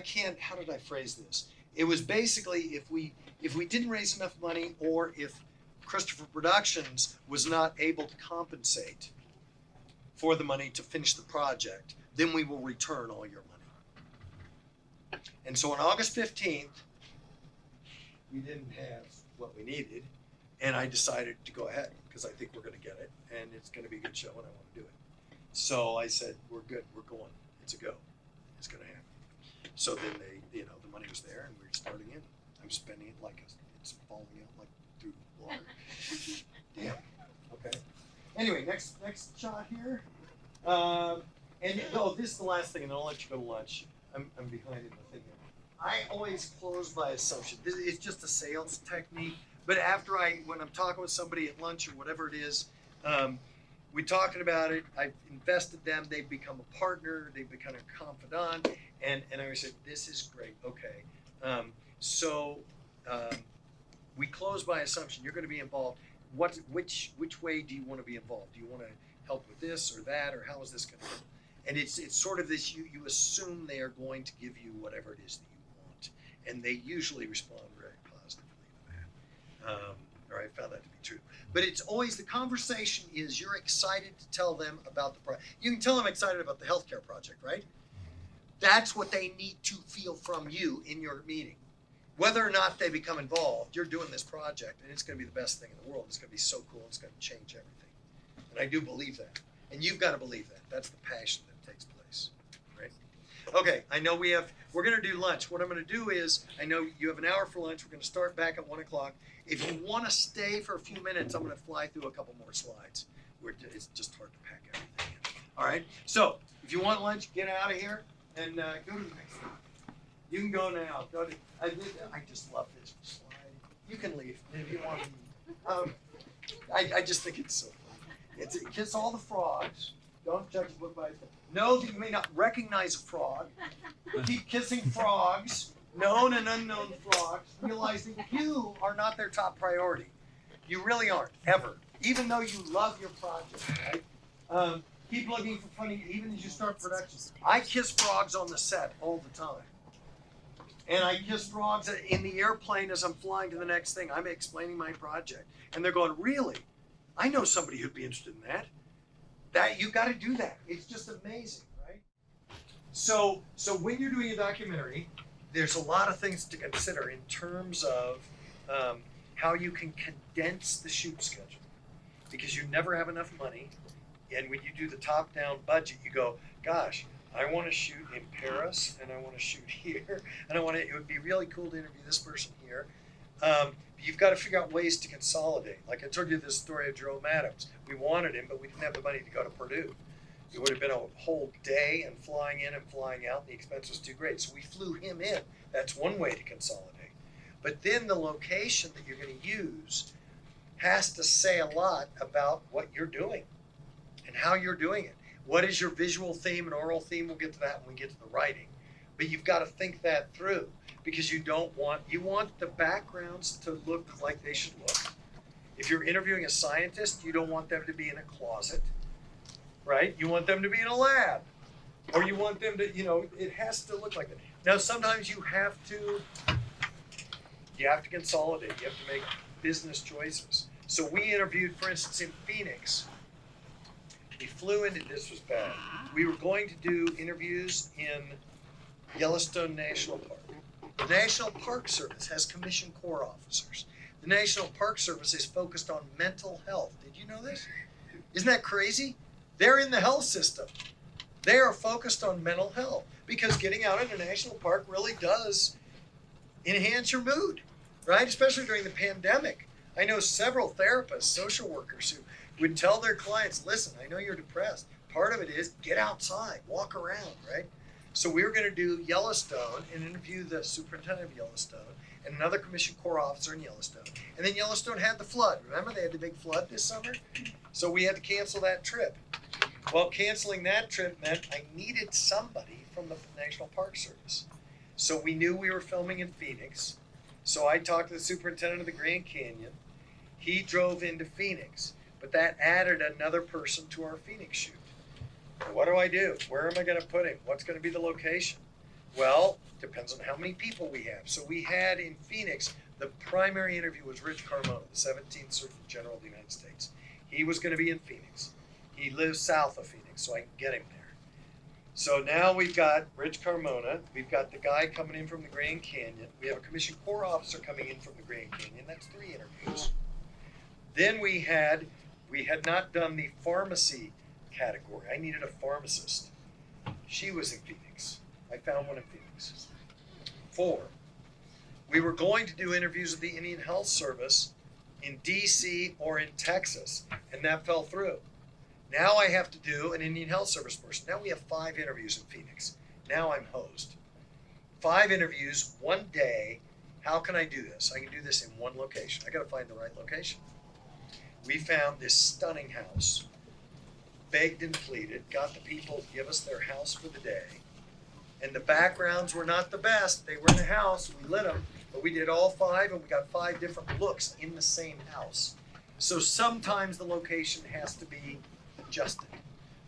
can't, how did I phrase this? It was basically if we didn't raise enough money, or if Christopher Productions was not able to compensate for the money to finish the project, then we will return all your money. And so on August 15th, we didn't have what we needed, and I decided to go ahead because I think we're going to get it, and it's going to be a good show, and I want to do it. So I said, we're good, we're going, it's a go, it's going to happen. So then the money was there, and we're starting in. I'm spending it like it's falling out like through water. Damn. Okay. Anyway, next shot here. This is the last thing, and then I'll let you go to lunch. I'm behind in the thing here. I always close by assumption. It's just a sales technique. But when I'm talking with somebody at lunch or whatever it is, we're talking about it. I've invested them. They've become a partner. They've become a confidant. And I always say, this is great. Okay. We close by assumption. You're going to be involved. Which way do you want to be involved? Do you want to help with this or that, or how is this going to go? And it's sort of this, you assume they are going to give you whatever it is that you want. And they usually respond very positively to that. Or I found that to be true. But it's always, the conversation is you're excited to tell them about the project. You can tell them excited about the healthcare project, right? That's what they need to feel from you in your meeting. Whether or not they become involved, you're doing this project, and it's going to be the best thing in the world. It's going to be so cool. It's going to change everything. And I do believe that. And you've got to believe that. That's the passion that takes place, right? Okay, I know we're going to do lunch. What I'm going to do is, I know you have an hour for lunch. We're going to start back at 1 o'clock. If you want to stay for a few minutes, I'm going to fly through a couple more slides. It's just hard to pack everything in. All right? So, if you want lunch, get out of here and go to the next one. You can go now. I just love this slide. You can leave if you want to leave. I just think it's so funny. It's kiss all the frogs. Don't judge a book by its cover. Know that you may not recognize a frog. Keep kissing frogs, known and unknown frogs, realizing you are not their top priority. You really aren't, ever. Even though you love your project, right? Keep looking for funny, even as you start production. I kiss frogs on the set all the time. And I kiss frogs in the airplane as I'm flying to the next thing. I'm explaining my project. And they're going, really? I know somebody who'd be interested in that. You got to do that. It's just amazing, right? So when you're doing a documentary, there's a lot of things to consider in terms of how you can condense the shoot schedule. Because you never have enough money. And when you do the top-down budget, you go, gosh, I want to shoot in Paris, and I want to shoot here, and it would be really cool to interview this person here. You've got to figure out ways to consolidate. Like I told you this story of Jerome Adams. We wanted him, but we didn't have the money to go to Purdue. It would have been a whole day and flying in and flying out, and the expense was too great. So we flew him in. That's one way to consolidate. But then the location that you're going to use has to say a lot about what you're doing and how you're doing it. What is your visual theme and oral theme? We'll get to that when we get to the writing. but you've got to think that through because you want the backgrounds to look like they should look. If you're interviewing a scientist, you don't want them to be in a closet, right? You want them to be in a lab, or you want them to, it has to look like that. Now, sometimes you have to consolidate. You have to make business choices. So we interviewed, for instance, in Phoenix. We flew into, this was bad. We were going to do interviews in Yellowstone National Park. The National Park Service has commissioned corps officers. The National Park Service is focused on mental health. Did you know this? Isn't that crazy? They're in the health system. They are focused on mental health because getting out in a national park really does enhance your mood, right? Especially during the pandemic. I know several therapists, social workers who would tell their clients, listen, I know you're depressed. Part of it is get outside, walk around, right? So we were going to do Yellowstone and interview the superintendent of Yellowstone and another commissioned corps officer in Yellowstone. And then Yellowstone had the flood. Remember they had the big flood this summer? So we had to cancel that trip. Well, canceling that trip meant I needed somebody from the National Park Service. So we knew we were filming in Phoenix. So I talked to the superintendent of the Grand Canyon. He drove into Phoenix, but that added another person to our Phoenix shoot. What do I do? Where am I going to put him? What's going to be the location? Well, depends on how many people we have. So we had in Phoenix, the primary interview was Rich Carmona, the 17th Surgeon General of the United States. He was going to be in Phoenix. He lives south of Phoenix, so I can get him there. So now we've got Rich Carmona. We've got the guy coming in from the Grand Canyon. We have a commissioned corps officer coming in from the Grand Canyon. That's 3 interviews. Then we had not done the pharmacy category. I needed a pharmacist. She was in Phoenix. I found one in Phoenix. 4, we were going to do interviews with the Indian Health Service in DC or in Texas, and that fell through. Now I have to do an Indian Health Service person. Now we have 5 interviews in Phoenix. Now I'm hosed. 5 interviews, 1 day. How can I do this? I can do this in one location. I got to find the right location. We found this stunning house, begged and pleaded, got the people to give us their house for the day. And the backgrounds were not the best. They were in the house. We lit them, but we did all 5, and we got 5 different looks in the same house. So sometimes the location has to be adjusted,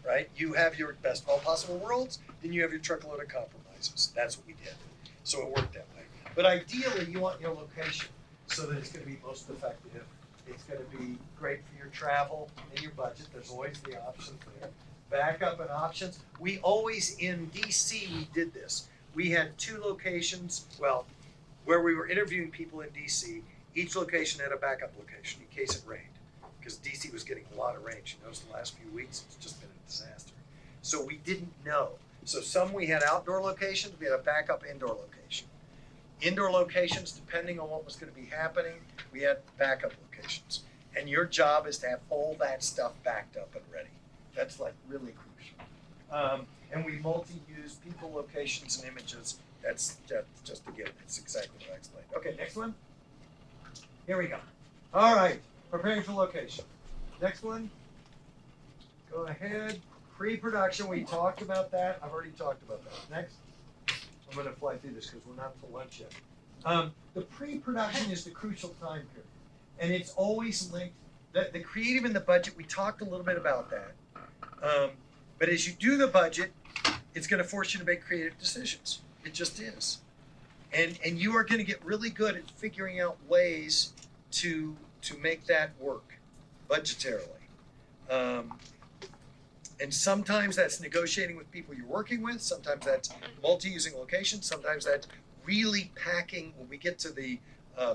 right? You have your best of all possible worlds, then you have your truckload of compromises. That's what we did. So it worked that way. But ideally, you want your location so that it's going to be most effective. It's going to be great for your travel and your budget. There's always the options there. Backup and options. We always, in DC, we did this. We had 2 locations, well, where we were interviewing people in DC. Each location had a backup location in case it rained, because DC was getting a lot of rain. You notice the last few weeks, it's just been a disaster. So we didn't know. So some we had outdoor locations, we had a backup indoor location. Indoor locations, depending on what was going to be happening, we had backup locations. And your job is to have all that stuff backed up and ready. That's like really crucial. And we multi-use people, locations, and images. That's just a given. It's exactly what I explained. Okay, next one. Here we go. All right, preparing for location. Next one. Go ahead. Pre-production, we talked about that. I've already talked about that. Next. I'm going to fly through this because we're not to lunch yet. The pre-production is the crucial time period. And it's always linked, the creative and the budget, we talked a little bit about that. But as you do the budget, it's going to force you to make creative decisions. It just is. And you are going to get really good at figuring out ways to make that work budgetarily. And sometimes that's negotiating with people you're working with. Sometimes that's multi-using locations. Sometimes that's really packing. When we get to the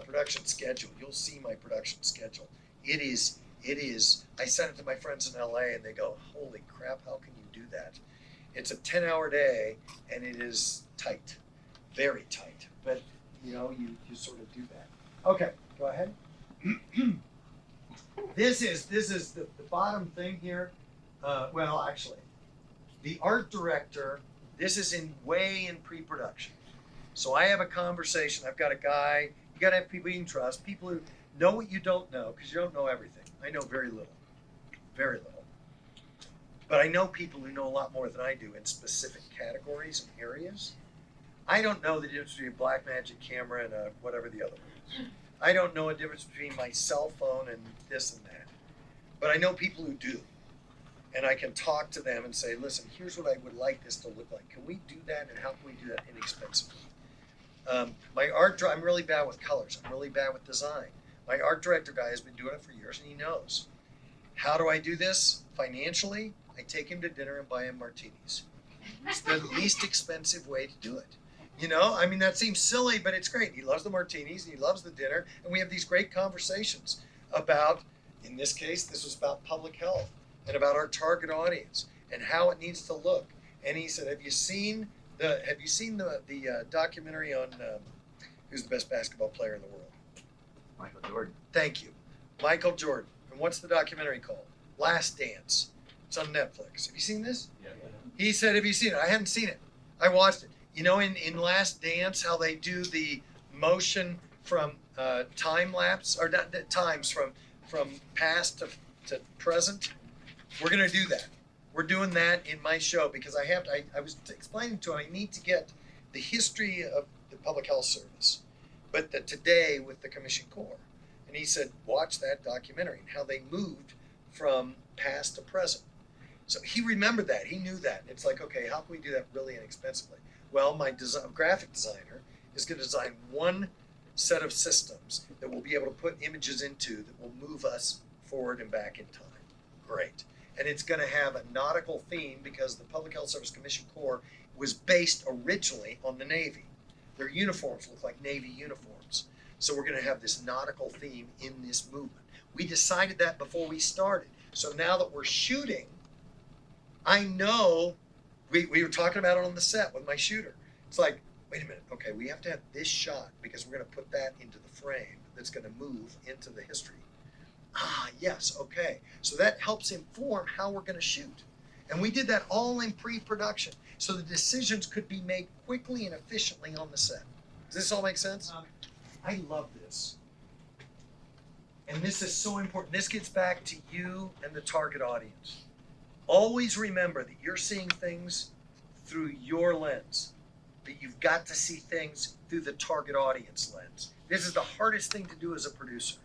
production schedule, you'll see my production schedule. It is, I sent it to my friends in LA and they go, holy crap, how can you do that? It's a 10-hour day and it is tight, very tight. But you sort of do that. Okay, go ahead. This is the bottom thing here. Well, actually, the art director, this is way in pre-production. So I have a conversation. I've got a guy. You got to have people you can trust, people who know what you don't know, because you don't know everything. I know very little. Very little. But I know people who know a lot more than I do in specific categories and areas. I don't know the difference between a Blackmagic camera and a whatever the other one is. I don't know a difference between my cell phone and this and that. But I know people who do. And I can talk to them and say, listen, here's what I would like this to look like. Can we do that, and how can we do that inexpensively? My art, I'm really bad with colors. I'm really bad with design. My art director guy has been doing it for years, and he knows. How do I do this financially? I take him to dinner and buy him martinis. It's the least expensive way to do it. You know, I mean, that seems silly, but it's great. He loves the martinis, and he loves the dinner, and we have these great conversations about, in this case, this was about public health and about our target audience and how it needs to look. And he said, have you seen the documentary on who's the best basketball player in the world? Michael Jordan. Thank you. Michael Jordan. And what's the documentary called? Last Dance. It's on Netflix. Have you seen this? Yeah. He said, have you seen it? I hadn't seen it. I watched it. You know, in Last Dance, how they do the motion from time lapse, or not, times from past to present? We're going to do that. We're doing that in my show because I was explaining to him, I need to get the history of the Public Health Service, but today with the Commission Corps. And he said, watch that documentary and how they moved from past to present. So he remembered that. He knew that. It's like, okay, how can we do that really inexpensively? Well, my graphic designer is going to design one set of systems that we'll be able to put images into that will move us forward and back in time. Great. And it's going to have a nautical theme because the Public Health Service Commission Corps was based originally on the Navy. Their uniforms look like Navy uniforms. So we're going to have this nautical theme in this movement. We decided that before we started. So now that we're shooting, I know we were talking about it on the set with my shooter. It's like, wait a minute, okay, we have to have this shot because we're going to put that into the frame that's going to move into the history. Ah, yes, okay. So that helps inform how we're going to shoot. And we did that all in pre-production. So the decisions could be made quickly and efficiently on the set. Does this all make sense? I love this. And this is so important. This gets back to you and the target audience. Always remember that you're seeing things through your lens, that you've got to see things through the target audience lens. This is the hardest thing to do as a producer.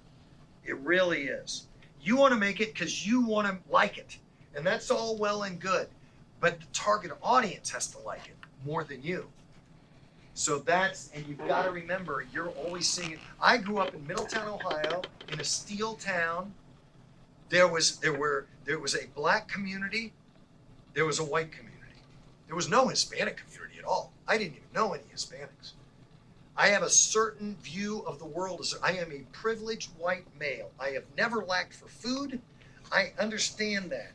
It really is. You want to make it because you want to like it. And that's all well and good. But the target audience has to like it more than you. So and you've got to remember, you're always seeing it. I grew up in Middletown, Ohio, in a steel town. There was a black community. There was a white community. There was no Hispanic community at all. I didn't even know any Hispanics. I have a certain view of the world as I am a privileged white male. I have never lacked for food. I understand that.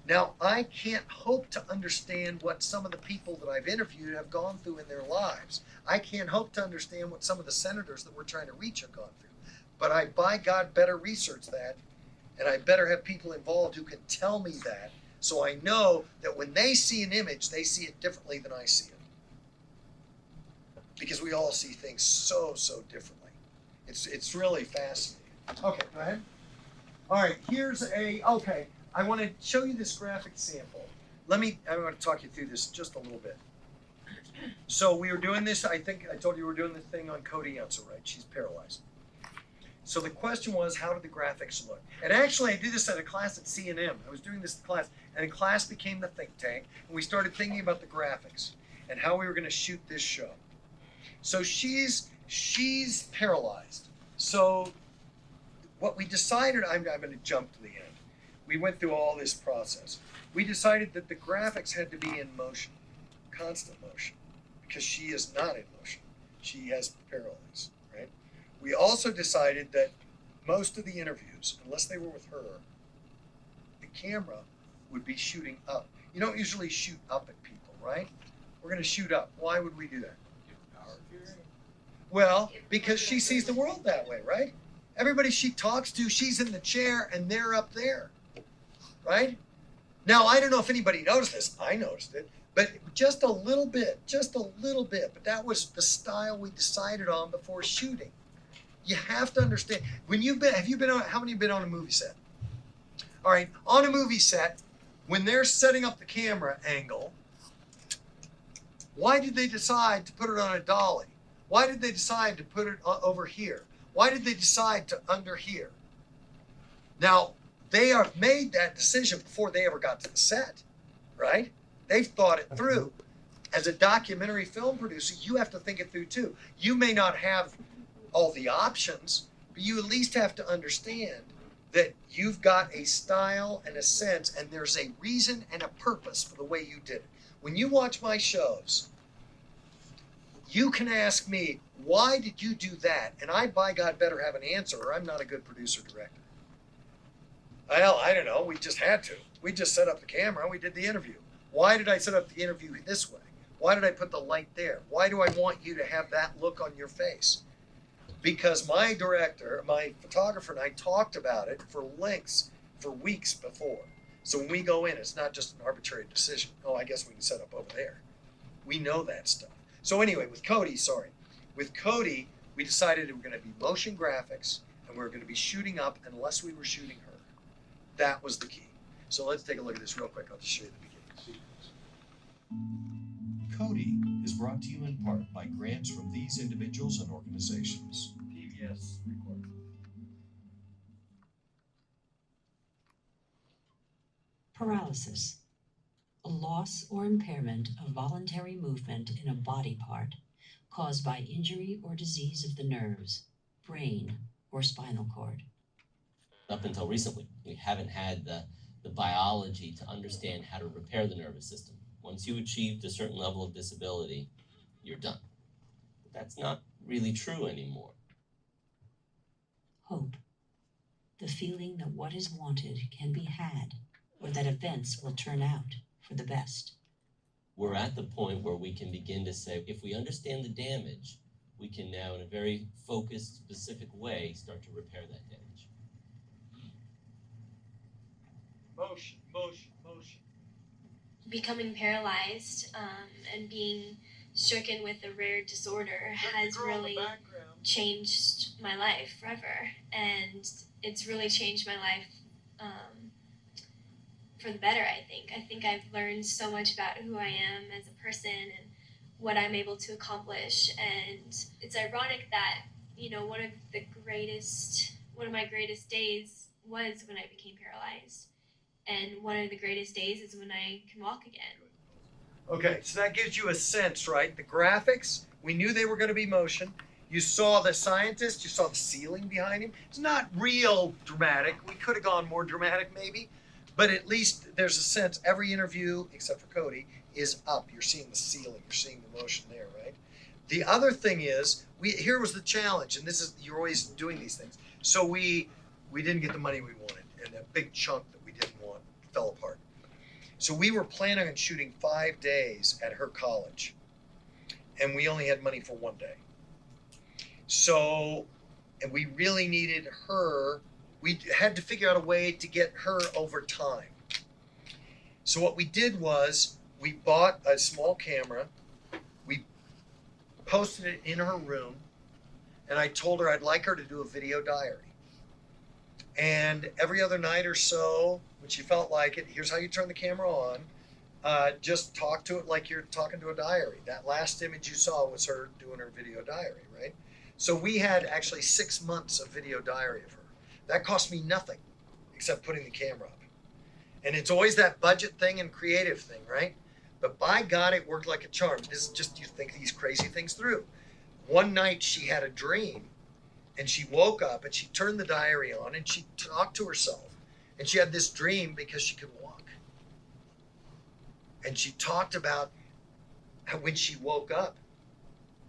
Now, I can't hope to understand what some of the people that I've interviewed have gone through in their lives. I can't hope to understand what some of the senators that we're trying to reach have gone through. But I, by God, better research that, and I better have people involved who can tell me that, so I know that when they see an image, they see it differently than I see it. Because we all see things so differently. It's really fascinating. Okay, go ahead. All right, I want to show you this graphic sample. I want to talk you through this just a little bit. So we were doing this, I think I told you we were doing the thing on Cody Younts, right? She's paralyzed. So the question was, how did the graphics look? And actually, I did this at a class at C&M. I was doing this class, and the class became the think tank, and we started thinking about the graphics and how we were going to shoot this show. So she's paralyzed. So what we decided, I'm going to jump to the end. We went through all this process. We decided that the graphics had to be in motion, constant motion, because she is not in motion. She has paralysis, right? We also decided that most of the interviews, unless they were with her, the camera would be shooting up. You don't usually shoot up at people, right? We're going to shoot up. Why would we do that? Well, because she sees the world that way, right? Everybody she talks to, she's in the chair and they're up there, right? Now, I don't know if anybody noticed this. I noticed it, but just a little bit. But that was the style we decided on before shooting. You have to understand. How many have you been on a movie set? All right, on a movie set, when they're setting up the camera angle, Why did they decide to put it on a dolly? Why did they decide to put it over here? Why did they decide to under here? Now, they have made that decision before they ever got to the set, right? They've thought it through. As a documentary film producer, you have to think it through too. You may not have all the options, but you at least have to understand that you've got a style and a sense, and there's a reason and a purpose for the way you did it. When you watch my shows, you can ask me, why did you do that? And I, by God, better have an answer, or I'm not a good producer director. Well, I don't know. We just had to. We just set up the camera and we did the interview. Why did I set up the interview this way? Why did I put the light there? Why do I want you to have that look on your face? Because my director, my photographer, and I talked about it for lengths, for weeks before. So when we go in, it's not just an arbitrary decision. Oh, I guess we can set up over there. We know that stuff. So anyway, with Cody, we decided it were going to be motion graphics, and we were going to be shooting up unless we were shooting her. That was the key. So let's take a look at this real quick. I'll just show you the beginning. Cody is brought to you in part by grants from these individuals and organizations. PBS record. Paralysis, a loss or impairment of voluntary movement in a body part caused by injury or disease of the nerves, brain, or spinal cord. Up until recently, we haven't had the biology to understand how to repair the nervous system. Once you achieved a certain level of disability, you're done. But that's not really true anymore. Hope, the feeling that what is wanted can be had, or that events will turn out for the best. We're at the point where we can begin to say, if we understand the damage, we can now, in a very focused, specific way, start to repair that damage. Motion, motion, motion. Becoming paralyzed and being stricken with a rare disorder has really changed my life forever. And it's really changed my life for the better, I think. I think I've learned so much about who I am as a person and what I'm able to accomplish. And it's ironic that, you know, one of my greatest days was when I became paralyzed. And one of the greatest days is when I can walk again. Okay, so that gives you a sense, right? The graphics, we knew they were going to be motion. You saw the scientist, you saw the ceiling behind him. It's not real dramatic. We could have gone more dramatic maybe, but at least there's a sense. Every interview, except for Cody, is up. You're seeing the ceiling, you're seeing the motion there, right? The other thing is, here was the challenge, and this is, you're always doing these things. So we didn't get the money we wanted, and a big chunk that we didn't want fell apart. So we were planning on shooting 5 days at her college, and we only had money for 1 day. So, and we really needed her. We had to figure out a way to get her over time. So what we did was we bought a small camera, we posted it in her room, and I told her I'd like her to do a video diary. And every other night or so, when she felt like it, here's how you turn the camera on. Just talk to it like you're talking to a diary. That last image you saw was her doing her video diary, right? So we had actually 6 months of video diary of her. That cost me nothing except putting the camera up. And it's always that budget thing and creative thing, right? But by God, it worked like a charm. This is just, you think these crazy things through. One night she had a dream, and she woke up and she turned the diary on and she talked to herself. And she had this dream because she could walk. And she talked about how when she woke up,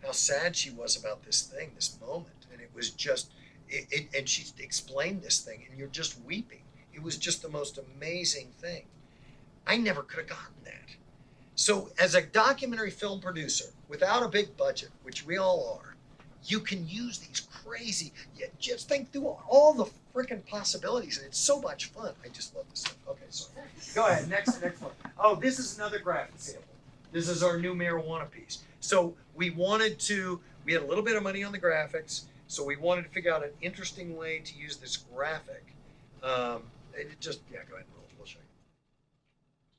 how sad she was about this thing, this moment. And it was just, and she explained this thing and you're just weeping. It was just the most amazing thing. I never could have gotten that. So as a documentary film producer, without a big budget, which we all are, you can use these crazy, just think through all the freaking possibilities, and it's so much fun. I just love this stuff. Okay, sorry. Go ahead, next one. Oh, this is another graphic sample. This is our new marijuana piece. So we had a little bit of money on the graphics, so we wanted to figure out an interesting way to use this graphic. Go ahead and roll. We'll show you.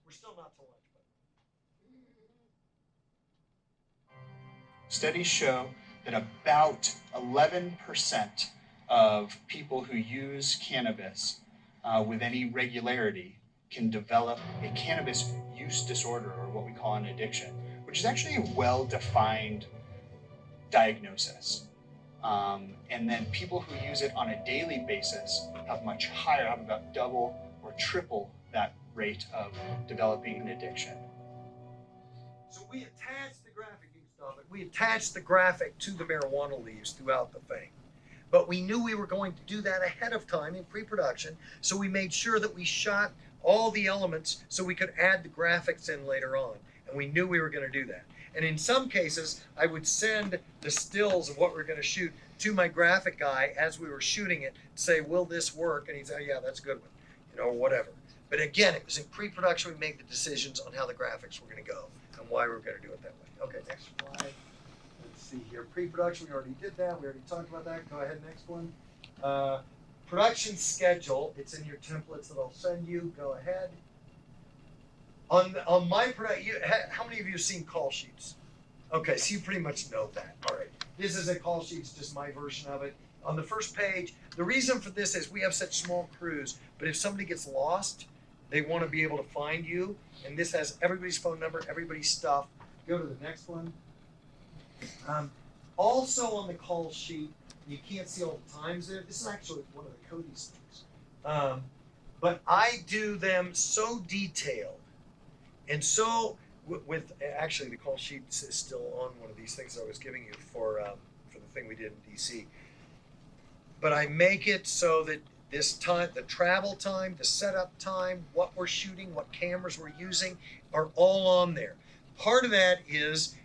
We're still not to lunch, but. Studies show that about 11% of people who use cannabis with any regularity can develop a cannabis use disorder, or what we call an addiction, which is actually a well-defined diagnosis. And then people who use it on a daily basis have much higher, have about double or triple that rate of developing an addiction. So we attached the graphic, you can stop it. We attached the graphic to the marijuana leaves throughout the thing. But we knew we were going to do that ahead of time in pre-production, so we made sure that we shot all the elements so we could add the graphics in later on. And we knew we were going to do that. And in some cases, I would send the stills of what we were going to shoot to my graphic guy as we were shooting it, say, will this work? And he'd say, yeah, that's a good one, or whatever. But again, it was in pre-production we made the decisions on how the graphics were going to go and why we were going to do it that way. Okay, next slide. Let's see here. Pre-production, we already did that. We already talked about that. Go ahead, next one. Production schedule. It's in your templates that I'll send you. Go ahead. On my production, how many of you have seen call sheets? Okay, so you pretty much know that. All right. This is a call sheet. It's just my version of it. On the first page, the reason for this is we have such small crews, but if somebody gets lost, they want to be able to find you. And this has everybody's phone number, everybody's stuff. Go to the next one. Also on the call sheet, you can't see all the times there. This is actually one of the Cody's things. But I do them so detailed and so with actually the call sheet is still on one of these things I was giving you for the thing we did in DC. But I make it so that this time, the travel time, the setup time, what we're shooting, what cameras we're using are all on there. Part of that is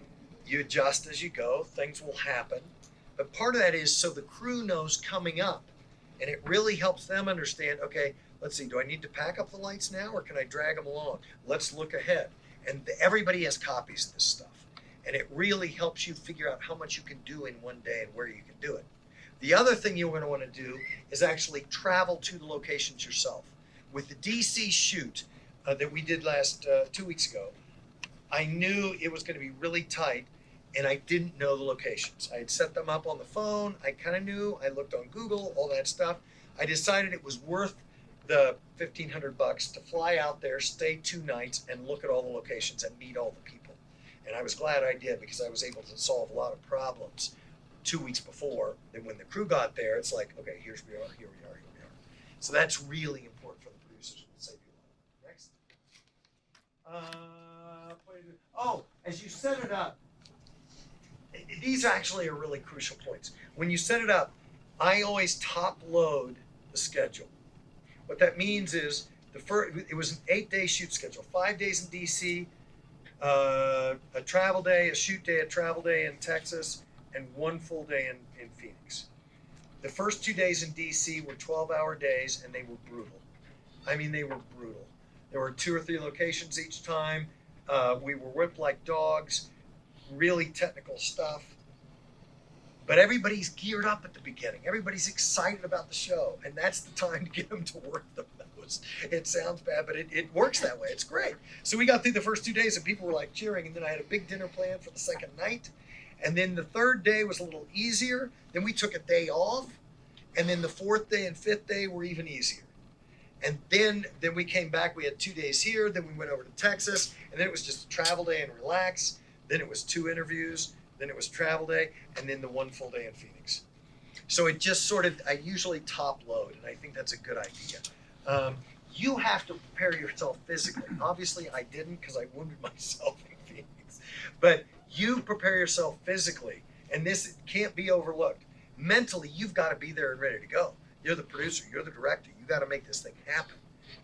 you adjust as you go, things will happen. But part of that is so the crew knows coming up. And it really helps them understand, okay, let's see, do I need to pack up the lights now or can I drag them along? Let's look ahead. And everybody has copies of this stuff. And it really helps you figure out how much you can do in one day and where you can do it. The other thing you're going to want to do is actually travel to the locations yourself. With the DC shoot that we did last 2 weeks ago, I knew it was going to be really tight and I didn't know the locations. I had set them up on the phone. I kind of knew. I looked on Google, all that stuff. I decided it was worth the $1,500 to fly out there, stay 2 nights, and look at all the locations and meet all the people. And I was glad I did because I was able to solve a lot of problems 2 weeks before. Then when the crew got there, it's like, okay, here we are, here we are, here we are. So that's really important for the producers. We'll save you a lot. Next. As you set it up, these actually are really crucial points. When you set it up, I always top load the schedule. What that means is it was an 8-day shoot schedule, 5 days in DC, a travel day, a shoot day, a travel day in Texas, and 1 full day in Phoenix. The first 2 days in DC were 12-hour days, and they were brutal. I mean, they were brutal. There were 2 or 3 locations each time. We were whipped like dogs, really technical stuff. But everybody's geared up at the beginning. Everybody's excited about the show, and that's the time to get them to work the most. It sounds bad, but it works that way. It's great. So we got through the first 2 days, and people were like cheering, and then I had a big dinner planned for the second night. And then the 3rd day was a little easier. Then we took a day off, and then the 4th day and 5th day were even easier. And then we came back. We had 2 days here. Then we went over to Texas, and then it was just a travel day and relax. Then it was 2 interviews. Then it was travel day, and then the 1 full day in Phoenix. So it just sort of, I usually top load, and I think that's a good idea. You have to prepare yourself physically. Obviously, I didn't because I wounded myself in Phoenix. But you prepare yourself physically, and this can't be overlooked. Mentally, you've got to be there and ready to go. You're the producer. You're the director. You got to make this thing happen,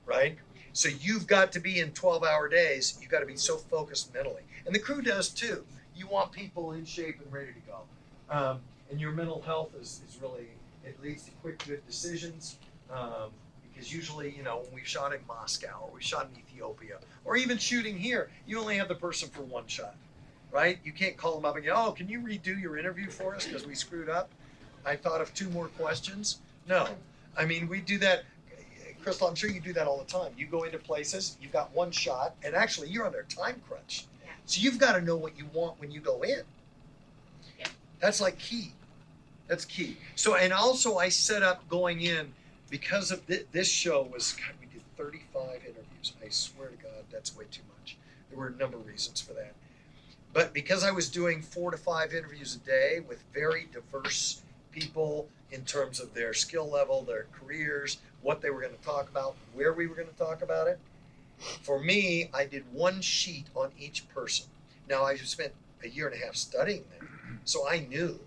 right? So you've got to be in 12-hour days. You've got to be so focused mentally. And the crew does too. You want people in shape and ready to go. And your mental health is really, it leads to quick, good decisions. Because usually, when we've shot in Moscow or we've shot in Ethiopia or even shooting here, you only have the person for 1 shot, right? You can't call them up and go, oh, can you redo your interview for us because we screwed up? I thought of 2 more questions. No. I mean, we do that. Crystal, I'm sure you do that all the time. You go into places, you've got 1 shot, and actually you're under a time crunch. So you've got to know what you want when you go in. That's like key. That's key. So, and also I set up going in because of this show was, God, we did 35 interviews. I swear to God, that's way too much. There were a number of reasons for that. But because I was doing 4 to 5 interviews a day with very diverse people in terms of their skill level, their careers, what they were going to talk about, where we were going to talk about it, for me, I did one sheet on each person. Now, I spent a year and a half studying them, so I knew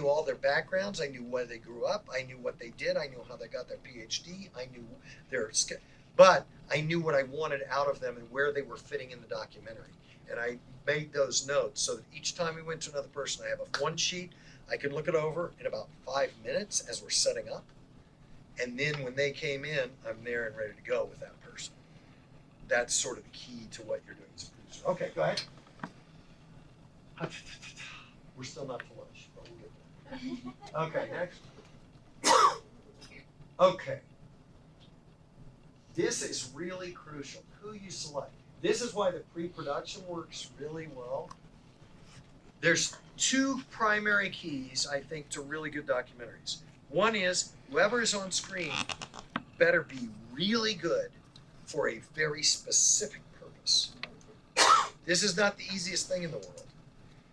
all their backgrounds. I knew where they grew up. I knew what they did. I knew how they got their PhD. I knew their skill. But I knew what I wanted out of them and where they were fitting in the documentary. And I made those notes so that each time we went to another person, I have one sheet. I can look it over in about 5 minutes as we're setting up. And then when they came in, I'm there and ready to go with that person. That's sort of the key to what you're doing as a producer. Okay, go ahead. We're still not to lunch, but we'll get there. Okay, next. Okay. This is really crucial. Who you select. This is why the pre-production works really well. There's 2 primary keys, I think, to really good documentaries. One is whoever is on screen better be really good for a very specific purpose. This is not the easiest thing in the world.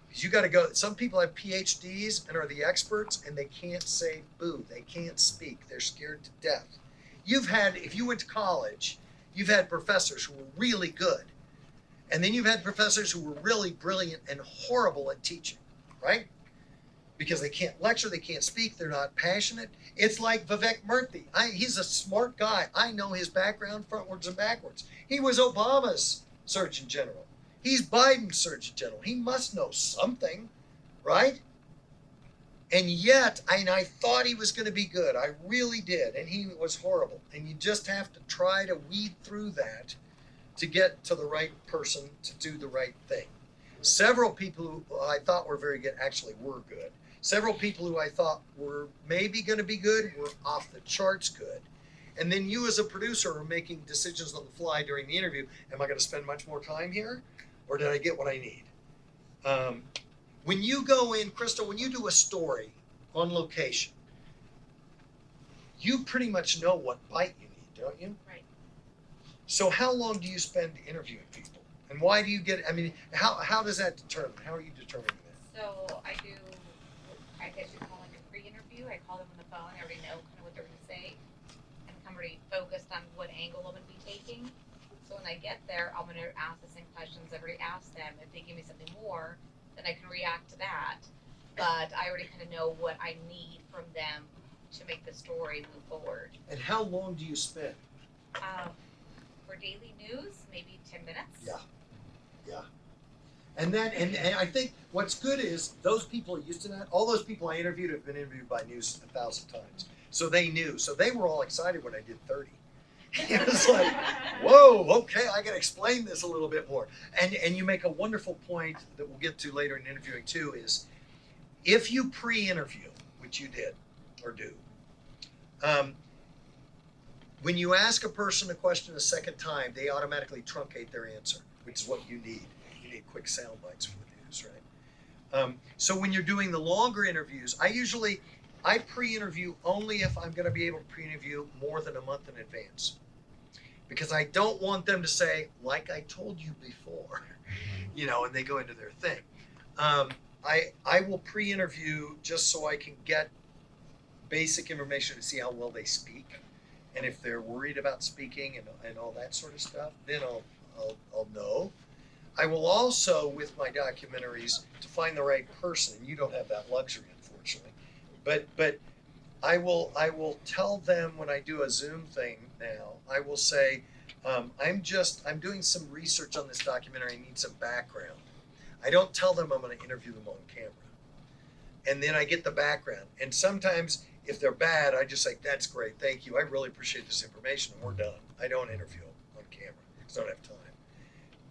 Because you got to go, some people have PhDs and are the experts and they can't say boo. They can't speak. They're scared to death. If you went to college, you've had professors who were really good. And then you've had professors who were really brilliant and horrible at teaching, right? Because they can't lecture, they can't speak, they're not passionate. It's like Vivek Murthy. He's a smart guy. I know his background frontwards and backwards. He was Obama's Surgeon General. He's Biden's Surgeon General. He must know something, right? And yet, I thought he was going to be good. I really did. And he was horrible. And you just have to try to weed through that to get to the right person to do the right thing. Several people who I thought were very good actually were good. Several people who I thought were maybe going to be good were off the charts good. And then you as a producer are making decisions on the fly during the interview. Am I going to spend much more time here? Or did I get what I need? When you go in, Crystal, when you do a story on location, you pretty much know what bite you need, don't you? Right. So how long do you spend interviewing people? And why do you get, how does that determine? How are you determining that? So I guess you call it a pre-interview. I call them on the phone. I already know kind of what they're going to say. And I'm already focused on what angle I'm going to be taking. So when I get there, I'm going to ask the same questions I've already asked them. If they give me something more, then I can react to that. But I already kind of know what I need from them to make the story move forward. And how long do you spend? For daily news, maybe 10 minutes. Yeah. And I think what's good is those people are used to that. All those people I interviewed have been interviewed by news 1,000 times. So they knew. So they were all excited when I did 30. It was like, whoa, okay, I got to explain this a little bit more. And you make a wonderful point that we'll get to later in interviewing too, is if you pre-interview, which you did or do, when you ask a person a question a second time, they automatically truncate their answer, which is what you need. You need quick sound bites for the news, right? So when you're doing the longer interviews, I pre-interview only if I'm going to be able to pre-interview more than a month in advance. Because I don't want them to say, like I told you before, and they go into their thing. I will pre-interview just so I can get basic information to see how well they speak. And if they're worried about speaking and all that sort of stuff, then I'll know. I will also, with my documentaries, to find the right person, and you don't have that luxury, unfortunately. But I will tell them when I do a Zoom thing now, I will say, I'm doing some research on this documentary, I need some background. I don't tell them I'm going to interview them on camera. And then I get the background. And sometimes if they're bad, I just say, that's great, thank you. I really appreciate this information, and we're done. I don't interview on camera because I don't have time.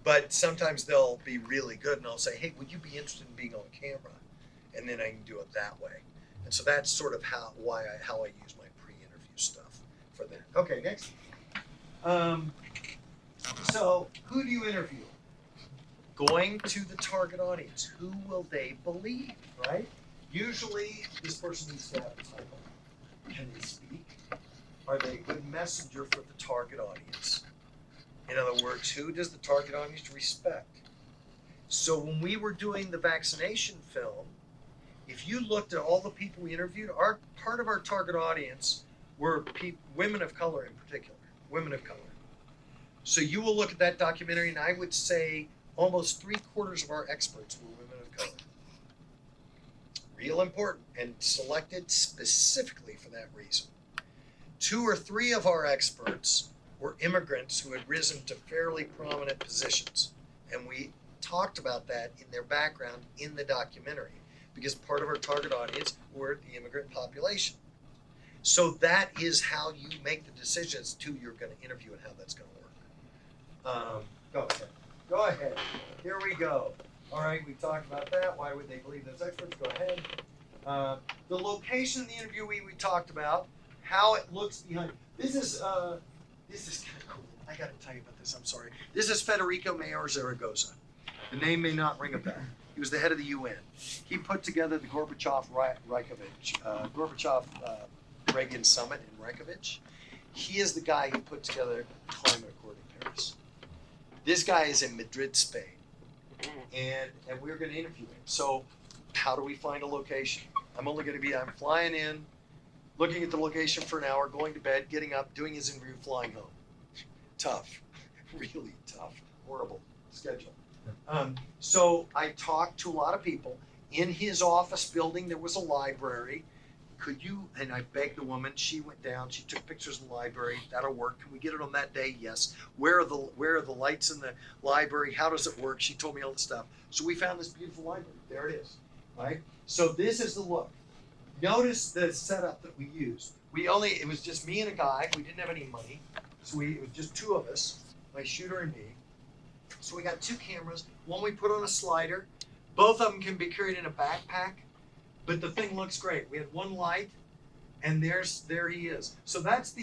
But sometimes they'll be really good, and I'll say, hey, would you be interested in being on camera? And then I can do it that way. And so that's sort of how I use my pre-interview stuff for that. Okay, next. So who do you interview? going to the target audience. Who will they believe, right? Usually, this person needs to have a title. Can they speak? Are they a good messenger for the target audience? In other words, who does the target audience respect? So when we were doing the vaccination film, if you looked at all the people we interviewed, part of our target audience were women of color in particular, women of color. So you will look at that documentary, and I would say almost 3/4 of our experts were women of color. Real important, and selected specifically for that reason. 2 or 3 of our experts were immigrants who had risen to fairly prominent positions, and we talked about that in their background in the documentary, because part of our target audience were the immigrant population. So that is how you make the decisions to who you're going to interview and how that's going to work. Go ahead. Here we go. All right, we talked about that. Why would they believe those experts? Go ahead. The location of the interview we talked about, how it looks behind. This is kind of cool. I got to tell you about this. I'm sorry. This is Federico Mayor Zaragoza. The name may not ring a bell. He was the head of the UN. He put together the Gorbachev-Reagan summit in Reykjavik. He is the guy who put together the Climate Accord in Paris. This guy is in Madrid, Spain. And we're going to interview him. So how do we find a location? I'm flying in, looking at the location for an hour, going to bed, getting up, doing his interview, flying home. Tough. Really tough. Horrible schedule. So I talked to a lot of people. In his office building, there was a library. And I begged the woman, she went down, she took pictures of the library. That'll work. Can we get it on that day? Yes. Where are the lights in the library? How does it work? She told me all the stuff. So we found this beautiful library. There it is. Right? So this is the look. Notice the setup that we used. It was just me and a guy. We didn't have any money. So it was just 2 of us, my shooter and me. So we got 2 cameras. One we put on a slider. Both of them can be carried in a backpack. But the thing looks great. We had 1 light, and there he is. So that's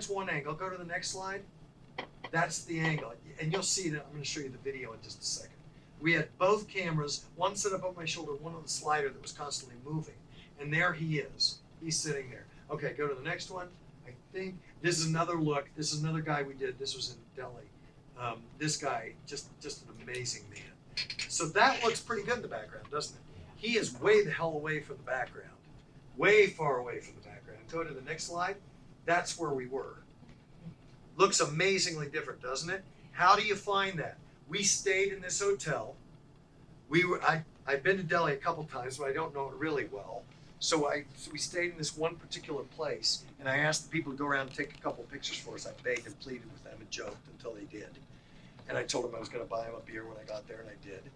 one angle. Go to the next slide. That's the angle, and you'll see that. I'm going to show you the video in just a second. We had both cameras, one set up on my shoulder, one on the slider that was constantly moving, and there he is. He's sitting there. Okay, go to the next one. I think this is another look. This is another guy we did. This was in Delhi. This guy, just an amazing man. So that looks pretty good in the background, doesn't it? He is way the hell away from the background. Way far away from the background. Go to the next slide. That's where we were. Looks amazingly different, doesn't it? How do you find that? We stayed in this hotel. I've been to Delhi a couple times, but I don't know it really well. So we stayed in this one particular place, and I asked the people to go around and take a couple pictures for us. I begged and pleaded with them and joked until they did. And I told them I was going to buy them a beer when I got there, and I did.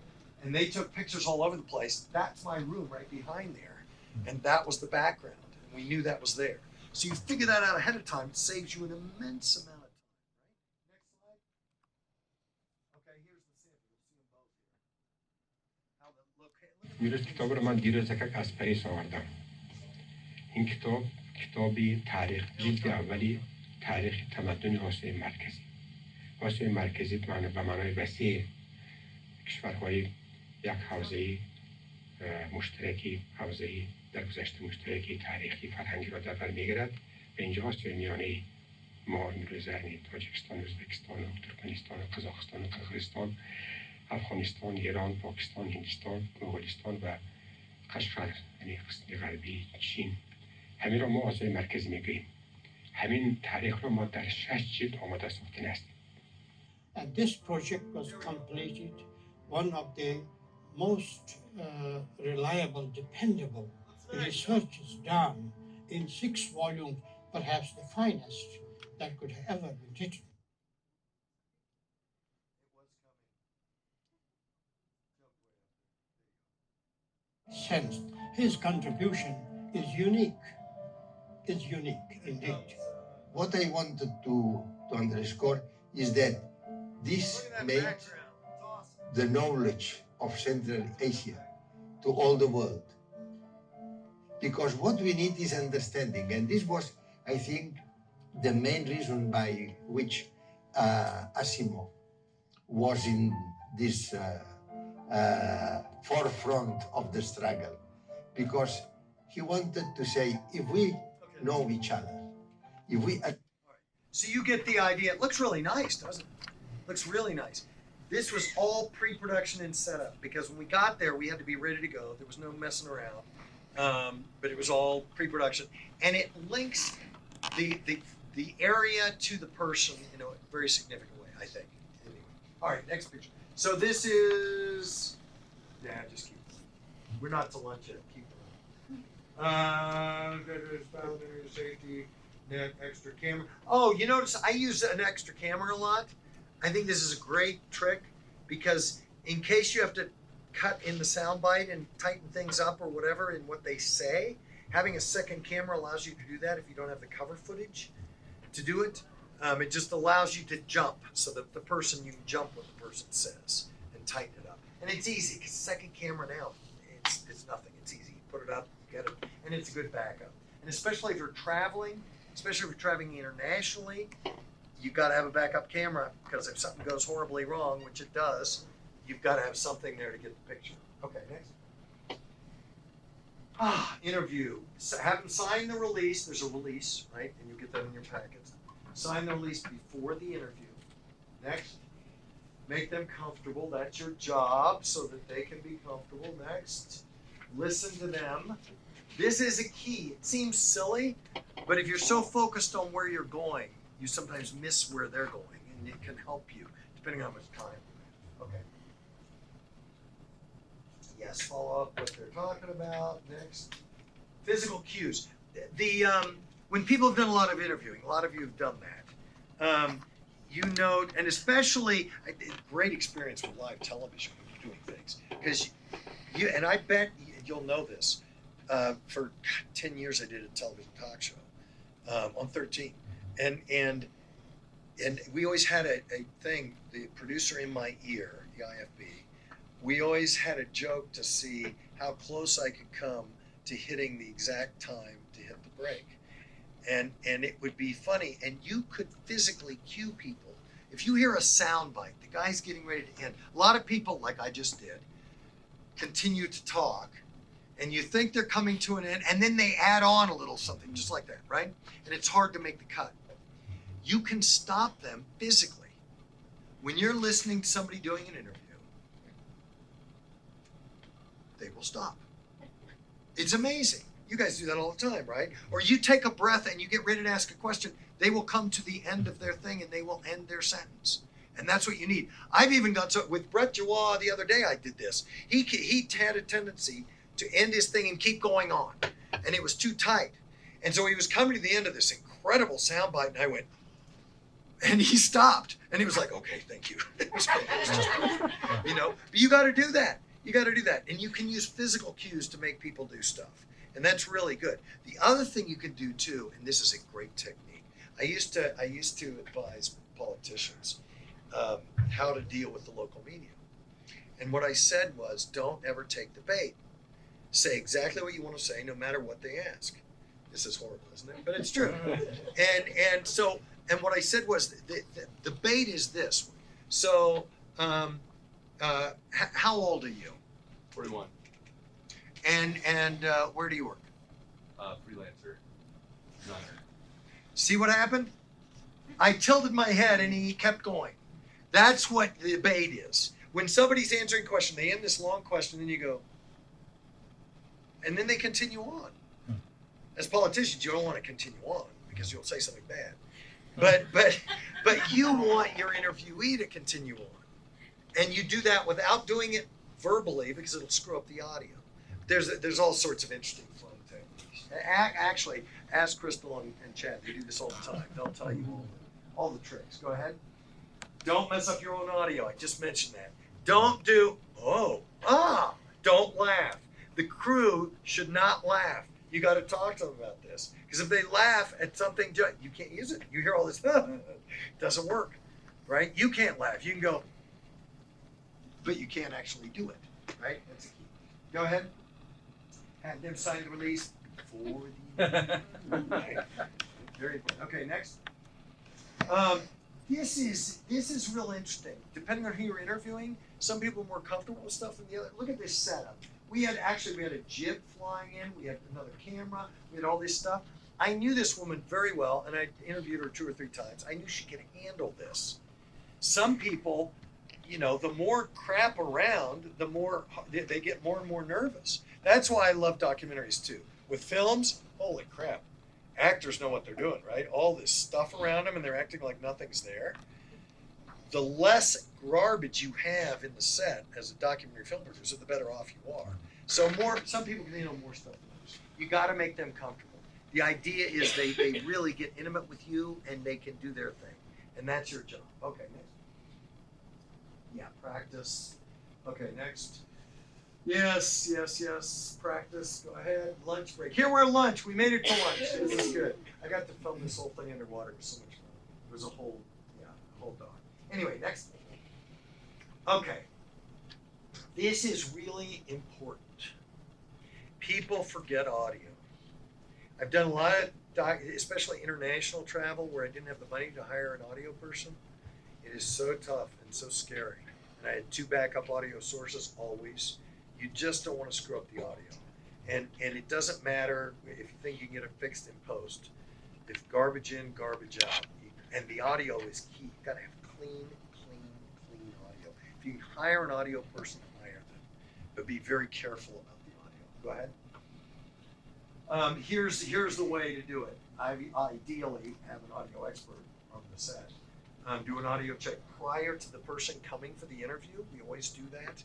And they took pictures all over the place. That's my room right behind there. And that was the background. And we knew that was there. So you figure that out ahead of time. It saves you an immense amount of time, right? Next slide. Okay, here's the sample. You'll see them both here. ویروس کتاب رو من دیروز از پاریس آوردم. این کتابی تاریخ جلد اولی تاریخ تمدن آسیای مرکزی. آسیای مرکزی به معنای وسیع کشورهای یک حوزه مشترکی حوزه در گذشته مشترکی تاریخی فرهنگی را در بر میگیرد و اینجا آسیای میانه ما امروز یعنی تاجیکستان، ازبکستان، ترکمنستان، قزاقستان، قرقیزستان، افغانستان، ایران، پاکستان، هندوستان، مغولستان و قشقر یعنی قسم غربی چین همین را ما آسیای مرکزی میگوییم. همین تاریخ را ما در 6 جلد آماده ساختن است. And this project was completed, one of the most reliable, dependable research is done in 6 volumes, perhaps the finest that could have ever been written. Sense his contribution is unique indeed. What I wanted to underscore is that this made the knowledge of Central Asia to all the world. Because what we need is understanding, and this was, I think, the main reason by which Asimov was in this forefront of the struggle, because he wanted to say, if we know each other, if we... So you get the idea. It looks really nice, doesn't it? Looks really nice. This was all pre-production and setup, because when we got there, we had to be ready to go. There was no messing around, but it was all pre-production, and it links the area to the person in a very significant way, I think. Anyway. All right, next picture. So this is, just keep. We're not to lunch yet. Keep it. Safety net, extra camera. Oh, you notice I use an extra camera a lot. I think this is a great trick, because in case you have to cut in the soundbite and tighten things up or whatever in what they say, having a second camera allows you to do that if you don't have the cover footage to do it. It just allows you to jump, so that the person, you can jump what the person says and tighten it up. And it's easy, because second camera now, it's nothing. It's easy. You put it up, you get it, and it's a good backup. And especially if you're traveling, internationally, you've got to have a backup camera, because if something goes horribly wrong, which it does, you've got to have something there to get the picture. Okay, next. Interview. So have them sign the release. There's a release, right? And you'll get that in your packets. Sign the release before the interview. Next. Make them comfortable. That's your job, so that they can be comfortable. Next. Listen to them. This is a key. It seems silly, but if you're so focused on where you're going, you sometimes miss where they're going, and it can help you, depending on how much time you have. Okay. Yes, follow up what they're talking about. Next. Physical cues. When people have done a lot of interviewing, a lot of you have done that. You note, and especially, great experience with live television when you're doing things, because and I bet you'll know this. For 10 years, I did a television talk show on 13, and we always had a thing. The producer in my ear, the IFB, we always had a joke to see how close I could come to hitting the exact time to hit the break. And it would be funny, and you could physically cue people. If you hear a sound bite, the guy's getting ready to end. A lot of people, like I just did, continue to talk, and you think they're coming to an end, and then they add on a little something, just like that, right? And it's hard to make the cut. You can stop them physically. When you're listening to somebody doing an interview, they will stop. It's amazing. You guys do that all the time, right? Or you take a breath and you get ready to ask a question, they will come to the end of their thing and they will end their sentence. And that's what you need. I've even done so with Brett Jawad the other day. I did this. He had a tendency to end his thing and keep going on, and it was too tight. And so he was coming to the end of this incredible soundbite, and I went, and he stopped, and he was like, "Okay, thank you." It was just, you know. But you got to do that. You got to do that, and you can use physical cues to make people do stuff, and that's really good. The other thing you can do too, and this is a great technique. I used to advise politicians how to deal with the local media. And what I said was, don't ever take the bait. Say exactly what you want to say, no matter what they ask. This is horrible, isn't it? But it's true. And what I said was, the bait is this. So, how old are you? 41. And where do you work? Freelancer. Designer. See what happened? I tilted my head and he kept going. That's what the bait is. When somebody's answering a question, they end this long question, and you go, and then they continue on. As politicians, you don't want to continue on because you'll say something bad. But you want your interviewee to continue on, and you do that without doing it verbally because it'll screw up the audio. There's all sorts of interesting fun techniques. Actually, ask Crystal and Chad. They do this all the time. They'll tell you all the tricks. Go ahead. Don't mess up your own audio. I just mentioned that. Don't do, don't laugh. The crew should not laugh. You got to talk to them about this. Because if they laugh at something, you can't use it. You hear all this, it doesn't work, right? You can't laugh. You can go, but you can't actually do it, right? That's a key. Go ahead. Have them sign the release before the right. Very good. Okay, next. This is real interesting. Depending on who you're interviewing, Some people are more comfortable with stuff than the other. Look at this setup. We had a jib flying in. We had another camera. We had all this stuff. I knew this woman very well, and I interviewed her 2 or 3 times. I knew she could handle this. Some people, you know, the more crap around, the more they get more and more nervous. That's why I love documentaries too. With films, holy crap, actors know what they're doing, right? All this stuff around them, and they're acting like nothing's there. The less garbage you have in the set as a documentary film producer, the better off you are. So some people can handle more stuff than others. You got to make them comfortable. The idea is they really get intimate with you and they can do their thing. And that's your job. Okay, next. Yeah, practice. Okay, next. Yes. Practice. Go ahead. Lunch break. Here we're at lunch. We made it to lunch. This is good. I got to film this whole thing underwater. It was so much fun. It was a whole dog. Anyway, next. Okay. This is really important. People forget audio. I've done a lot of, especially international travel, where I didn't have the money to hire an audio person. It is so tough and so scary. And I had 2 backup audio sources always. You just don't want to screw up the audio. And it doesn't matter if you think you can get it fixed in post. It's garbage in, garbage out. And the audio is key. You've got to have clean audio. If you can hire an audio person, hire them. But be very careful about the audio. Go ahead. Here's the way to do it. Ideally, have an audio expert on the set. Do an audio check prior to the person coming for the interview. We always do that.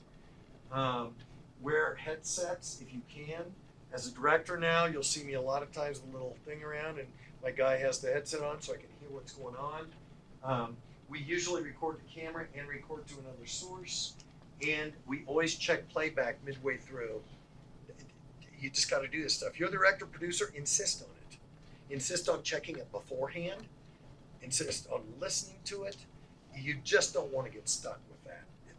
Wear headsets if you can. As a director now, you'll see me a lot of times with a little thing around, and my guy has the headset on so I can hear what's going on. We usually record the camera and record to another source, and we always check playback midway through. You just got to do this stuff. You're the director, producer, insist on it. Insist on checking it beforehand. Insist on listening to it. You just don't want to get stuck with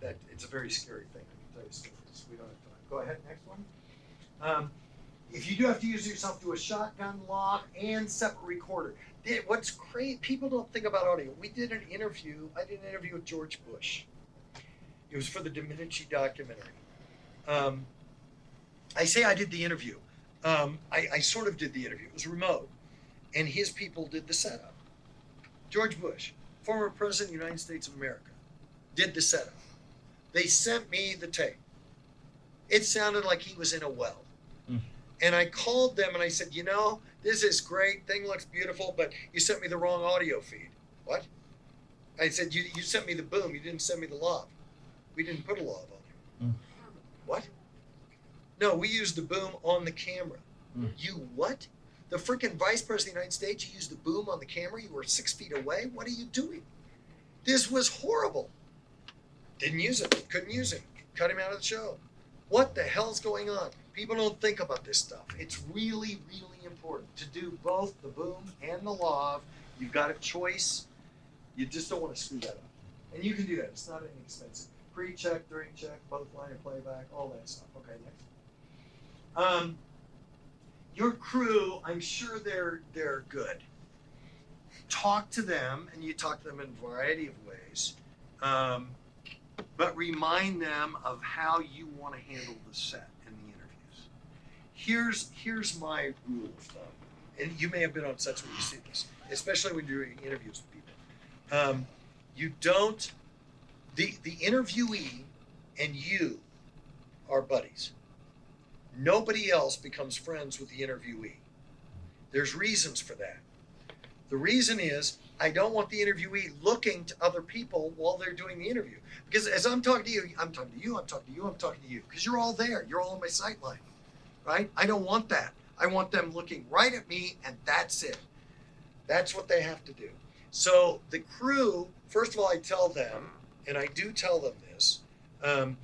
that. It's a very scary thing. I can tell you stories. We don't have time. Go ahead, next one. If you do have to use yourself, do a shotgun lock and separate recorder. What's great, people don't think about audio. I did an interview with George Bush. It was for the Dominici documentary. I say I did the interview. I sort of did the interview. It was remote. And his people did the setup. George Bush, former president of the United States of America, did the setup. They sent me the tape. It sounded like he was in a well. And I called them and I said, you know, this is great. Thing looks beautiful, but you sent me the wrong audio feed. What? I said, you sent me the boom. You didn't send me the lav. We didn't put a lav on it. What? No, we used the boom on the camera. You what? The freaking vice president of the United States, you used the boom on the camera? You were 6 feet away? What are you doing? This was horrible. Didn't use it. Couldn't use it. Cut him out of the show. What the hell's going on? People don't think about this stuff. It's really, really important to do both the boom and the lav. You've got a choice. You just don't want to screw that up. And you can do that. It's not inexpensive. Pre-check, during check, both line of playback, all that stuff. Okay, next. Your crew, I'm sure they're good. Talk to them, and you talk to them in a variety of ways. But remind them of how you want to handle the set and the interviews. Here's my rule of thumb, and you may have been on sets where you see this, especially when you're doing interviews with people. The interviewee and you are buddies. Nobody else becomes friends with the interviewee. There's reasons for that. The reason is I don't want the interviewee looking to other people while they're doing the interview. Because as I'm talking to you, I'm talking to you, I'm talking to you, I'm talking to you. Because you're all there. You're all on my sight line. Right? I don't want that. I want them looking right at me, and that's it. That's what they have to do. So the crew, first of all, I tell them, and I do tell them this, and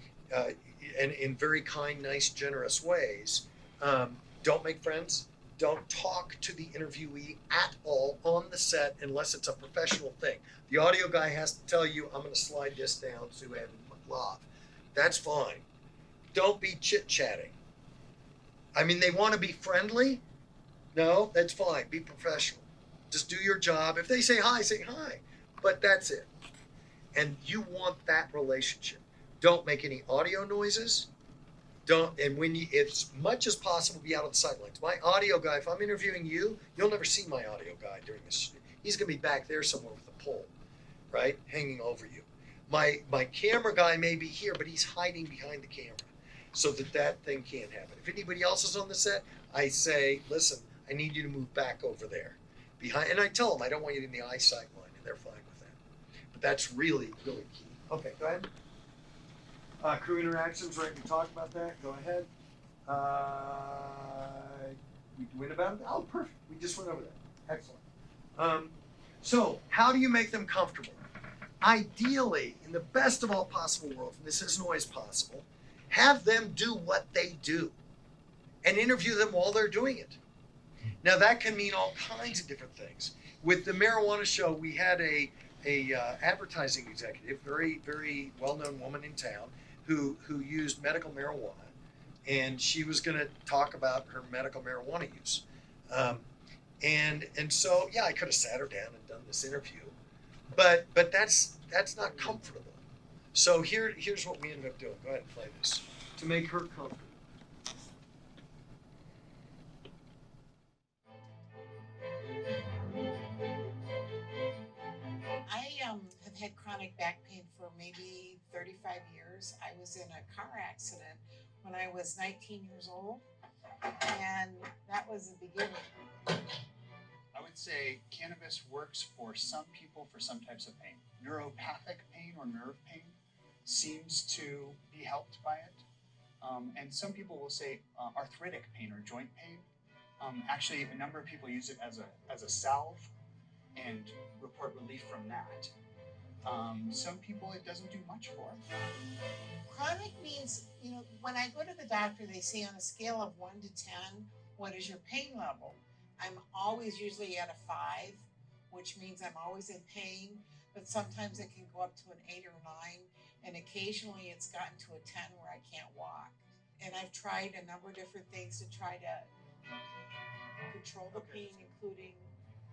in very kind, nice, generous ways, don't make friends. Don't talk to the interviewee at all on the set unless it's a professional thing. The audio guy has to tell you, I'm going to slide this down to have lav. That's fine. Don't be chit-chatting. I mean, they want to be friendly. No, that's fine. Be professional. Just do your job. If they say hi, say hi. But that's it. And you want that relationship. Don't make any audio noises. And when you, as much as possible, be out on the sidelines. My audio guy, if I'm interviewing you, you'll never see my audio guy during this. He's going to be back there somewhere with a pole, right, hanging over you. My camera guy may be here, but he's hiding behind the camera so that thing can't happen. If anybody else is on the set, I say, listen, I need you to move back over there. Behind, and I tell them I don't want you in the eyesight line, and they're fine with that. But that's really, really key. Okay, go ahead. Crew interactions, right? We talked about that. Go ahead. We went about it. Oh, perfect. We just went over that. Excellent. So, how do you make them comfortable? Ideally, in the best of all possible worlds, and this isn't always possible, have them do what they do and interview them while they're doing it. Now, that can mean all kinds of different things. With the marijuana show, we had a advertising executive, very, very well-known woman in town, who used medical marijuana, and she was going to talk about her medical marijuana use. And so, yeah, I could have sat her down and done this interview, but that's not comfortable. So here's what we ended up doing. Go ahead and play this to make her comfortable. I have had chronic back pain for maybe 35 years. I was in a car accident when I was 19 years old, and that was the beginning. I would say cannabis works for some people for some types of pain. Neuropathic pain or nerve pain seems to be helped by it. And some people will say arthritic pain or joint pain. Actually, a number of people use it as a salve and report relief from that. Some people it doesn't do much for. Chronic means, when I go to the doctor, they say on a scale of 1 to 10, what is your pain level? I'm always usually at a 5, which means I'm always in pain, but sometimes it can go up to an 8 or 9, and occasionally it's gotten to a 10 where I can't walk. And I've tried a number of different things to try to control the pain, including...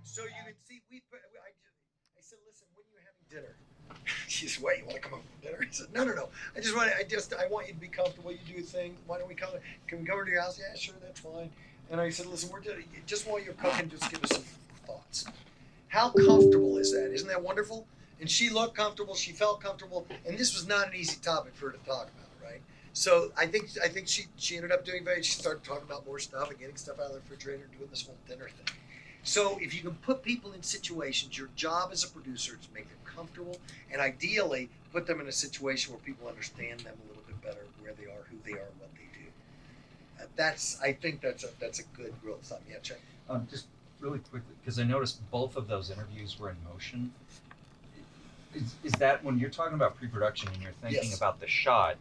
So you can see, I said, listen, when are you having dinner? She said, wait, you want to come over for dinner? He said, no. I want you to be comfortable. You do your thing. Why don't we come? Can we come over to your house? Yeah, sure, that's fine. And I said, listen, just while you're cooking, just give us some thoughts. How comfortable is that? Isn't that wonderful? And she looked comfortable. She felt comfortable. And this was not an easy topic for her to talk about, right? So I think she ended up doing very. She started talking about more stuff and getting stuff out of the refrigerator and doing this whole dinner thing. So if you can put people in situations, your job as a producer is to make them comfortable, and ideally put them in a situation where people understand them a little bit better, where they are, who they are, what they do. I think that's a good rule of thumb. Yeah, check. Just really quickly, because I noticed both of those interviews were in motion. Is that when you're talking about pre-production and you're thinking Yes. about the shot?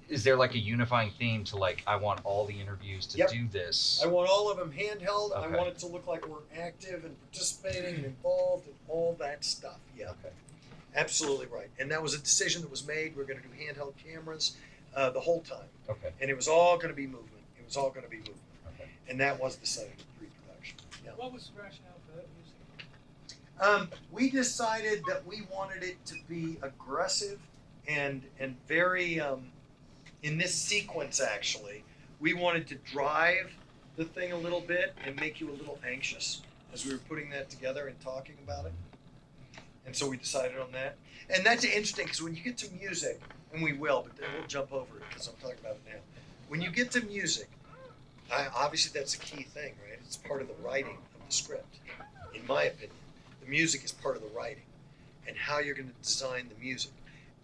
Is there like a unifying theme to I want all the interviews to do this? I want all of them handheld. Okay. I want it to look like we're active and participating and involved and all that stuff. Yeah. Okay. Absolutely right. And that was a decision that was made. We're going to do handheld cameras the whole time. Okay. And it was all going to be movement. It was all going to be movement. Okay. And that was decided in pre-production. Yeah. What was the rationale for that music? We decided that we wanted it to be aggressive and very, in this sequence actually, we wanted to drive the thing a little bit and make you a little anxious as we were putting that together and talking about it. And so we decided on that. And that's interesting because when you get to music, and we will, but then we'll jump over it because I'm talking about it now. When you get to music, obviously that's a key thing, right? It's part of the writing of the script, in my opinion. The music is part of the writing and how you're going to design the music.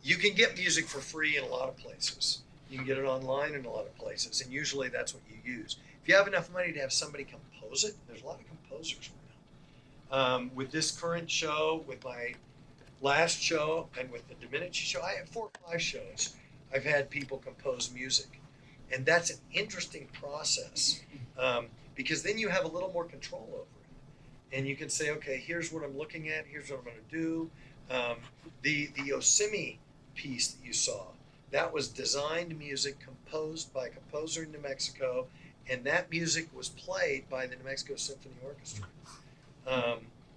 You can get music for free in a lot of places. You can get it online in a lot of places, and usually that's what you use. If you have enough money to have somebody compose it, there's a lot of composers right now. With this current show, with my last show, and with the Dominici show, I have 4 or 5 shows. I've had people compose music, and that's an interesting process because then you have a little more control over it, and you can say, okay, here's what I'm looking at, here's what I'm going to do. The Yosemite piece that you saw, that was designed music composed by a composer in New Mexico, and that music was played by the New Mexico Symphony Orchestra.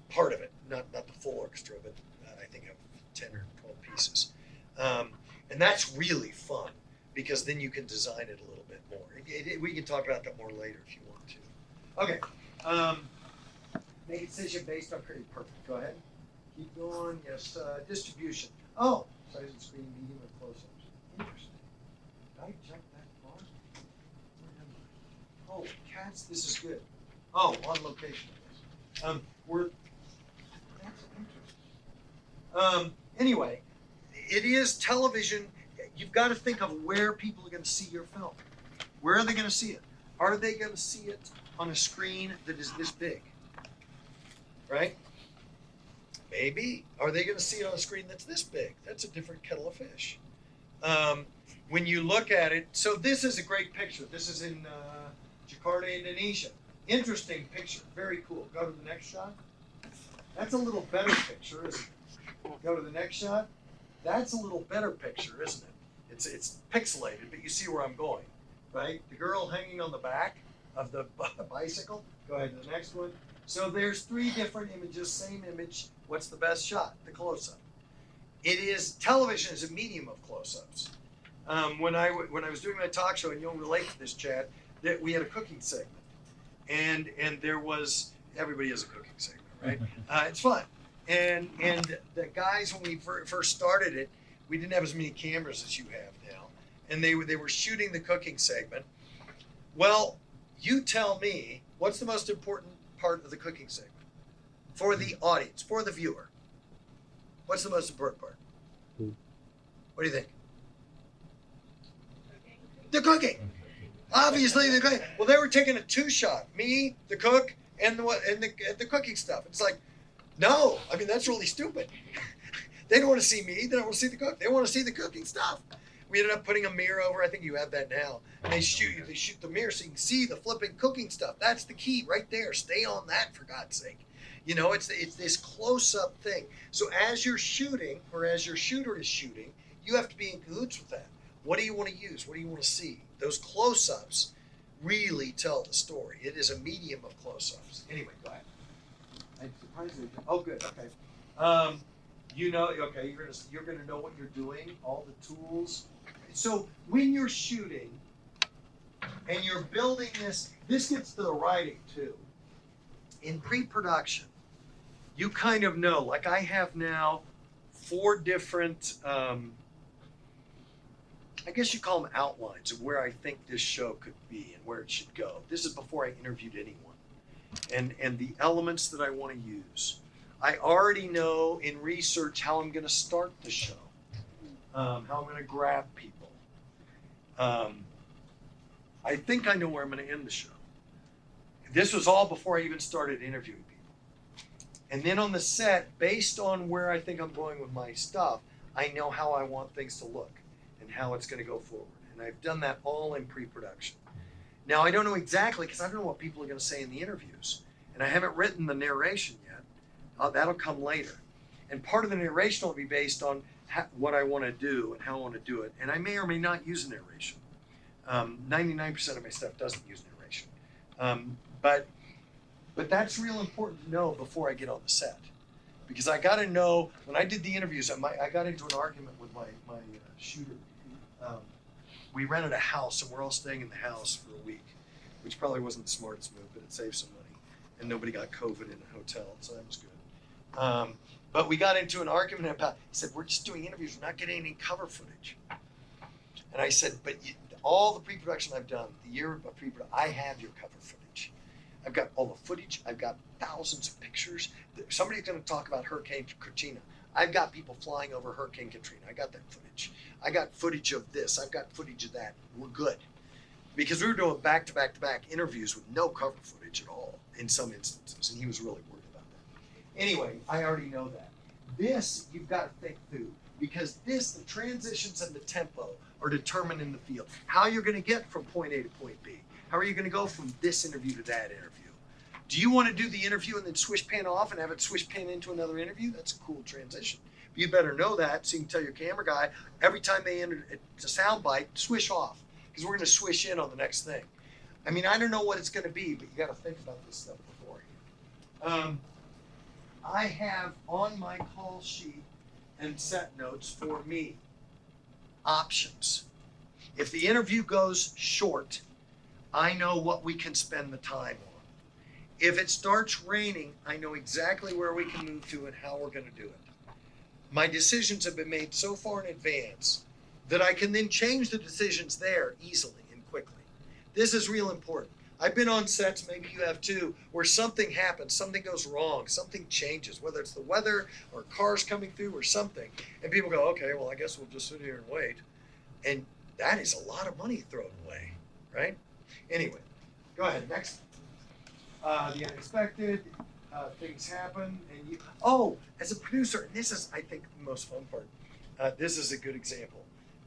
Part of it, not the full orchestra, but I think of 10 or 12 pieces. And that's really fun because then you can design it a little bit more. We can talk about that more later if you want to. Okay. Make a decision based on creative. Perfect. Go ahead. Keep going. Yes. Distribution. Oh, size of screen, medium, and close-ups. Interesting. Did I jump that far? Where am I? Oh, cats. This is good. Oh, on location. That's interesting. Anyway, it is television. You've got to think of where people are going to see your film. Where are they going to see it? Are they going to see it on a screen that is this big? Right? Maybe. Are they going to see it on a screen that's this big? That's a different kettle of fish. When you look at it, so this is a great picture. This is in Jakarta, Indonesia. Interesting picture. Very cool. Go to the next shot. That's a little better picture, isn't it? Go to the next shot. That's a little better picture, isn't it? It's pixelated, but you see where I'm going, right? The girl hanging on the back of the bicycle. Go ahead to the next one. So there's 3 different images, same image. What's the best shot? The close-up. Television is a medium of close-ups. When I was doing my talk show, and you'll relate to this, Chad, that we had a cooking segment, and there was, everybody has a cooking segment, right? It's fun. And the guys, when we first started it, we didn't have as many cameras as you have now, and they were shooting the cooking segment. Well, you tell me, what's the most important part of the cooking segment for the audience, for the viewer? What's the most important part? What do you think? The cooking. Obviously, the cooking. Well, they were taking a 2-shot. Me, the cook, and the cooking stuff. It's like, no. I mean, that's really stupid. They don't want to see me. They don't want to see the cook. They want to see the cooking stuff. We ended up putting a mirror over. I think you have that now. And they shoot the mirror so you can see the flipping cooking stuff. That's the key right there. Stay on that, for God's sake. You know, it's this close-up thing. So as you're shooting, or as your shooter is shooting, you have to be in cahoots with that. What do you want to use? What do you want to see? Those close-ups really tell the story. It is a medium of close-ups. Anyway, go ahead. I'm surprised. Oh, good. Okay. You know. Okay. You're gonna know what you're doing. All the tools. So when you're shooting and you're building this gets to the writing too. In pre-production, you kind of know. Like I have now 4 different. I guess you call them outlines of where I think this show could be and where it should go. This is before I interviewed anyone. And the elements that I want to use. I already know in research how I'm going to start the show, how I'm going to grab people. I think I know where I'm going to end the show. This was all before I even started interviewing people. And then on the set, based on where I think I'm going with my stuff, I know how I want things to look and how it's going to go forward. And I've done that all in pre-production. Now, I don't know exactly, because I don't know what people are going to say in the interviews. And I haven't written the narration yet. That'll come later. And part of the narration will be based on what I want to do and how I want to do it. And I may or may not use a narration. 99% of my stuff doesn't use narration. But that's real important to know before I get on the set. Because I got to know, when I did the interviews, I got into an argument with my shooter. We rented a house, and we're all staying in the house for a week, which probably wasn't the smartest move, but it saved some money. And nobody got COVID in the hotel, so that was good. But we got into an argument about, he said, we're just doing interviews, we're not getting any cover footage. And I said, but all the pre-production I've done, the year of pre-production, I have your cover footage. I've got all the footage, I've got thousands of pictures. Somebody's going to talk about Hurricane Katrina. I've got people flying over Hurricane Katrina. I got that footage. I got footage of this. I've got footage of that. We're good. Because we were doing back-to-back-to-back interviews with no cover footage at all in some instances, and he was really worried about that. Anyway, I already know that. This, you've got to think through, because the transitions and the tempo are determined in the field. How you're going to get from point A to point B. How are you going to go from this interview to that interview? Do you want to do the interview and then swish pan off and have it swish pan into another interview? That's a cool transition. But you better know that so you can tell your camera guy, every time they enter a sound bite, swish off. Because we're going to swish in on the next thing. I mean, I don't know what it's going to be, but you got to think about this stuff beforehand. I have on my call sheet and set notes for me. options. If the interview goes short, I know what we can spend the time on. If it starts raining, I know exactly where we can move to and how we're going to do it. My decisions have been made so far in advance that I can then change the decisions there easily and quickly. This is real important. I've been on sets, maybe you have too, where something happens, something goes wrong, something changes, whether it's the weather or cars coming through or something. And people go, okay, well, I guess we'll just sit here and wait. And that is a lot of money thrown away, right? Anyway, go ahead, next. The unexpected, things happen. And as a producer, and this is, I think, the most fun part. This is a good example.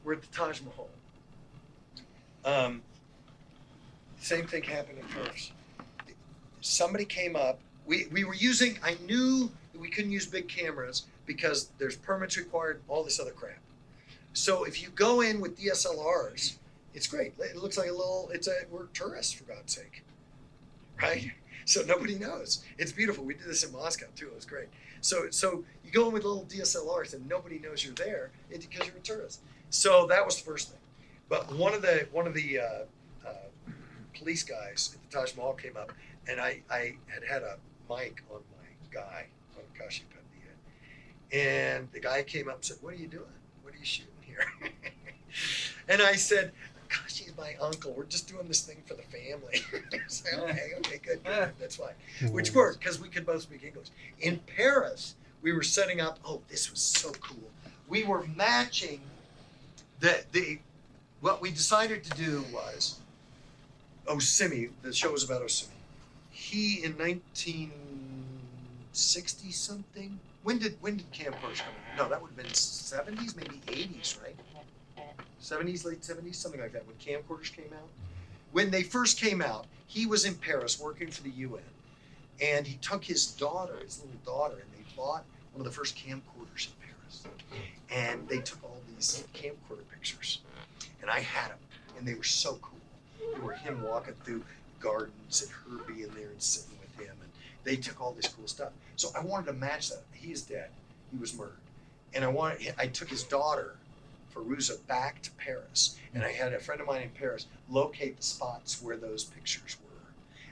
We're at the Taj Mahal. Same thing happened at first. Somebody came up. We were using, I knew that we couldn't use big cameras because there's permits required, all this other crap. So if you go in with DSLRs, it's great. It looks like we're tourists, for God's sake, right? So nobody knows. It's beautiful. We did this in Moscow too. It was great. So you go in with little DSLRs and nobody knows you're there because you're a tourist. So that was the first thing. But one of the police guys at the Taj Mahal came up, and I had a mic on my guy, on Kashi Pandya, and the guy came up and said, "What are you doing? What are you shooting here?" And I said, "Gosh, he's my uncle. We're just doing this thing for the family." I said, okay, good, that's fine. Which worked because we could both speak English. In Paris, we were setting up. Oh, this was so cool. We were matching what we decided to do was Osimi. The show was about Osimi. He in 1960 something. When did camcorders come out? No, that would have been 70s, maybe 80s, right? 70s, late 70s, something like that, when camcorders came out. When they first came out, he was in Paris working for the UN, and he took his little daughter, and they bought one of the first camcorders in Paris. And they took all these camcorder pictures, and I had them, and they were so cool. They were him walking through gardens and her being there and sitting with him, and they took all this cool stuff. So I wanted to match that. He is dead. He was murdered. And I took his daughter, Feruza, back to Paris, and I had a friend of mine in Paris locate the spots where those pictures were.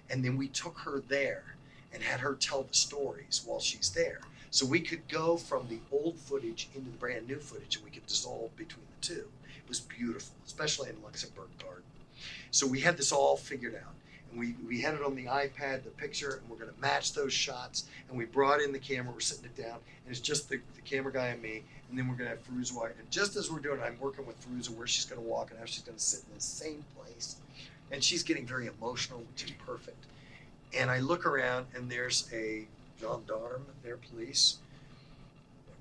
And then we took her there and had her tell the stories while she's there. So we could go from the old footage into the brand new footage, and we could dissolve between the two. It was beautiful, especially in Luxembourg Garden. So we had this all figured out. And we had it on the iPad, the picture, and we're going to match those shots. And we brought in the camera, we're sitting it down, and it's just the camera guy and me. And then we're going to have Feruza walk. And just as we're doing it, I'm working with Feruza where she's going to walk and how she's going to sit in the same place. And she's getting very emotional, which is perfect. And I look around, and there's a gendarme, their police,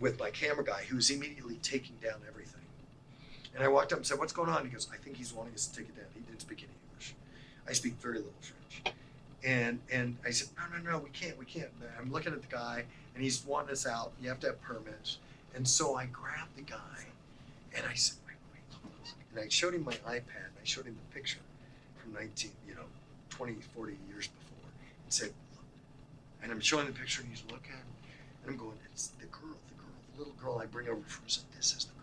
with my camera guy, who's immediately taking down everything. And I walked up and said, "What's going on?" He goes, "I think he's wanting us to take it down." He didn't speak any English. I speak very little French. And I said, no, we can't. I'm looking at the guy, and he's wanting us out. You have to have permits. And so I grabbed the guy, and I said, wait. And I showed him my iPad, and I showed him the picture from 20, 40 years before, and said, look. And I'm showing the picture, and he's looking, and I'm going, it's the little girl I bring over for us. This is the girl.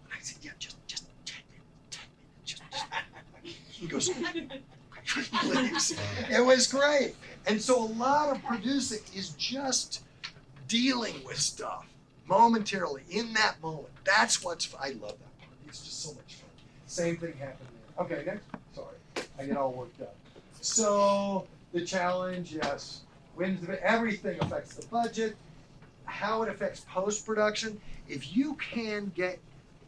And I said, yeah, just 10 minutes. He goes, please. It was great. And so a lot of producing is just dealing with stuff momentarily in that moment. That's I love that part. It's just so much fun. Same thing happened there. Okay, next. Sorry, I get all worked up. So the challenge, yes. Everything affects the budget. How it affects post-production. If you can get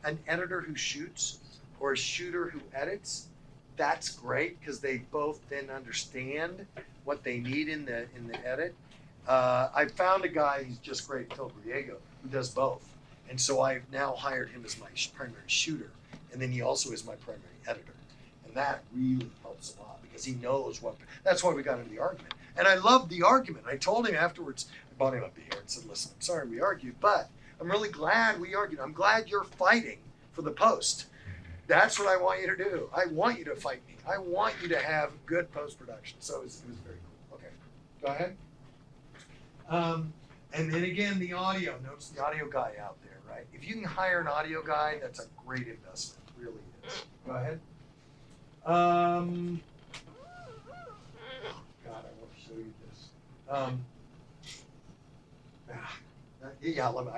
an editor who shoots or a shooter who edits, that's great because they both then understand what they need in the edit. I found a guy who's just great, Phil Griego, who does both. And so I've now hired him as my primary shooter, and then he also is my primary editor. And that really helps a lot because he knows that's why we got into the argument. And I loved the argument. I told him afterwards, I brought him up here and said, listen, I'm sorry we argued, but I'm really glad we argued. I'm glad you're fighting for the post. That's what I want you to do. I want you to fight me. I want you to have good post-production. So it was very cool. Okay, go ahead. And then again, the audio. Notice the audio guy out there, right? If you can hire an audio guy, that's a great investment, it really is. Go ahead. God, I want to show you this. I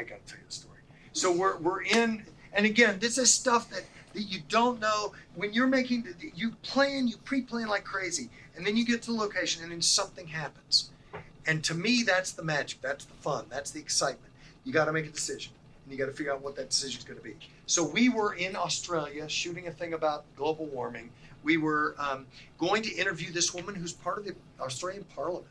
got to tell you the story. So we're in, and again, this is stuff that you don't know when you're making. You pre-plan like crazy, and then you get to the location, and then something happens. And to me, that's the magic. That's the fun. That's the excitement. You got to make a decision, and you got to figure out what that decision is going to be. So we were in Australia shooting a thing about global warming. We were going to interview this woman who's part of the Australian Parliament,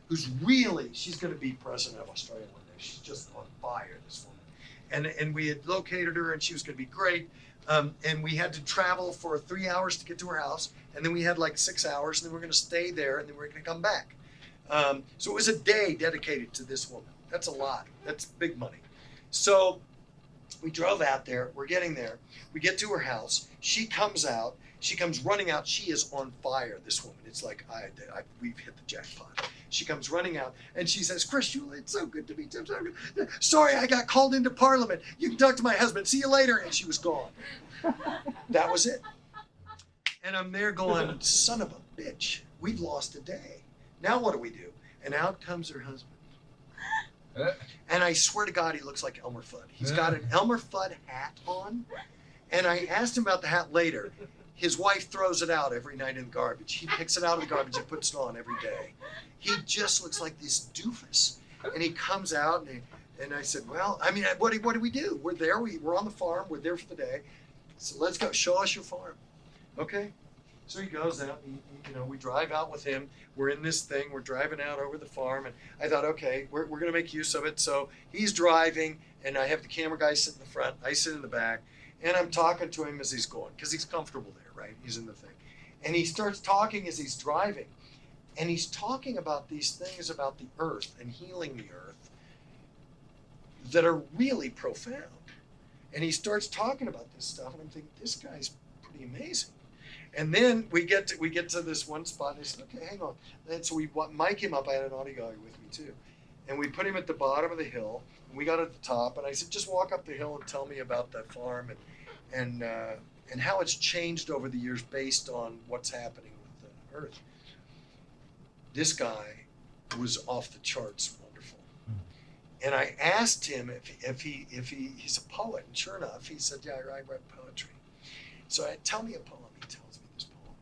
she's going to be president of Australia one day. She's just on fire, this woman. And we had located her, and she was going to be great. And we had to travel for 3 hours to get to her house, and then we had like 6 hours, and then we're going to stay there, and then we're going to come back. So it was a day dedicated to this woman. That's a lot. That's big money. So we drove out there. We're getting there. We get to her house. She comes out. She comes running out. She is on fire, this woman. It's like, we've hit the jackpot. She comes running out, and she says, Chris Schueler, it's so good to meet you. Sorry, I got called into Parliament. You can talk to my husband. See you later. And she was gone. That was it. And I'm there going, son of a bitch. We've lost a day. Now what do we do? And out comes her husband. And I swear to God, he looks like Elmer Fudd. He's got an Elmer Fudd hat on. And I asked him about the hat later. His wife throws it out every night in the garbage. He picks it out of the garbage and puts it on every day. He just looks like this doofus. And he comes out, and I said, well, I mean, what do we do? We're there. We're on the farm. We're there for the day. So let's go. Show us your farm. Okay? So he goes out, and, we drive out with him. We're in this thing. We're driving out over the farm. And I thought, okay, we're going to make use of it. So he's driving, and I have the camera guy sit in the front. I sit in the back. And I'm talking to him as he's going, because he's comfortable there, right? He's in the thing. And he starts talking as he's driving. And he's talking about these things about the earth and healing the earth that are really profound. And he starts talking about this stuff, and I'm thinking, this guy's pretty amazing. And then we get to this one spot, and I said, okay, hang on. And so we mic him up. I had an audio guy with me too. And we put him at the bottom of the hill, and we got at the top, and I said, just walk up the hill and tell me about that farm and how it's changed over the years based on what's happening with the earth. This guy was off the charts wonderful. And I asked him if he's a poet, and sure enough, he said, yeah, I write poetry. So tell me a poem. He tells me this poem.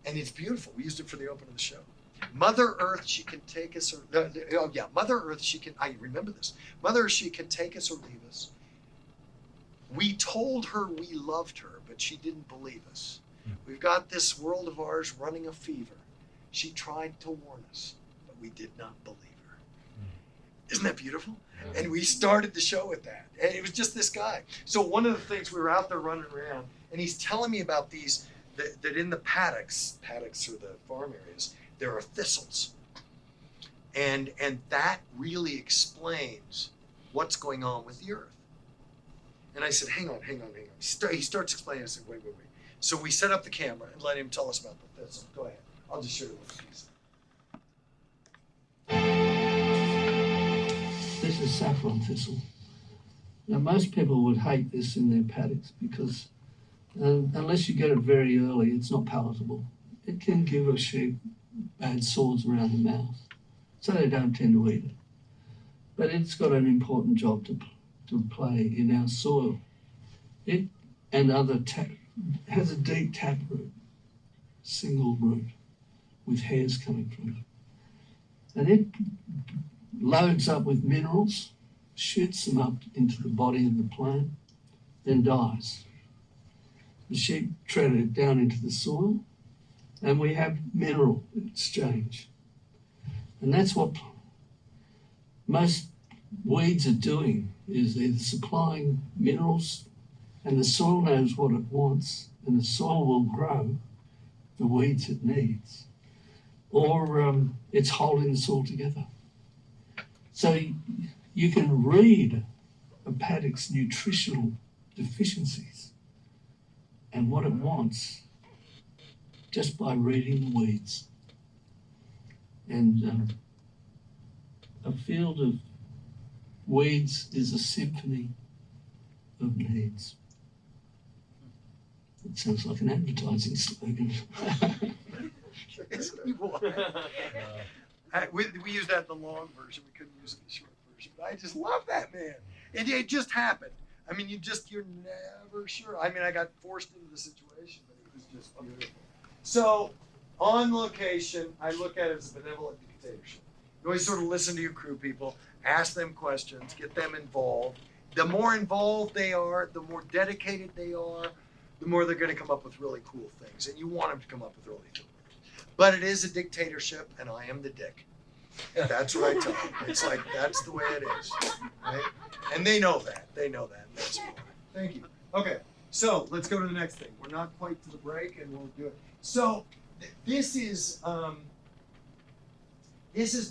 And it's beautiful. We used it for the open of the show. Mother Earth, she can take us or Mother Earth, I remember this. Mother Earth, she can take us or leave us. We told her we loved her, but she didn't believe us. We've got this world of ours running a fever. She tried to warn us, but we did not believe her. Isn't that beautiful? And we started the show with that. And it was just this guy. So one of the things, we were out there running around, and he's telling me about these, that in the paddocks are the farm areas, there are thistles. And that really explains what's going on with the earth. And I said, hang on. He starts explaining. I said, wait. So we set up the camera and let him tell us about the thistle. Go ahead. I'll just show you one piece. This is saffron thistle. Now, most people would hate this in their paddocks because unless you get it very early, it's not palatable. It can give a sheep bad sores around the mouth, so they don't tend to eat it. But it's got an important job to play in our soil. It has a deep taproot, single root, with hairs coming from it. And it loads up with minerals, shoots them up into the body of the plant, then dies. The sheep tread it down into the soil, and we have mineral exchange. And that's what most weeds are doing, is they're supplying minerals, and the soil knows what it wants, and the soil will grow the weeds it needs. Or it's holding the soil together. So you can read a paddock's nutritional deficiencies and what it wants just by reading the weeds. And a field of weeds is a symphony Okay, it sounds like an advertising slogan. We used that in the long version. We couldn't use it in the short version. But I just love that, man. It just happened. I mean, you're never sure. I mean, I got forced into the situation, but it was just beautiful. So, on location, I look at it as a benevolent dictatorship. You always sort of listen to your crew people, ask them questions, get them involved. The more involved they are, the more dedicated they are, the more they're going to come up with really cool things. And you want them to come up with really cool things. But it is a dictatorship, and I am the dick. That's what I tell them. It's like, that's the way it is. Right? And they know that. And that's fine. Thank you. Okay, so let's go to the next thing. We're not quite to the break, and we'll do it. So this is the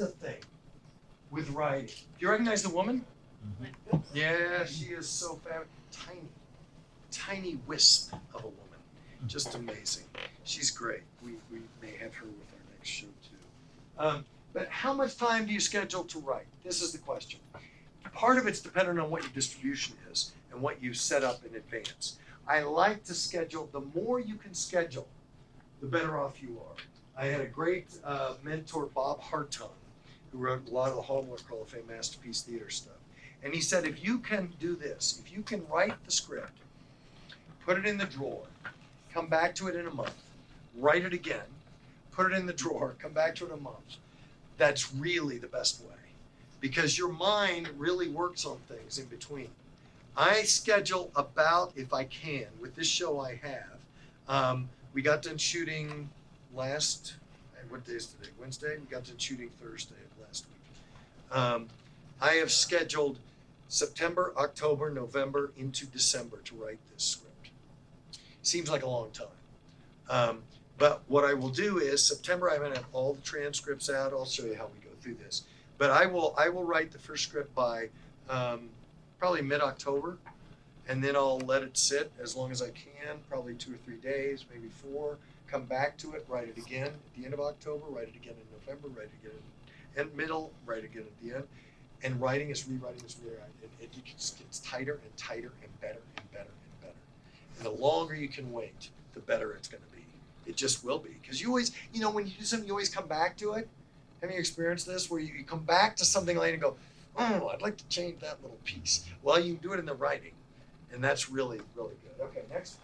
thing with writing. Do you recognize the woman? Mm-hmm. Yeah, she is so fabulous. Tiny wisp of a woman. Just amazing. She's great. We may have her with our next show too. But how much time do you schedule to write? This is the question. Part of it's dependent on what your distribution is and what you set up in advance. I like to schedule. The more you can schedule, the better off you are. I had a great mentor, Bob Hartung, who wrote a lot of the Hallmark Hall of Fame Masterpiece Theater stuff. And he said, if you can do this, if you can write the script, put it in the drawer, come back to it in a month, write it again, put it in the drawer, come back to it in a month, that's really the best way. Because your mind really works on things in between. I schedule about, if I can, with this show I have, we got done shooting what day is today? Wednesday? We got done shooting Thursday of last week. I have scheduled September, October, November into December to write this script. Seems like a long time. But what I will do is September, I'm going to have all the transcripts out. I'll show you how we go through this. But I will write the first script by probably mid-October, and then I'll let it sit as long as I can, probably 2 or 3 days, maybe 4. Come back to it, write it again at the end of October, write it again in November, write it again in middle, write it again at the end. And writing is rewriting is rewriting. It gets tighter and tighter and better and better and better. And the longer you can wait, the better it's going to be. It just will be. Because you always, when you do something, you always come back to it. Have you experienced this where you come back to something later and go, oh, I'd like to change that little piece. Well, you can do it in the writing. And that's really, really good. Okay, next.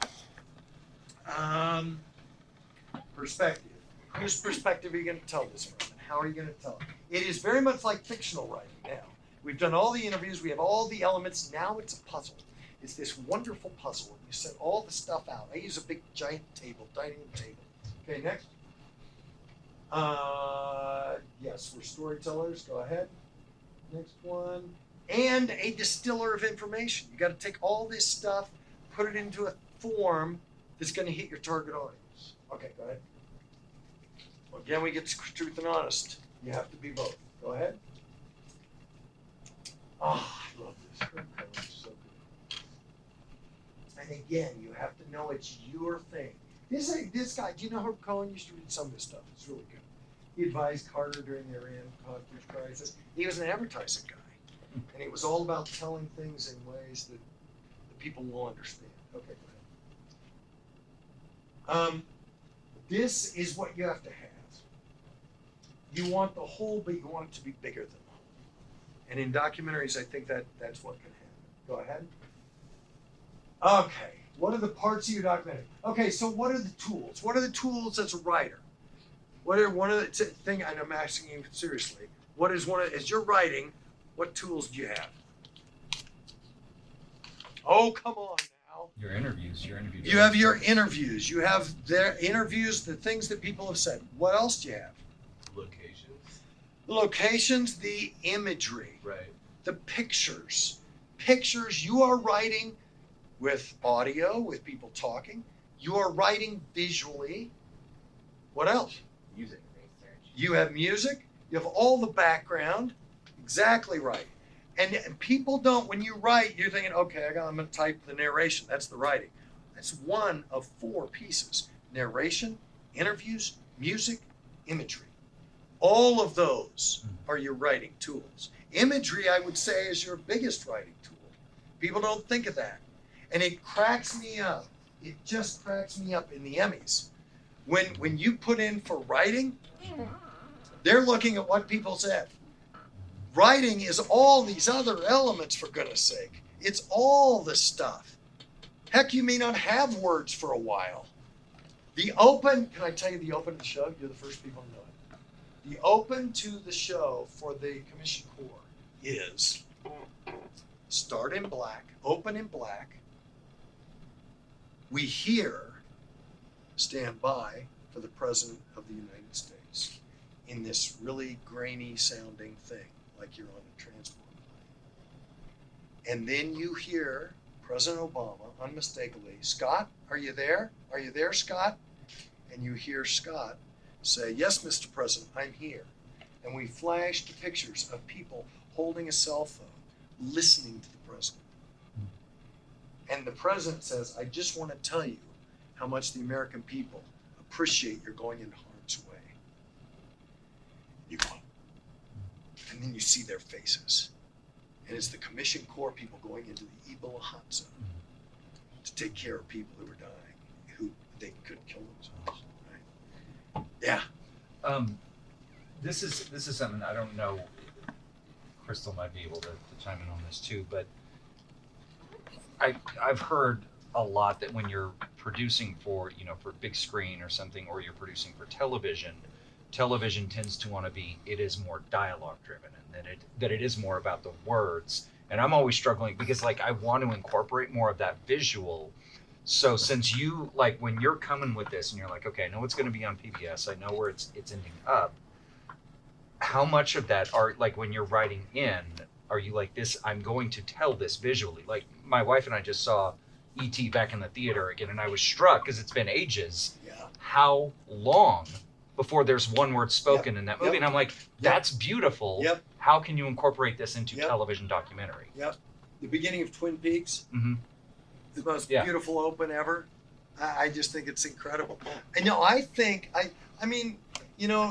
Perspective. Whose perspective are you going to tell this from? And how are you going to tell it? It is very much like fictional writing now. We've done all the interviews. We have all the elements. Now it's a puzzle. It's this wonderful puzzle. You set all the stuff out. I use a big, giant table, dining room table. Okay, next. Yes, we're storytellers. Go ahead. Next one. And a distiller of information. You got to take all this stuff, put it into a form that's going to hit your target audience. Okay, go ahead. Well, again, we get to truth and honest. You have to be both. Go ahead. Oh, I love this. It's so good. And again, you have to know it's your thing. This guy, do you know Herb Cohen used to read some of this stuff? It's really good. He advised Carter during the Iran hostage crisis. He was an advertising guy. And it was all about telling things in ways that the people will understand. Okay, go ahead. This is what you have to have. You want the whole, but you want it to be bigger than the whole. And in documentaries, I think that's what can happen. Go ahead. Okay, what are the parts of your documentary? Okay, so what are the tools? What are the tools as a writer? What are one of the thing? And I'm asking you seriously. What is as you're writing? What tools do you have? Oh, come on now. Your interviews. You have your interviews. You have their interviews, the things that people have said. What else do you have? Locations, the imagery. Right. The pictures. Pictures, you are writing with audio, with people talking. You are writing visually. What else? Music. You have music. You have all the background. Exactly right. And people don't, when you write, you're thinking, okay, I'm going to type the narration. That's the writing. That's one of 4 pieces. Narration, interviews, music, imagery. All of those are your writing tools. Imagery, I would say, is your biggest writing tool. People don't think of that. And it cracks me up. It just cracks me up in the Emmys. When you put in for writing, they're looking at what people said. Writing is all these other elements, for goodness sake. It's all the stuff. Heck, you may not have words for a while. Can I tell you the open to the show? You're the first people to know it. The open to the show for the Commission Corps is start in black, open in black. We hear stand by for the President of the United States in this really grainy sounding thing, like you're on a transport plane. And then you hear President Obama unmistakably, Scott, are you there? Are you there, Scott? And you hear Scott say, yes, Mr. President, I'm here. And we flash the pictures of people holding a cell phone, listening to the president. And the president says, I just want to tell you how much the American people appreciate your going into harm's way. You go, and then you see their faces. And it's the Commission Corps people going into the Ebola hot zone to take care of people who were dying, who they couldn't kill themselves. Right? Yeah. This is something I don't know. Crystal might be able to chime in on this too, but I've heard a lot that when you're producing for big screen or something, or you're producing for television tends to want to be, it is more dialogue driven, and that it is more about the words. And I'm always struggling because I want to incorporate more of that visual. So since you when you're coming with this and you're like, okay, I know it's going to be on PBS, I know where it's ending up. How much of that are when you're writing in, are you like this? I'm going to tell this visually. Like my wife and I just saw E.T. back in the theater again, and I was struck because it's been ages. Yeah. How long before there's one word spoken in that movie? And I'm like, that's beautiful. Yep. How can you incorporate this into television documentary? Yep. The beginning of Twin Peaks, the most beautiful open ever. I just think it's incredible. And I mean,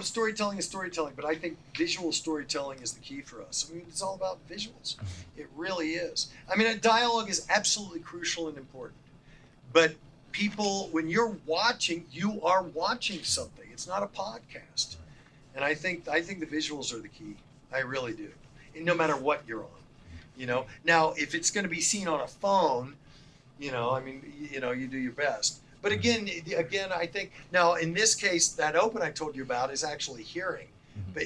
storytelling is storytelling, but I think visual storytelling is the key for us. I mean, it's all about visuals. It really is. I mean, a dialogue is absolutely crucial and important. But people, when you're watching, you are watching something. It's not a podcast. And I think the visuals are the key. I really do. And no matter what you're on, Now, if it's going to be seen on a phone, you do your best. But again, I think now in this case, that open I told you about is actually hearing,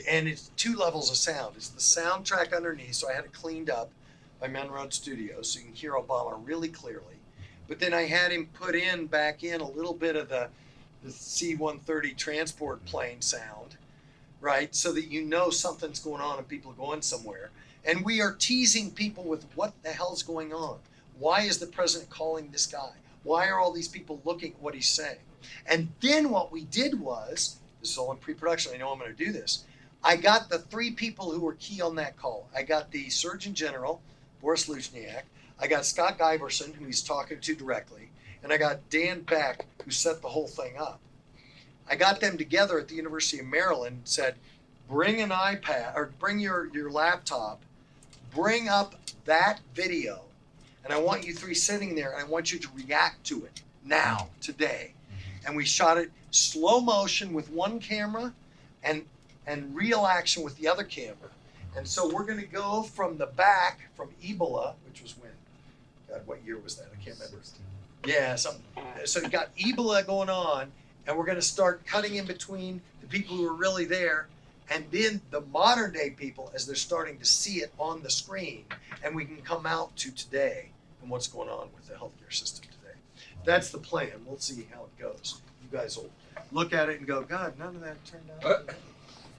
and it's 2 levels of sound. It's the soundtrack underneath, so I had it cleaned up by Menrod Studios, so you can hear Obama really clearly. But then I had him put back in a little bit of the C-130 transport plane sound, right, so that something's going on and people are going somewhere. And we are teasing people with what the hell's going on. Why is the president calling this guy? Why are all these people looking at what he's saying? And then what we did was, this is all in pre-production, I know I'm going to do this, I got the 3 people who were key on that call. I got the Surgeon General, Boris Luchniak, I got Scott Giverson, who he's talking to directly, and I got Dan Beck, who set the whole thing up. I got them together at the University of Maryland and said, bring an iPad, or bring your laptop, bring up that video, and I want you 3 sitting there, and I want you to react to it now, today. And we shot it slow motion with one camera and real action with the other camera. And so we're going to go from the back, from Ebola, which was when? God, what year was that? I can't remember. Yeah, something. So you got Ebola going on, and we're going to start cutting in between the people who are really there, and then the modern day people as they're starting to see it on the screen, and we can come out to today and what's going on with the healthcare system today. That's the plan. We'll see how it goes. You guys will look at it and go, God, none of that turned out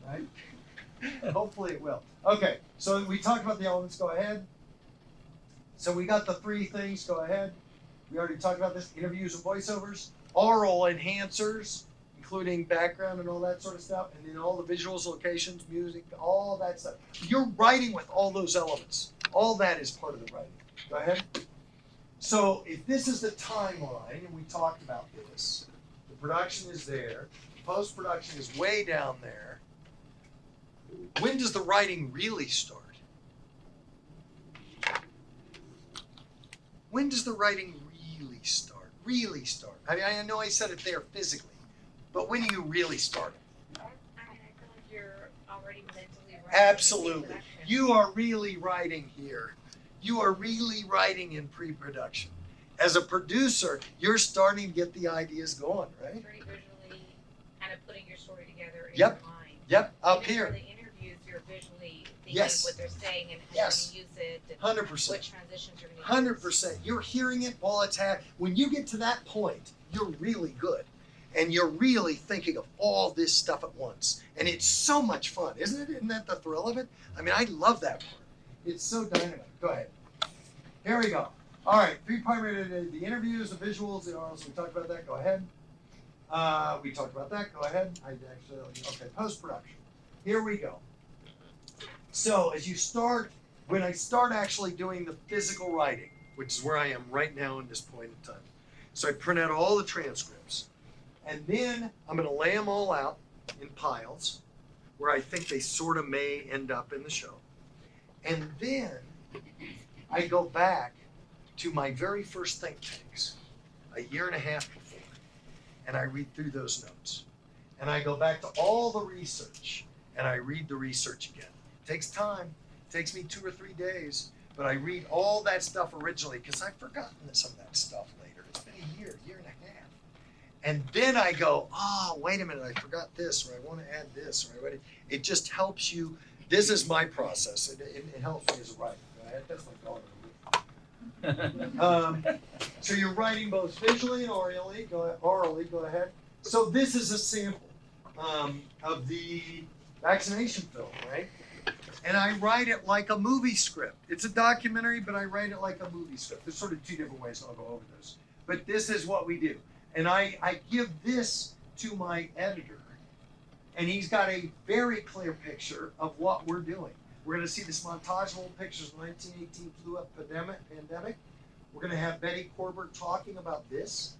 right? Hopefully it will. Okay, so we talked about the elements. Go ahead. So we got the 3 things. Go ahead. We already talked about this. Interviews and voiceovers. Oral enhancers, including background and all that sort of stuff. And then all the visuals, locations, music, all that stuff. You're writing with all those elements. All that is part of the writing. Go ahead. So if this is the timeline, and we talked about this, the production is there, the post-production is way down there. When does the writing really start? When does the writing really start? Really start? I mean, I know I said it there physically, but when do you really start it? I mean, I feel like you're already mentally writing. Absolutely. You are really writing here. You are really writing in pre-production. As a producer, you're starting to get the ideas going, right? Pretty visually kind of putting your story together in Yep. your mind. Yep. Up Even here. for the interviews, you're visually thinking Yes. what they're saying and how Yes. you're going to use it. And 100%. what transitions you're going to use. 100%. You're hearing it while it's happening. When you get to that point, you're really good. And you're really thinking of all this stuff at once. And it's so much fun, isn't it? Isn't that the thrill of it? I mean, I love that part. It's so dynamic. Go ahead. Here we go. All right, 3 primary, the interviews, the visuals, the orals. We talked about that. Go ahead. We talked about that. Go ahead. Okay, post-production. Here we go. So as you start, when I start actually doing the physical writing, which is where I am right now in this point in time. So I print out all the transcripts. And then I'm going to lay them all out in piles where I think they sort of may end up in the show. And then I go back to my very first think tanks a year and a half before, and I read through those notes. And I go back to all the research, and I read the research again. It takes time. It takes me 2 or 3 days, but I read all that stuff originally because I've forgotten some of that stuff later. It's been a year and a half. And then I go, oh, wait a minute, I forgot this, or I want to add this, or it just helps you. This is my process. It helps me as a writer. Right? That's my daughter. So you're writing both visually and orally. Go ahead. So this is a sample of the vaccination film, right? And I write it like a movie script. It's a documentary, but I write it like a movie script. There's sort of 2 different ways, and I'll go over those. But this is what we do. And I give this to my editor, and he's got a very clear picture of what we're doing. We're going to see this montage of old pictures of the 1918 flu pandemic. We're going to have Betty Corbett talking about this.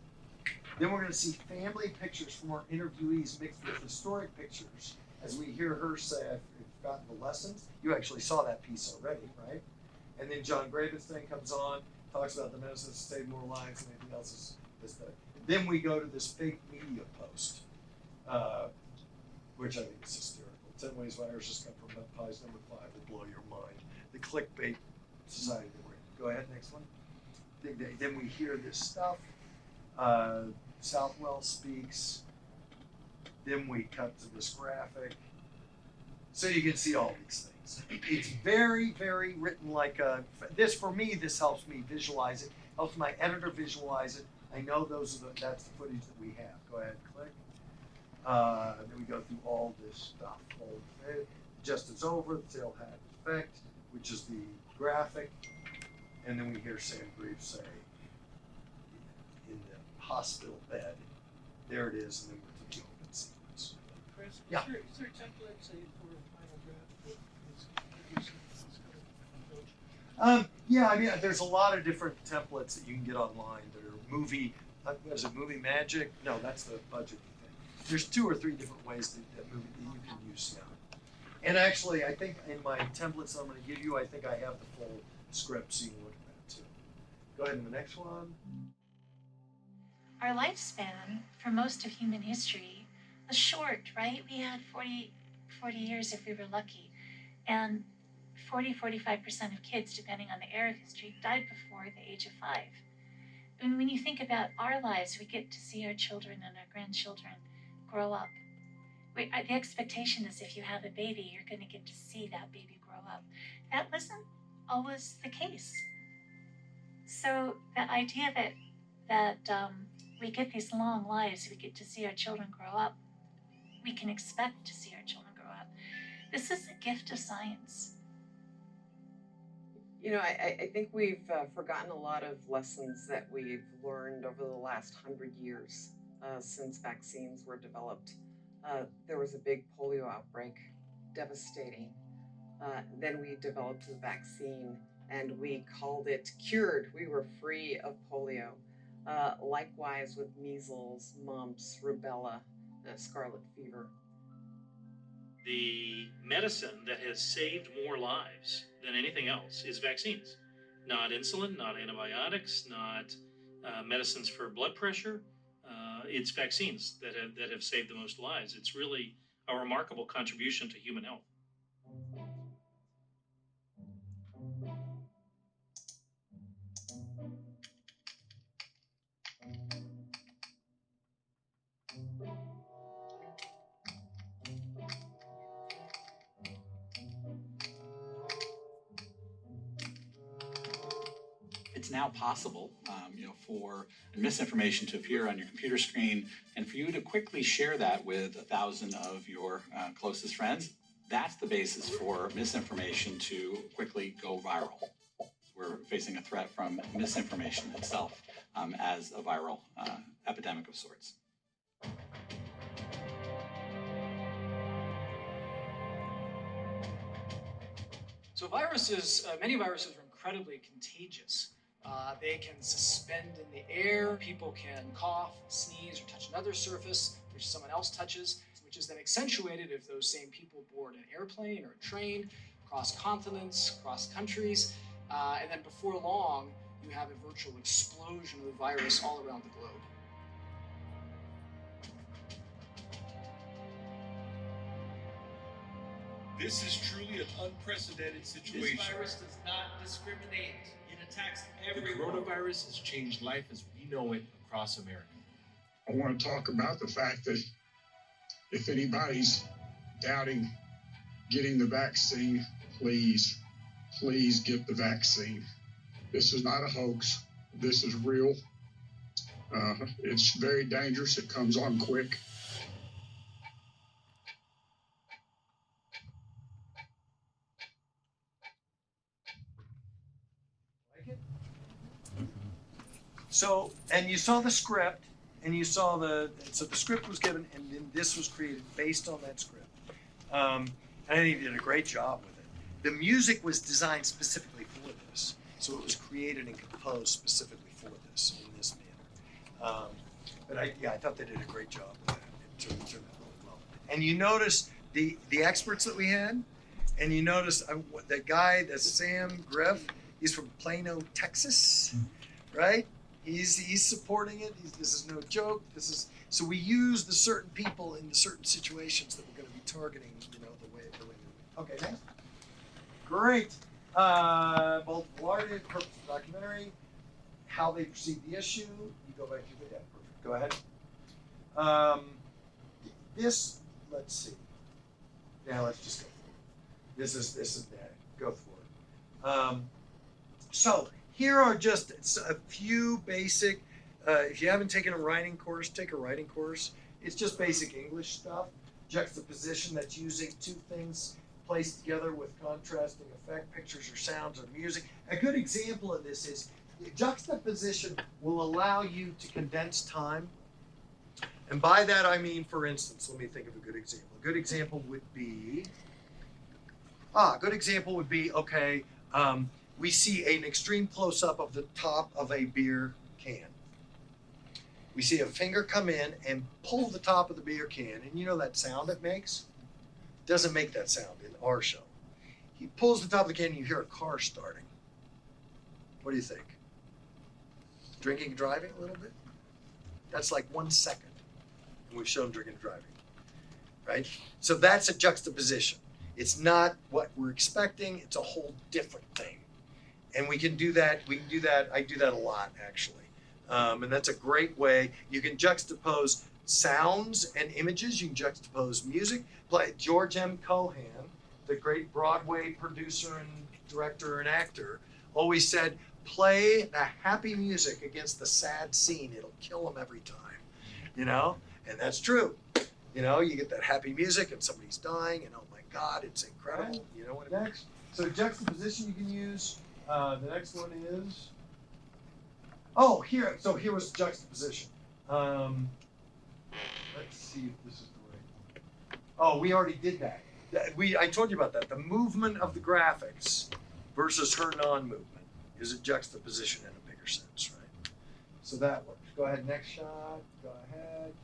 Then we're going to see family pictures from our interviewees mixed with historic pictures as we hear her say, I've forgotten the lessons. You actually saw that piece already, right? And then John Gravenstein comes on, talks about the medicine to save more lives and anything else is done. Then we go to this fake media post, which I think is hysterical. 10 ways viruses come from pies number 5 will blow your mind. The clickbait society that we're in. Go ahead, next one. Then we hear this stuff. Southwell speaks. Then we cut to this graphic. So you can see all these things. It's very, very written like this for me, this helps me visualize it. Helps my editor visualize it. I know that's the footage that we have. Go ahead, click. Then we go through all this stuff. Just as over, the tail hat effect, which is the graphic. And then we hear Sam Grieve say, in the hospital bed, there it is, and then we're to the open sequence. Chris, Yeah. Is there a template, say, for a final draft that is Yeah, I mean, there's a lot of different templates that you can get online that are movie, what is it, Movie Magic? No, that's the budget thing. There's 2 or 3 different ways that you can use now. And actually, I think in my templates that I'm going to give you, I think I have the full script so you can look at that too. Go ahead to the next one. Our lifespan for most of human history was short, right? We had 40 years if we were lucky. And 45% of kids, depending on the era of history, died before the age of 5. And when you think about our lives, we get to see our children and our grandchildren grow up. The expectation is if you have a baby, you're going to get to see that baby grow up. That wasn't always the case. So the idea that we get these long lives, we get to see our children grow up, we can expect to see our children grow up. This is a gift of science. You know, I think we've forgotten a lot of lessons that we've learned over the last 100 years since vaccines were developed. There was a big polio outbreak, devastating. Then we developed the vaccine and we called it cured. We were free of polio. Likewise with measles, mumps, rubella, scarlet fever. The medicine that has saved more lives than anything else is vaccines. Not insulin, not antibiotics, not medicines for blood pressure. It's vaccines that have saved the most lives. It's really a remarkable contribution to human health. It's now possible, for misinformation to appear on your computer screen and for you to quickly share that with 1,000 of your closest friends. That's the basis for misinformation to quickly go viral. We're facing a threat from misinformation itself as a viral epidemic of sorts. So viruses, many viruses are incredibly contagious. They can suspend in the air. People can cough, sneeze, or touch another surface which someone else touches, which is then accentuated if those same people board an airplane or a train, cross continents, cross countries, and then before long, you have a virtual explosion of the virus all around the globe. This is truly an unprecedented situation. This virus does not discriminate. It attacks everyone. The coronavirus has changed life as we know it across America. I want to talk about the fact that if anybody's doubting getting the vaccine, please get the vaccine. This is not a hoax. This is real. It's very dangerous. It comes on quick. So, and you saw the script, and you saw so the script was given, and then this was created based on that script. And I think he did a great job with it. The music was designed specifically for this, so it was created and composed specifically for this, in this manner. But I thought they did a great job with that. It turned out really well. And you notice the experts that we had, and you notice the guy, the Sam Griff, he's from Plano, Texas, right? He's supporting it. This is no joke. So we use the certain people in the certain situations that we're going to be targeting. The way we do it. Okay, next. Great. Both large and purpose documentary, how they perceive the issue. You go back to the perfect. Go ahead. This, let's see. Now let's just go for it. This is that. Go for it. So. Here are just a few basic, if you haven't taken a writing course, take a writing course. It's just basic English stuff. Juxtaposition, that's using two things placed together with contrasting effect, pictures or sounds or music. A good example of this is juxtaposition will allow you to condense time. And by that I mean, for instance, let me think of a good example. A good example would be, okay, we see an extreme close-up of the top of a beer can. We see a finger come in and pull the top of the beer can, and you know that sound it makes? It doesn't make that sound in our show. He pulls the top of the can and you hear a car starting. What do you think? Drinking and driving a little bit? That's like 1 second. And we've shown drinking and driving, right? So that's a juxtaposition. It's not what we're expecting, it's a whole different thing. And we can do that. I do that a lot, actually. And that's a great way. You can juxtapose sounds and images. You can juxtapose music. George M. Cohan, the great Broadway producer and director and actor, always said, play the happy music against the sad scene. It'll kill them every time, And that's true. You get that happy music and somebody's dying and oh my God, it's incredible. You know what next? So juxtaposition you can use. The next one is, here was juxtaposition. Let's see if this is the right. We already did that. I told you about that. The movement of the graphics versus her non-movement is a juxtaposition in a bigger sense, right? So that works. Go ahead, next shot. Go ahead,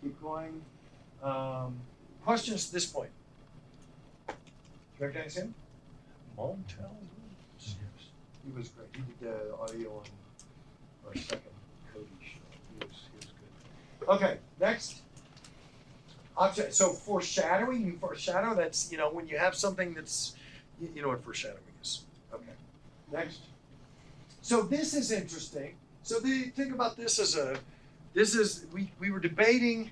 keep going. Questions at this point? Do you recognize him? Montel. He was great. He did the audio on our second Cody show. He was good. Okay, next. Object. So foreshadowing, you foreshadow. That's when you have something that's, you know what foreshadowing is. Okay. Next. So this is interesting. So think about this as we were debating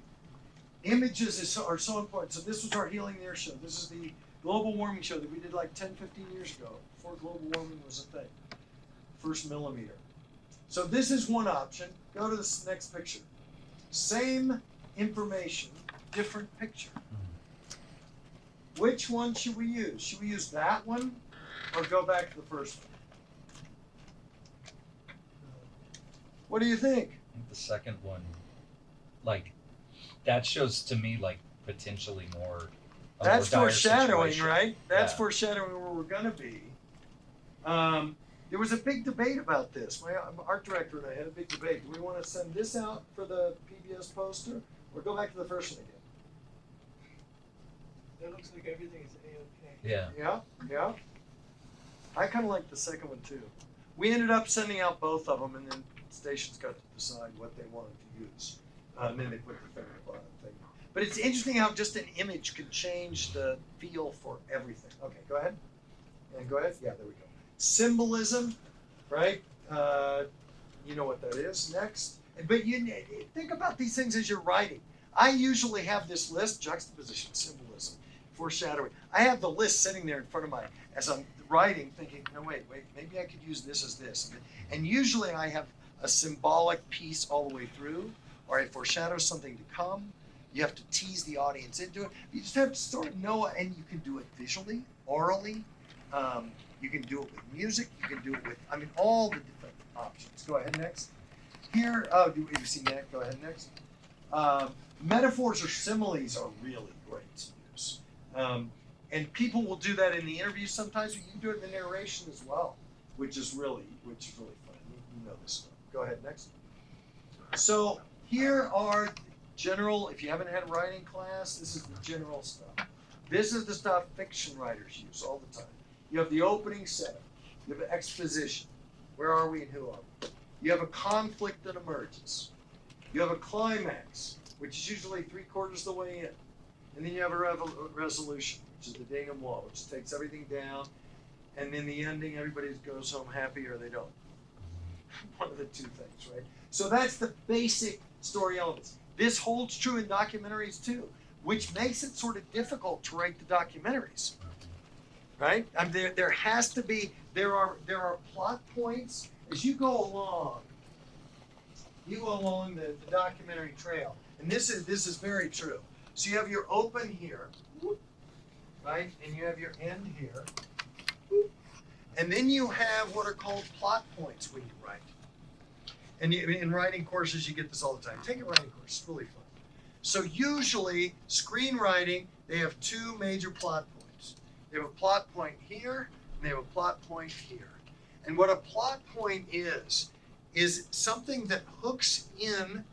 images are so important. So this was our Healing the Earth show. This is the global warming show that we did like 10, 15 years ago, before global warming was a thing. First millimeter. So this is one option. Go to this next picture. Same information, different picture. Which one should we use? Should we use that one or go back to the first one? What do you think? I think the second one, like, that shows to me like potentially more. That's more dire foreshadowing, situation. right? That's Yeah. foreshadowing where we're gonna be. There was a big debate about this. My art director and I had a big debate. Do we want to send this out for the PBS poster or go back to the first one again? That looks like everything is A-okay. Yeah. Yeah. I kind of like the second one too. We ended up sending out both of them, and then stations got to decide what they wanted to use. And then they put the thing on the thing. But it's interesting how just an image could change the feel for everything. Okay, go ahead. And go ahead. Yeah, there we go. Symbolism, right? You know what that is. Next. But you think about these things as you're writing. I usually have this list: juxtaposition, symbolism, foreshadowing. I have the list sitting there in front of as I'm writing, thinking, no, wait, maybe I could use this as this. And usually I have a symbolic piece all the way through, or I foreshadow something to come. You have to tease the audience into it. You just have to sort of know, and you can do it visually, orally. You can do it with music. You can do it with, all the different options. Go ahead, next. Here, do you see that? Go ahead, next. Metaphors or similes are really great to use. And people will do that in the interview sometimes, but you can do it in the narration as well, which is really fun. You know this stuff. Go ahead, next. So here are general, if you haven't had writing class, this is the general stuff. This is the stuff fiction writers use all the time. You have the opening setup. You have an exposition. Where are we and who are we? You have a conflict that emerges. You have a climax, which is usually 3/4 of the way in. And then you have a resolution, which is the denouement, which takes everything down. And in the ending, everybody goes home happy or they don't. One of the two things, right? So that's the basic story elements. This holds true in documentaries too, which makes it sort of difficult to write the documentaries, right? There has to be, there are plot points as you go along. You go along the documentary trail, and this is very true. So you have your open here, right, and you have your end here, and then you have what are called plot points when you write. And in writing courses, you get this all the time. Take a writing course; it's really fun. So usually, screenwriting, they have two major plot points. They have a plot point here, and they have a plot point here. And what a plot point is something that hooks in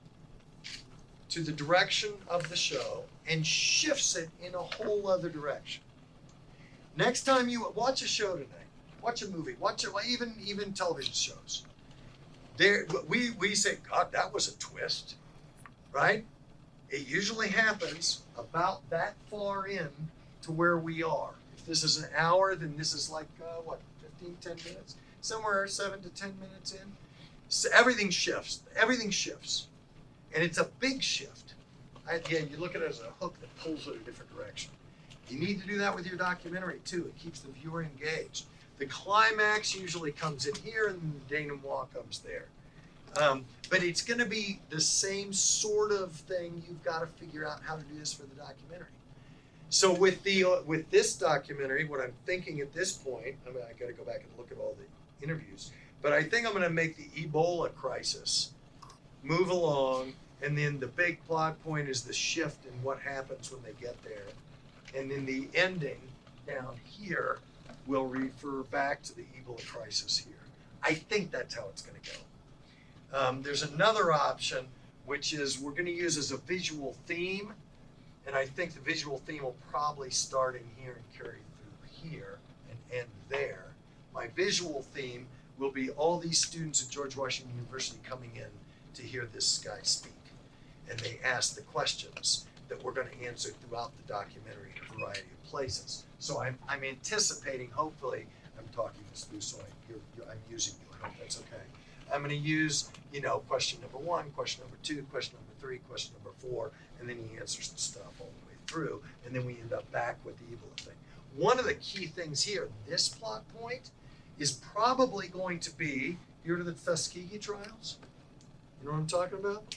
to the direction of the show and shifts it in a whole other direction. Next time you watch a show tonight, watch a movie, even television shows. We say, God, that was a twist, right? It usually happens about that far in to where we are. If this is an hour, then this is like, 10 minutes? Somewhere 7 to 10 minutes in. So everything shifts. And it's a big shift. You look at it as a hook that pulls it a different direction. You need to do that with your documentary too. It keeps the viewer engaged. The climax usually comes in here and the denouement comes there. But it's going to be the same sort of thing. You've got to figure out how to do this for the documentary. So with this documentary, what I'm thinking at this point, I got to go back and look at all the interviews, but I think I'm going to make the Ebola crisis move along, and then the big plot point is the shift in what happens when they get there, and then the ending down here will refer back to the Ebola crisis here. I think that's how it's going to go. There's another option, which is we're going to use as a visual theme, and I think the visual theme will probably start in here and carry through here and end there. My visual theme will be all these students at George Washington University coming in to hear this guy speak. And they ask the questions that we're going to answer throughout the documentary in a variety of places. So I'm anticipating, hopefully, I'm talking this through, so I'm using you. I hope that's okay. I'm going to use, question number 1, question number 2, question number 3, question number 4, and then he answers the stuff all the way through, and then we end up back with the Ebola thing. One of the key things here, this plot point, is probably going to be, you heard of the Tuskegee trials? You know what I'm talking about?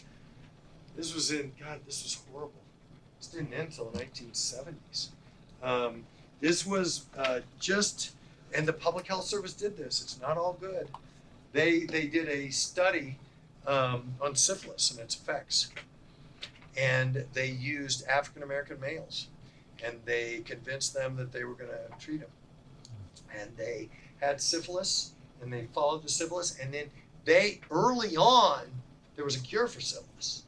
This was horrible. This didn't end until the 1970s. This was and the Public Health Service did this. It's not all good. They did a study on syphilis and its effects. And they used African American males. And they convinced them that they were going to treat them. And they had syphilis, and they followed the syphilis. And then early on, there was a cure for syphilis.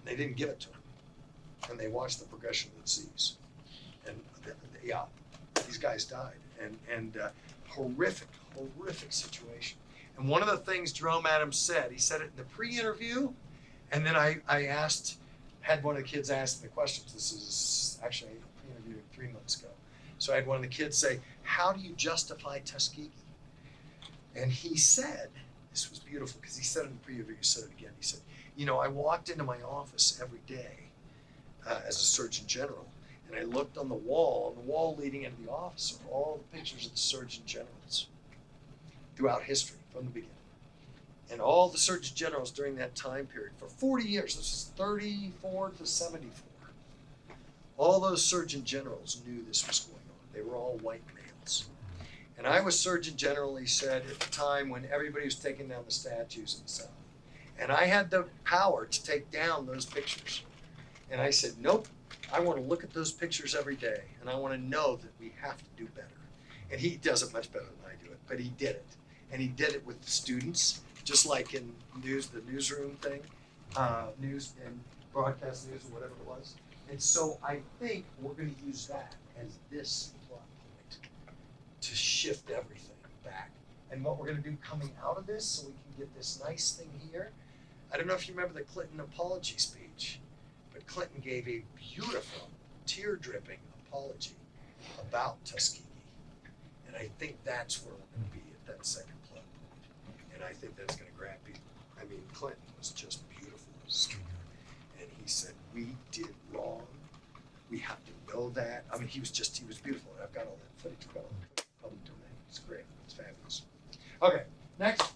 They didn't give it to them. And they watched the progression of the disease. And these guys died. And horrific situation. And one of the things Jerome Adams said, he said it in the pre-interview, and then I had one of the kids ask me the questions. This is actually a pre-interview 3 months ago. So I had one of the kids say, how do you justify Tuskegee? And he said, this was beautiful, because he said it in the pre-interview, he said it again. He said, I walked into my office every day as a Surgeon General, and I looked on the wall leading into the office are all the pictures of the Surgeon Generals throughout history from the beginning. And all the Surgeon Generals during that time period, for 40 years, this is 34 to 74, all those Surgeon Generals knew this was going on. They were all white males. And I was Surgeon General, he said, at the time when everybody was taking down the statues in the South. And I had the power to take down those pictures. And I said, nope, I want to look at those pictures every day. And I want to know that we have to do better. And he does it much better than I do it, but he did it. And he did it with the students, just like in the newsroom thing, news and broadcast news or whatever it was. And so I think we're going to use that as this plot point to shift everything back. And what we're going to do coming out of this, so we can get this nice thing here. I don't know if you remember the Clinton apology speech, but Clinton gave a beautiful, tear-dripping apology about Tuskegee. And I think that's where we're going to be at that second plot point. And I think that's going to grab people. I mean, Clinton was just beautiful as a speaker. And he said, we did wrong. We have to know that. I mean, he was beautiful. And I've got all that footage. I've got all the public domain. It's great. It's fabulous. Okay, next.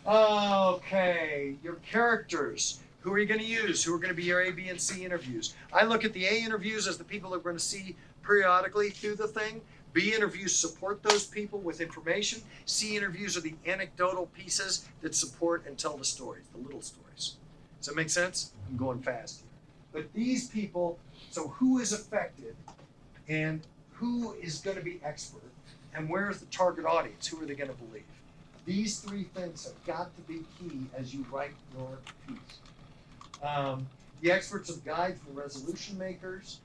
Okay, your characters. Who are you going to use? Who are going to be your A, B, and C interviews? I look at the A interviews as the people that we're going to see periodically through the thing. B interviews support those people with information. C interviews are the anecdotal pieces that support and tell the stories, the little stories. Does that make sense? I'm going fast here. But these people, so who is affected and who is going to be expert and where's the target audience? Who are they going to believe? These three things have got to be key as you write your piece. The experts of guides, the resolution makers,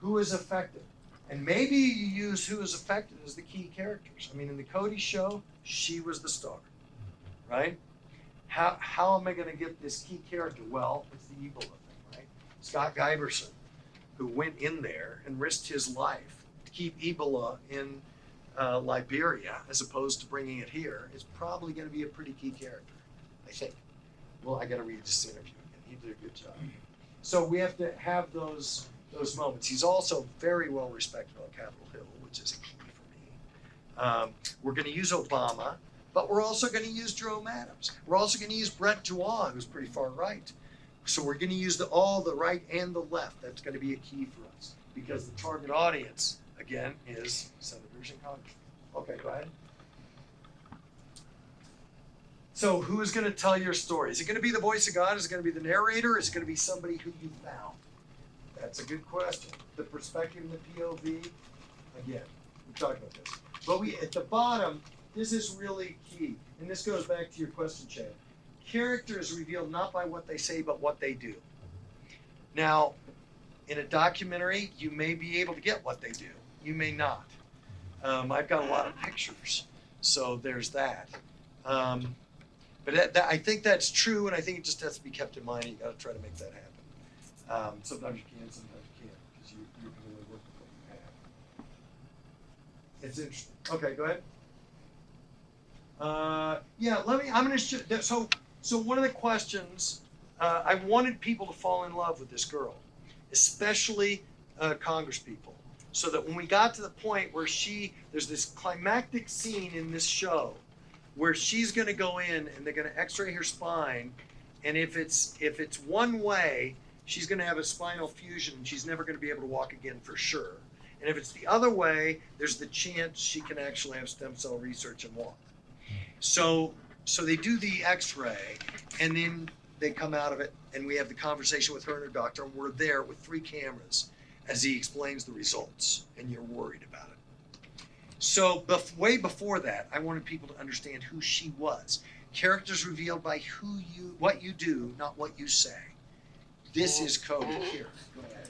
who is affected. And maybe you use who is affected as the key characters. I mean, in the Cody show, she was the star, right? How am I going to get this key character? Well, it's the Ebola thing, right? Scott Giberson, who went in there and risked his life to keep Ebola in Liberia as opposed to bringing it here, is probably going to be a pretty key character, I think. Well, I got to read this interview again. He did a good job. So we have to have those moments. He's also very well respected on Capitol Hill, which is a key for me. We're going to use Obama, but we're also going to use Jerome Adams. We're also going to use Brett Duah, who's pretty far right. So we're going to use all the right and the left. That's going to be a key for us because the target audience, again, is senators and Congress. Okay, go ahead. So who is going to tell your story? Is it going to be the voice of God? Is it going to be the narrator? Is it going to be somebody who you found? That's a good question. The perspective and the POV, again, we talked about this. But at the bottom, this is really key. And this goes back to your question, Chad. Character is revealed not by what they say, but what they do. Now, in a documentary, you may be able to get what they do. You may not. I've got a lot of pictures. So there's that. But I think that's true, and I think it just has to be kept in mind. You got to try to make that happen. Sometimes you can, sometimes you can't, because you can only work with what you have. It's interesting. Okay, go ahead. Yeah, I'm going to so one of the questions, I wanted people to fall in love with this girl, especially Congress people, so that when we got to the point where there's this climactic scene in this show where she's going to go in and they're going to x-ray her spine, and if it's one way, she's going to have a spinal fusion and she's never going to be able to walk again for sure. And if it's the other way, there's the chance she can actually have stem cell research and walk. So they do the x-ray, and then they come out of it, and we have the conversation with her and her doctor, and we're there with 3 cameras as he explains the results, and you're worried about it. So way before that, I wanted people to understand who she was. Characters revealed by what you do, not what you say. This is coded here. Go ahead.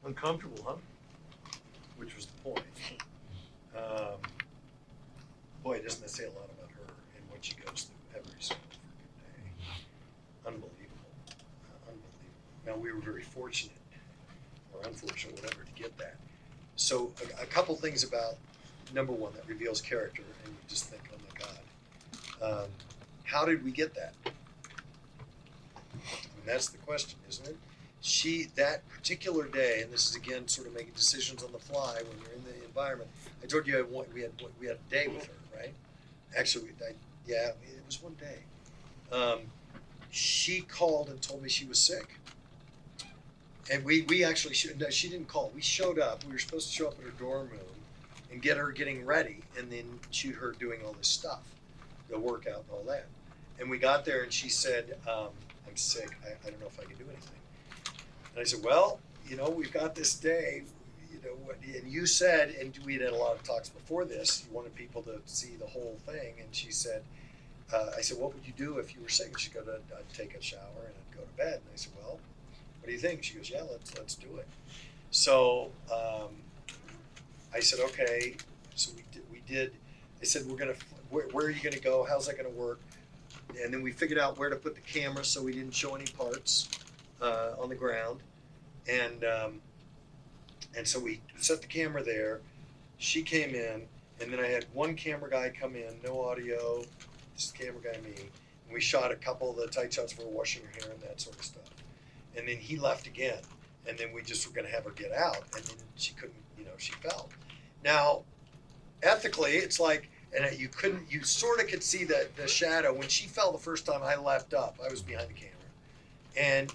Uncomfortable, huh? Which was the point. Boy, doesn't that say a lot about her and what she goes through every single freaking day. Unbelievable. Unbelievable. Now, we were very fortunate, or unfortunate, whatever, to get that. So a couple things about, number one, that reveals character, and you just think, oh my God. How did we get that? And that's the question, isn't it? That particular day, and this is again sort of making decisions on the fly when you're in the environment. I told you we had a day with her, right? Actually, it was one day. She called and told me she was sick, and we actually she didn't call. We showed up. We were supposed to show up at her dorm room and get her getting ready, and then shoot her doing all this stuff, the workout and all that. And we got there, and she said, "I'm sick. I don't know if I can do anything." And I said, well, we've got this day, and you said, and we had a lot of talks before this, you wanted people to see the whole thing. And she said, I said, what would you do if you were sick? And she'd go I'd take a shower and I'd go to bed. And I said, well, What do you think? She goes, yeah, let's do it. So I said, okay. So we did. I said, where are you gonna go? How's that gonna work? And then we figured out where to put the camera so we didn't show any parts on the ground. And so we set the camera there. She came in, and then I had one camera guy come in, no audio, just camera guy, me. And we shot a couple of the tight shots for washing her hair and that sort of stuff. And then he left again. And then we just were going to have her get out. And then she couldn't, she fell. Now, ethically, it's like, and you sort of could see the shadow. When she fell the first time, I leapt up. I was behind the camera. And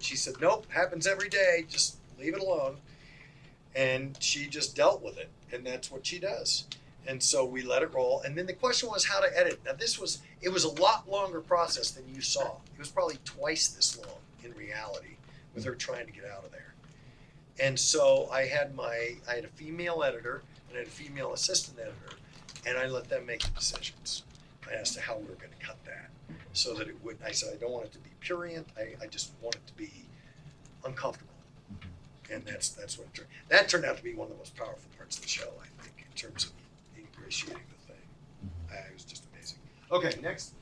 she said, nope, happens every day. Just leave it alone. And she just dealt with it. And that's what she does. And so we let it roll. And then the question was how to edit. Now it was a lot longer process than you saw. It was probably twice this long in reality with her trying to get out of there. And so I had a female editor and I had a female assistant editor, and I let them make the decisions as to how we were going to cut that so that it would, I said, I don't want it to be prurient. I just want it to be uncomfortable. And that's what it turned. That turned out to be one of the most powerful parts of the show, I think, in terms of ingratiating the thing. It was just amazing. Okay, next.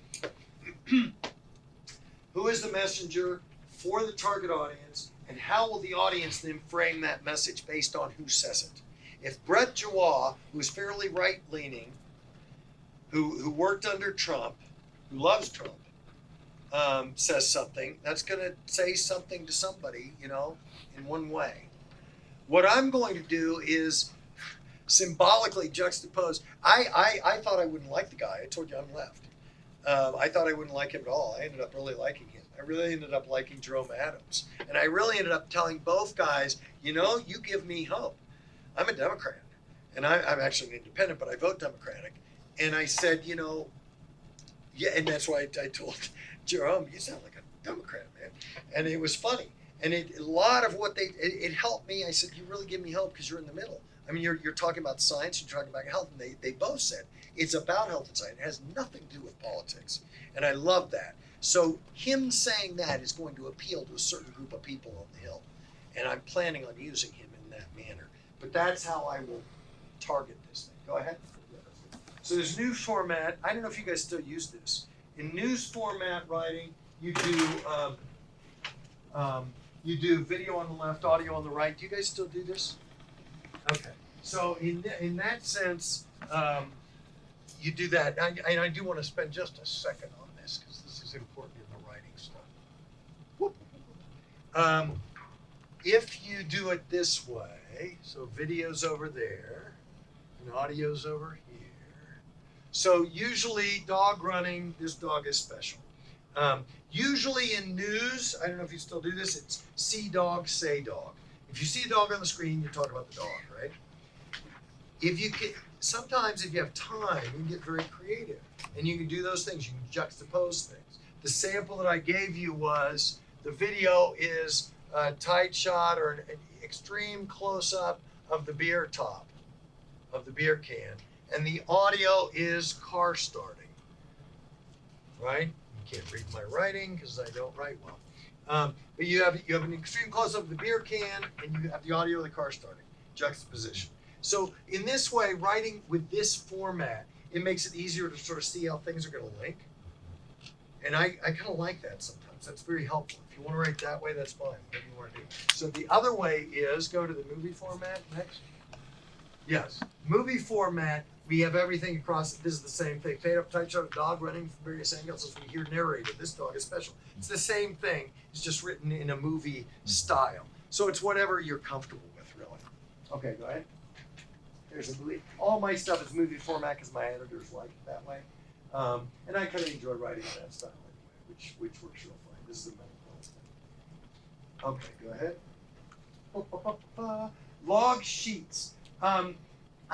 Who is the messenger for the target audience, and how will the audience then frame that message based on who says it? If Brett Jawah, who is fairly right-leaning, who worked under Trump, who loves Trump, says something, that's going to say something to somebody, in one way. What I'm going to do is symbolically juxtapose. I thought I wouldn't like the guy. I told you I'm left. I thought I wouldn't like him at all. I ended up really liking him. I really ended up liking Jerome Adams. And I really ended up telling both guys, you give me hope. I'm a Democrat. And I'm actually an independent, but I vote Democratic. And I said, yeah, and that's why I told Jerome, you sound like a Democrat, man. And it was funny. And a lot of what it helped me. I said, you really give me hope because you're in the middle. I mean, you're talking about science, you're talking about health, and they both said it's about health and science. It has nothing to do with politics. And I love that. So him saying that is going to appeal to a certain group of people on the Hill. And I'm planning on using him in that manner. But that's how I will target this thing. Go ahead. So there's news format. I don't know if you guys still use this. In news format writing, you do video on the left, audio on the right. Do you guys still do this? Okay. So in that sense, you do that. And I do want to spend just a second on this because this is important in the writing stuff. If you do it this way, so video's over there and audio's over here. So usually dog running, this dog is special. Usually in news, I don't know if you still do this, it's see dog, say dog. If you see a dog on the screen, you talk about the dog, right? Sometimes if you have time, you can get very creative. And you can do those things. You can juxtapose things. The sample that I gave you was the video is a tight shot or an extreme close-up of the beer top, of the beer can. And the audio is car starting, right? You can't read my writing because I don't write well. But you have an extreme close-up of the beer can, and you have the audio of the car starting, juxtaposition. So in this way, writing with this format, it makes it easier to sort of see how things are going to link. And I kind of like that sometimes. That's very helpful. If you want to write that way, that's fine. Whatever you want to do. So the other way is go to the movie format next. Yes, movie format. We have everything across. This is the same thing. Fade up, tight shot, of dog running from various angles as we hear narrated. This dog is special. It's the same thing. It's just written in a movie style. So it's whatever you're comfortable with, really. Okay, go ahead. There's a movie. All my stuff is movie format because my editors like it that way. And I kind of enjoy writing in that style anyway, which works real fine. This is a mental health thing. Okay, go ahead. Log sheets. I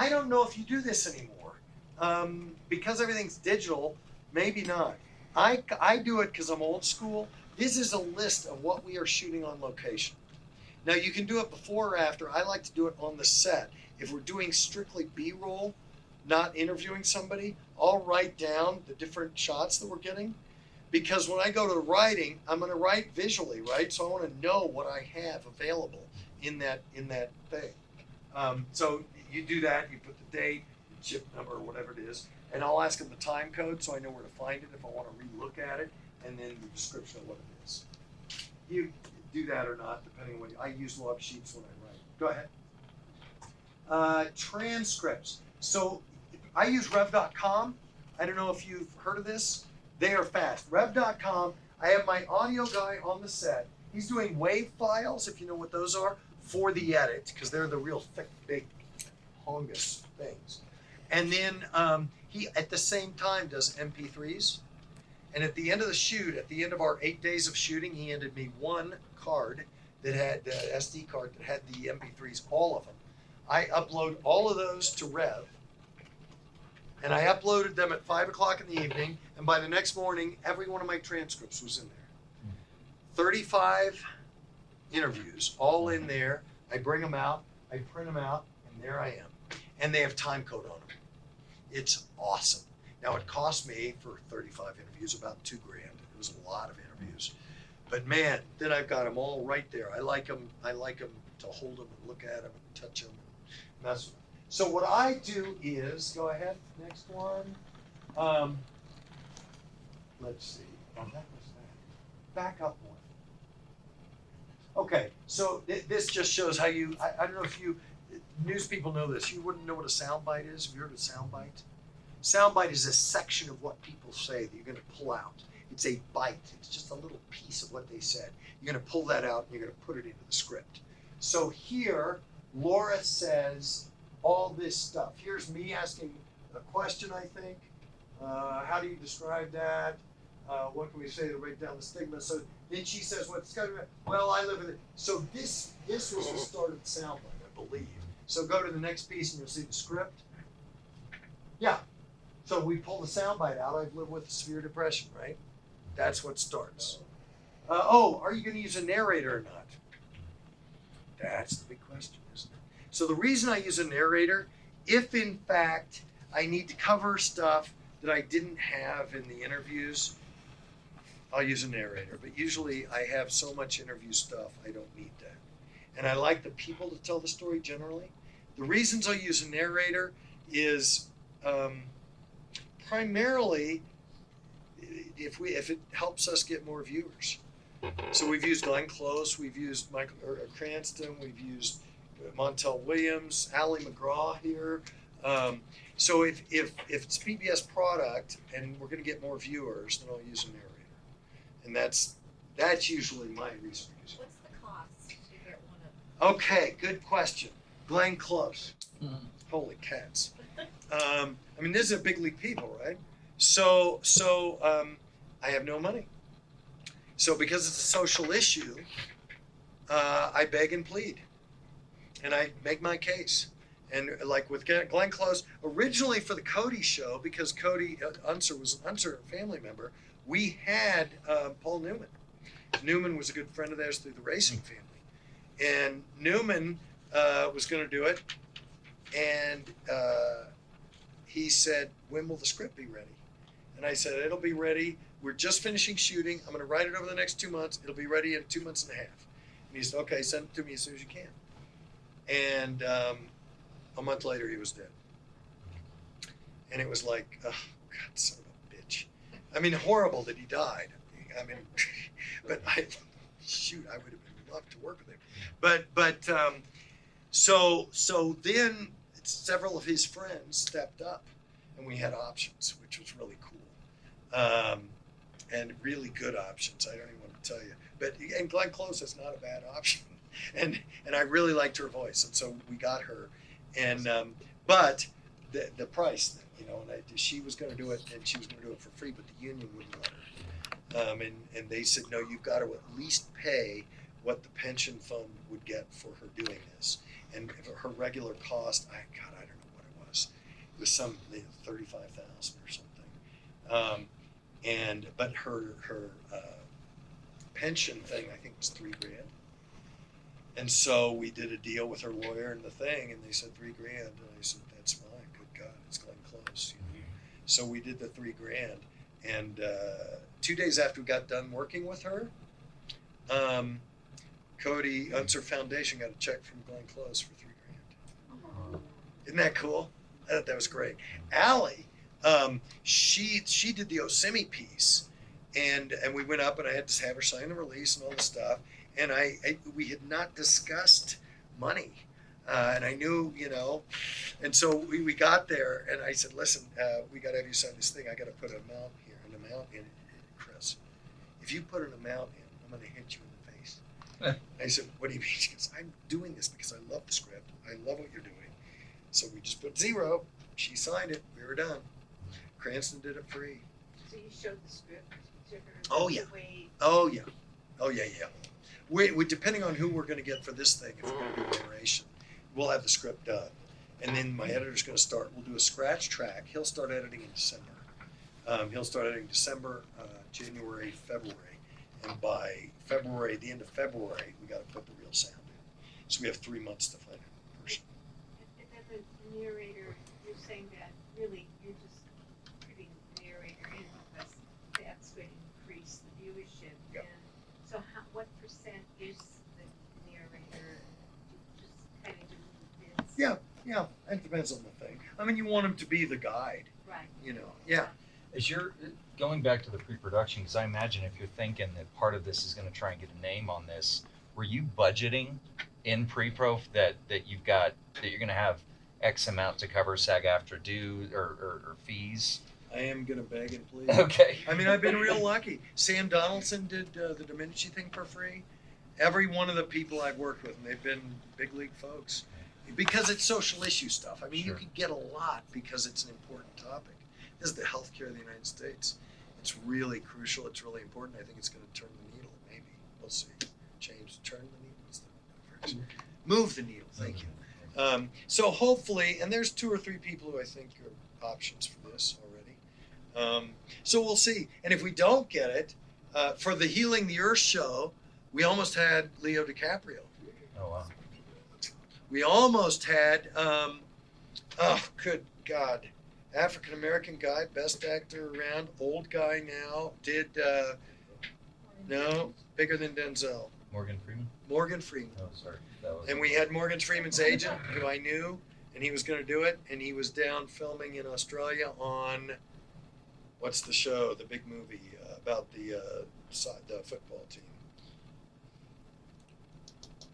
don't know if you do this anymore. Because everything's digital, maybe not. I do it because I'm old school. This is a list of what we are shooting on location. Now you can do it before or after. I like to do it on the set. If we're doing strictly B-roll, not interviewing somebody, I'll write down the different shots that we're getting. because when I go to writing, I'm going to write visually, right? So I want to know what I have available in that thing. So you do that. You put the date, chip number, or whatever it is, and I'll ask them the time code so I know where to find it if I want to relook at it, and then the description of what it is. You do that or not, depending on what I use log sheets when I write. Go ahead. Transcripts. So I use Rev.com. I don't know if you've heard of this. They are fast. Rev.com. I have my audio guy on the set. He's doing WAV files, if you know what those are, for the edit, because they're the real thick, big, hongus things. And then he, at the same time, does MP3s. And at the end of the shoot, at the end of our 8 days of shooting, he handed me one card that had the SD card that had the MP3s, all of them. I upload all of those to Rev. And I uploaded them at 5 o'clock in the evening, and by the next morning, every one of my transcripts was in there. 35 interviews, all in there. I bring them out, I print them out, and there I am. And they have time code on them. It's awesome. Now it cost me for 35 interviews about $2,000. It was a lot of interviews. But man, then I've got them all right there. I like them to hold them and look at them and touch them and mess with them. So what I do is, go ahead, next one. Let's see. Oh, that was that. Back up one. Okay, so this just shows how you, I don't know if you, news people know this. You wouldn't know what a soundbite is. Have you heard of soundbite? Soundbite is a section of what people say that you're going to pull out. It's a bite. It's just a little piece of what they said. You're going to pull that out and you're going to put it into the script. So here, Laura says all this stuff. Here's me asking a question, I think. How do you describe that? What can we say to break down the stigma? So then she says, what's going on? Well, I live with it. So this was the start of the soundbite, I believe. So go to the next piece and you'll see the script. Yeah. So we pull the soundbite out. I've lived with severe depression, right? That's what starts. Are you going to use a narrator or not? That's the big question, isn't it? So the reason I use a narrator, if in fact I need to cover stuff that I didn't have in the interviews, I'll use a narrator. But usually I have so much interview stuff, I don't need that. And I like the people to tell the story generally. The reasons I use a narrator is primarily if it helps us get more viewers. So we've used Glenn Close, we've used Cranston, we've used Montel Williams, Ali MacGraw here. So if it's PBS product and we're going to get more viewers, then I'll use a narrator. And that's usually my reason for using it. What's the cost to get one of them? Okay, good question. Glenn Close. Holy cats. I mean, these are big league people, right? So I have no money. So because it's a social issue, I beg and plead. And I make my case. And like with Glenn Close, originally for the Cody show, because Cody Unser was an Unser family member, we had Paul Newman. Newman was a good friend of theirs through the racing family. And Newman was going to do it. And he said, when will the script be ready? And I said, it'll be ready. We're just finishing shooting. I'm going to write it over the next 2 months. It'll be ready in 2 months and a half. And he said, okay, send it to me as soon as you can. And a month later, he was dead. And it was like, oh, God, son of a bitch. I mean, horrible that he died. I mean, but I would have been loved to work with him. But so then several of his friends stepped up, and we had options, which was really cool. And really good options. I don't even want to tell you. But and Glenn Close is not a bad option. And I really liked her voice, and so we got her. And but the price, you know, and she was going to do it, and she was going to do it for free, but the union wouldn't let her. And they said, no, you've got to at least pay what the pension fund would get for her doing this. And her regular cost, I don't know what it was. It was some $35,000 or something. But her pension thing, I think, was $3,000. And so we did a deal with her lawyer and the thing, and they said $3,000, and I said, that's fine. Good God, it's Glenn Close. You know? So we did the $3,000, And 2 days after we got done working with her, Cody Unser Foundation got a check from Glenn Close for $3,000. Isn't that cool? I thought that was great. Allie, she did the Yosemite piece, and we went up and I had to have her sign the release and all the stuff. And we had not discussed money. And I knew, and so we got there and I said, listen, we got to have you sign this thing. I got to put an amount in it, Chris. If you put an amount in, I'm going to hit you in the face. I said, what do you mean? She goes, I'm doing this because I love the script. I love what you're doing. So we just put 0. She signed it. We were done. Cranston did it free. So you showed the script to her? Oh, yeah. Oh, yeah. Oh, yeah, yeah. We depending on who we're going to get for this thing, if we're going to do narration, we'll have the script done. And then my editor's going to start. We'll do a scratch track. He'll start editing in December. He'll start editing December, January, February. And by February, the end of February, we got to put the real sound in. So we have 3 months to find a person. And then the narrator, you're saying that really you're just putting the narrator in because that's going to increase the viewership. Yep. And so what percent is the narrator just kind of doing the bits? Yeah, it depends on the thing. I mean, you want him to be the guide. Right. Yeah. As you're going back to the pre-production, because I imagine if you're thinking that part of this is going to try and get a name on this, were you budgeting in pre-pro that you're going to have X amount to cover SAG-AFTRA due or fees? I am going to beg and plead. Okay. I mean, I've been real lucky. Sam Donaldson did the Da Vinci thing for free. Every one of the people I've worked with, and they've been big league folks. Because it's social issue stuff. I mean, you could get a lot because it's an important topic. This is the healthcare of the United States. It's really crucial. It's really important. I think it's going to turn the needle, maybe. We'll see. Turn the needle. What's the phrase? Move the needle. Thank you. So hopefully, and there's 2 or 3 people who I think are options for this already. So we'll see. And if we don't get it, for the Healing the Earth show, we almost had Leo DiCaprio. Oh, wow. We almost had, good God, African-American guy, best actor around, old guy now, did, bigger than Denzel. Morgan Freeman? Morgan Freeman. Oh, sorry. And we had Morgan Freeman's agent, who I knew, and he was going to do it, and he was down filming in Australia on, what's the show, the big movie about the football team.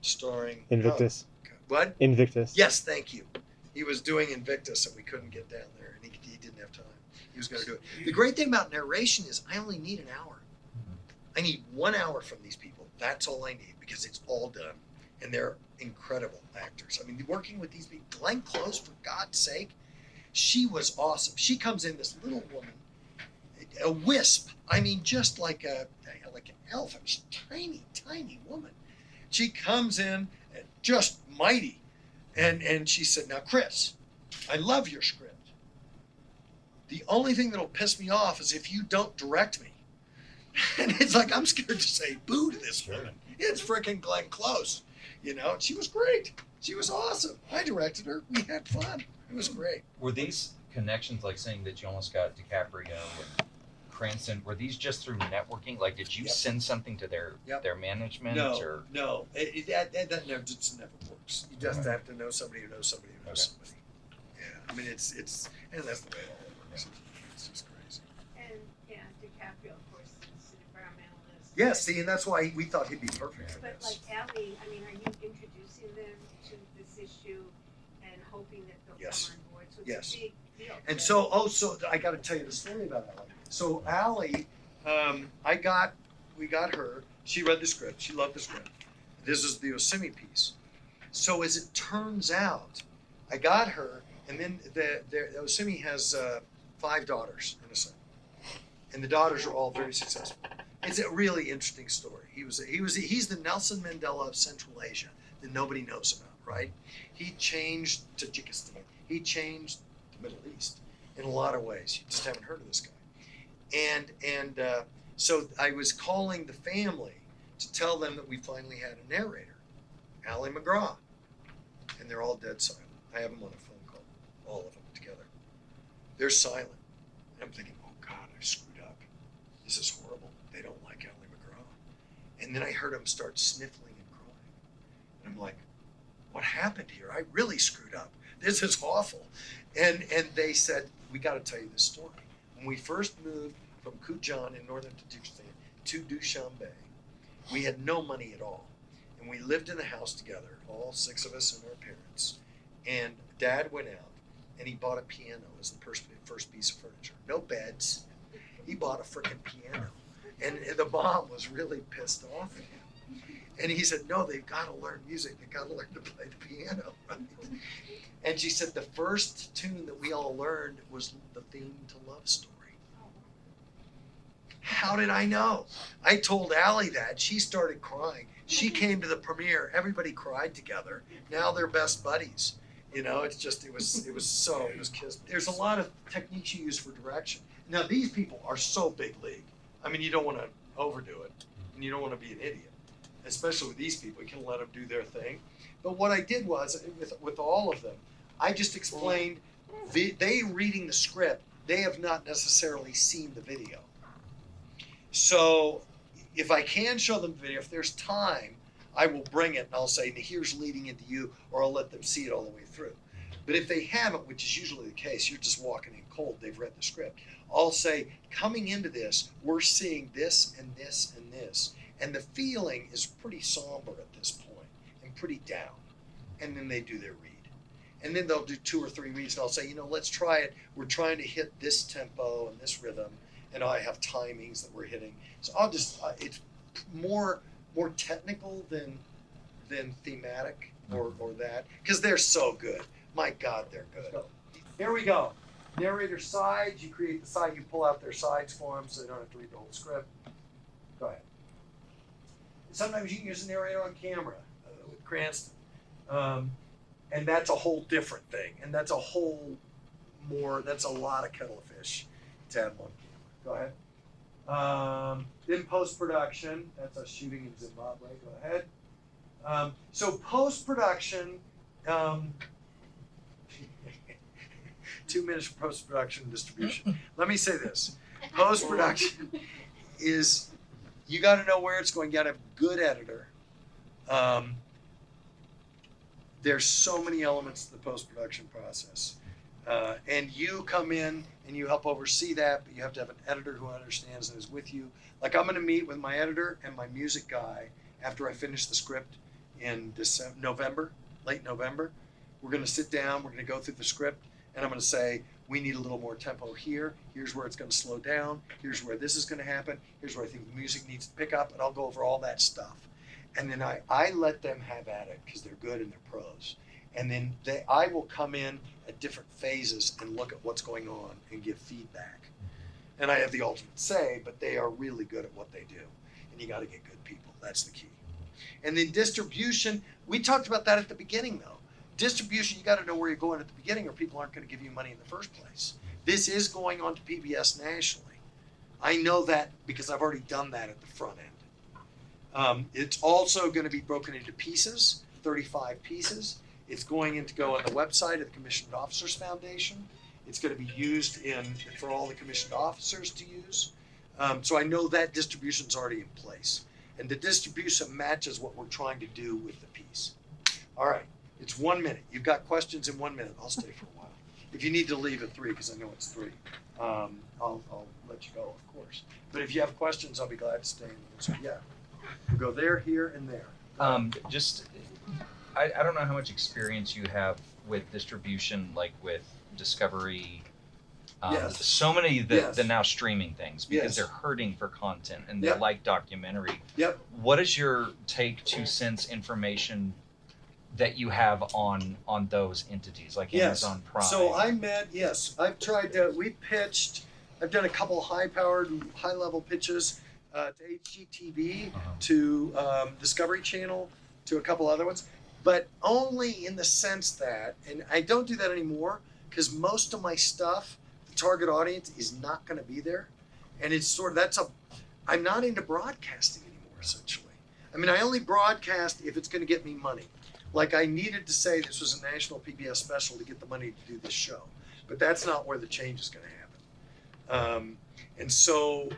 Starring... Invictus. What? Invictus. Yes, thank you. He was doing Invictus, and we couldn't get down there, and he didn't have time. He was going to do it. The great thing about narration is I only need an hour. I need 1 hour from these people. That's all I need because it's all done, and they're incredible actors. I mean, working with these people, Glenn Close, for God's sake, she was awesome. She comes in, this little woman, a wisp. I mean, just like an elf. I mean, she's a tiny, tiny woman. She comes in, just mighty. And she said, now, Chris, I love your script. The only thing that'll piss me off is if you don't direct me. And it's like, I'm scared to say boo to this woman. It's freaking Glenn Close. She was great. She was awesome. I directed her. We had fun. It was great. Were these connections, like saying that you almost got DiCaprio and Cranston, were these just through networking? Like, did you send something to their management? No. That never works. You just have to know somebody who knows somebody who knows somebody. Yeah, I mean, it's and that's the way it all works. It's just crazy. And DiCaprio, of course, is an environmentalist. Yeah, see, and that's why we thought he'd be perfect for But this. like Allie, I mean, are you introducing them to this issue and hoping that they'll come on board? So it's a big deal. And so I got to tell you the story about Allie. So Allie, we got her. She read the script. She loved the script. This is the Yosemite piece. So as it turns out, I got her, and then the Yosemite has 5 daughters and a son, and the daughters are all very successful. It's a really interesting story. He's the Nelson Mandela of Central Asia that nobody knows about, right? He changed Tajikistan. He changed the Middle East in a lot of ways. You just haven't heard of this guy. And so I was calling the family to tell them that we finally had a narrator, Allie MacGraw, and they're all dead silent. I have them on a phone call, all of them together. They're silent. And I'm thinking, oh God, I screwed up. And then I heard him start sniffling and crying. And I'm like, what happened here? I really screwed up. This is awful. And they said, we got to tell you this story. When we first moved from Kujan in northern Tajikistan to Dushanbe, we had no money at all. And we lived in a house together, all 6 of us and our parents. And Dad went out and he bought a piano as the first piece of furniture. No beds. He bought a freaking piano. And the mom was really pissed off at him. And he said, no, they've got to learn music. They've got to learn to play the piano. Right? And she said the first tune that we all learned was the theme to Love Story. How did I know? I told Allie that. She started crying. She came to the premiere. Everybody cried together. Now they're best buddies. You know, it was kissed. There's a lot of techniques you use for direction. Now these people are so big league. I mean, you don't want to overdo it, and you don't want to be an idiot, especially with these people. You can let them do their thing. But what I did was, with all of them, I just explained, they reading the script, they have not necessarily seen the video. So if I can show them the video, if there's time, I will bring it and I'll say, here's leading into you, or I'll let them see it all the way through. But if they haven't, which is usually the case, you're just walking in cold, they've read the script, I'll say, coming into this, we're seeing this and this and this. And the feeling is pretty somber at this point and pretty down. And then they do their read. And then they'll do 2 or 3 reads and I'll say, let's try it. We're trying to hit this tempo and this rhythm. And I have timings that we're hitting. So I'll just, it's more technical than thematic or that. Because they're so good. My God, they're good. Here we go. Narrator sides, you create the side, you pull out their sides for them so they don't have to read the whole script. Go ahead. Sometimes you can use a narrator on camera with Cranston. And that's a whole different thing. And that's a lot of kettle of fish to have on camera. Go ahead. Then post-production, that's us shooting in Zimbabwe. Go ahead. So post-production, 2 minutes for post-production and distribution. Let me say this. Post-production is, you got to know where it's going. You got to have a good editor. There's so many elements to the post-production process. And you come in and you help oversee that, but you have to have an editor who understands and is with you. Like I'm going to meet with my editor and my music guy after I finish the script in late November. We're going to sit down, we're going to go through the script, and I'm going to say, we need a little more tempo here. Here's where it's going to slow down. Here's where this is going to happen. Here's where I think the music needs to pick up, and I'll go over all that stuff. And then I let them have at it because they're good and they're pros. And then I will come in at different phases and look at what's going on and give feedback. And I have the ultimate say, but they are really good at what they do. And you got to get good people. That's the key. And then distribution, we talked about that at the beginning though. Distribution, you got to know where you're going at the beginning or people aren't going to give you money in the first place. This is going on to PBS nationally. I know that because I've already done that at the front end. It's also going to be broken into pieces, 35 pieces. It's going to go on the website of the Commissioned Officers Foundation. It's going to be used for all the commissioned officers to use. So I know that distribution's already in place. And the distribution matches what we're trying to do with the piece. All right, it's 1 minute. You've got questions in 1 minute. I'll stay for a while. If you need to leave at 3, because I know it's 3, I'll let you go, of course. But if you have questions, I'll be glad to stay and answer. Yeah, we'll go there, here, and there. I don't know how much experience you have with distribution, like with Discovery. Yes. So many Yes. the now streaming things because Yes. they're hurting for content and they Yep. like documentary. Yep. What is your take 2 cents information that you have on those entities like Yes. Amazon Prime? So I've tried to, I've done a couple high-powered, high-level pitches to HGTV, to Discovery Channel, to a couple other ones, but only in the sense that, and I don't do that anymore because most of my stuff, the target audience is not going to be there. And it's sort of, I'm not into broadcasting anymore, essentially. I mean, I only broadcast if it's going to get me money. Like I needed to say this was a national PBS special to get the money to do this show, but that's not where the change is going to happen. And so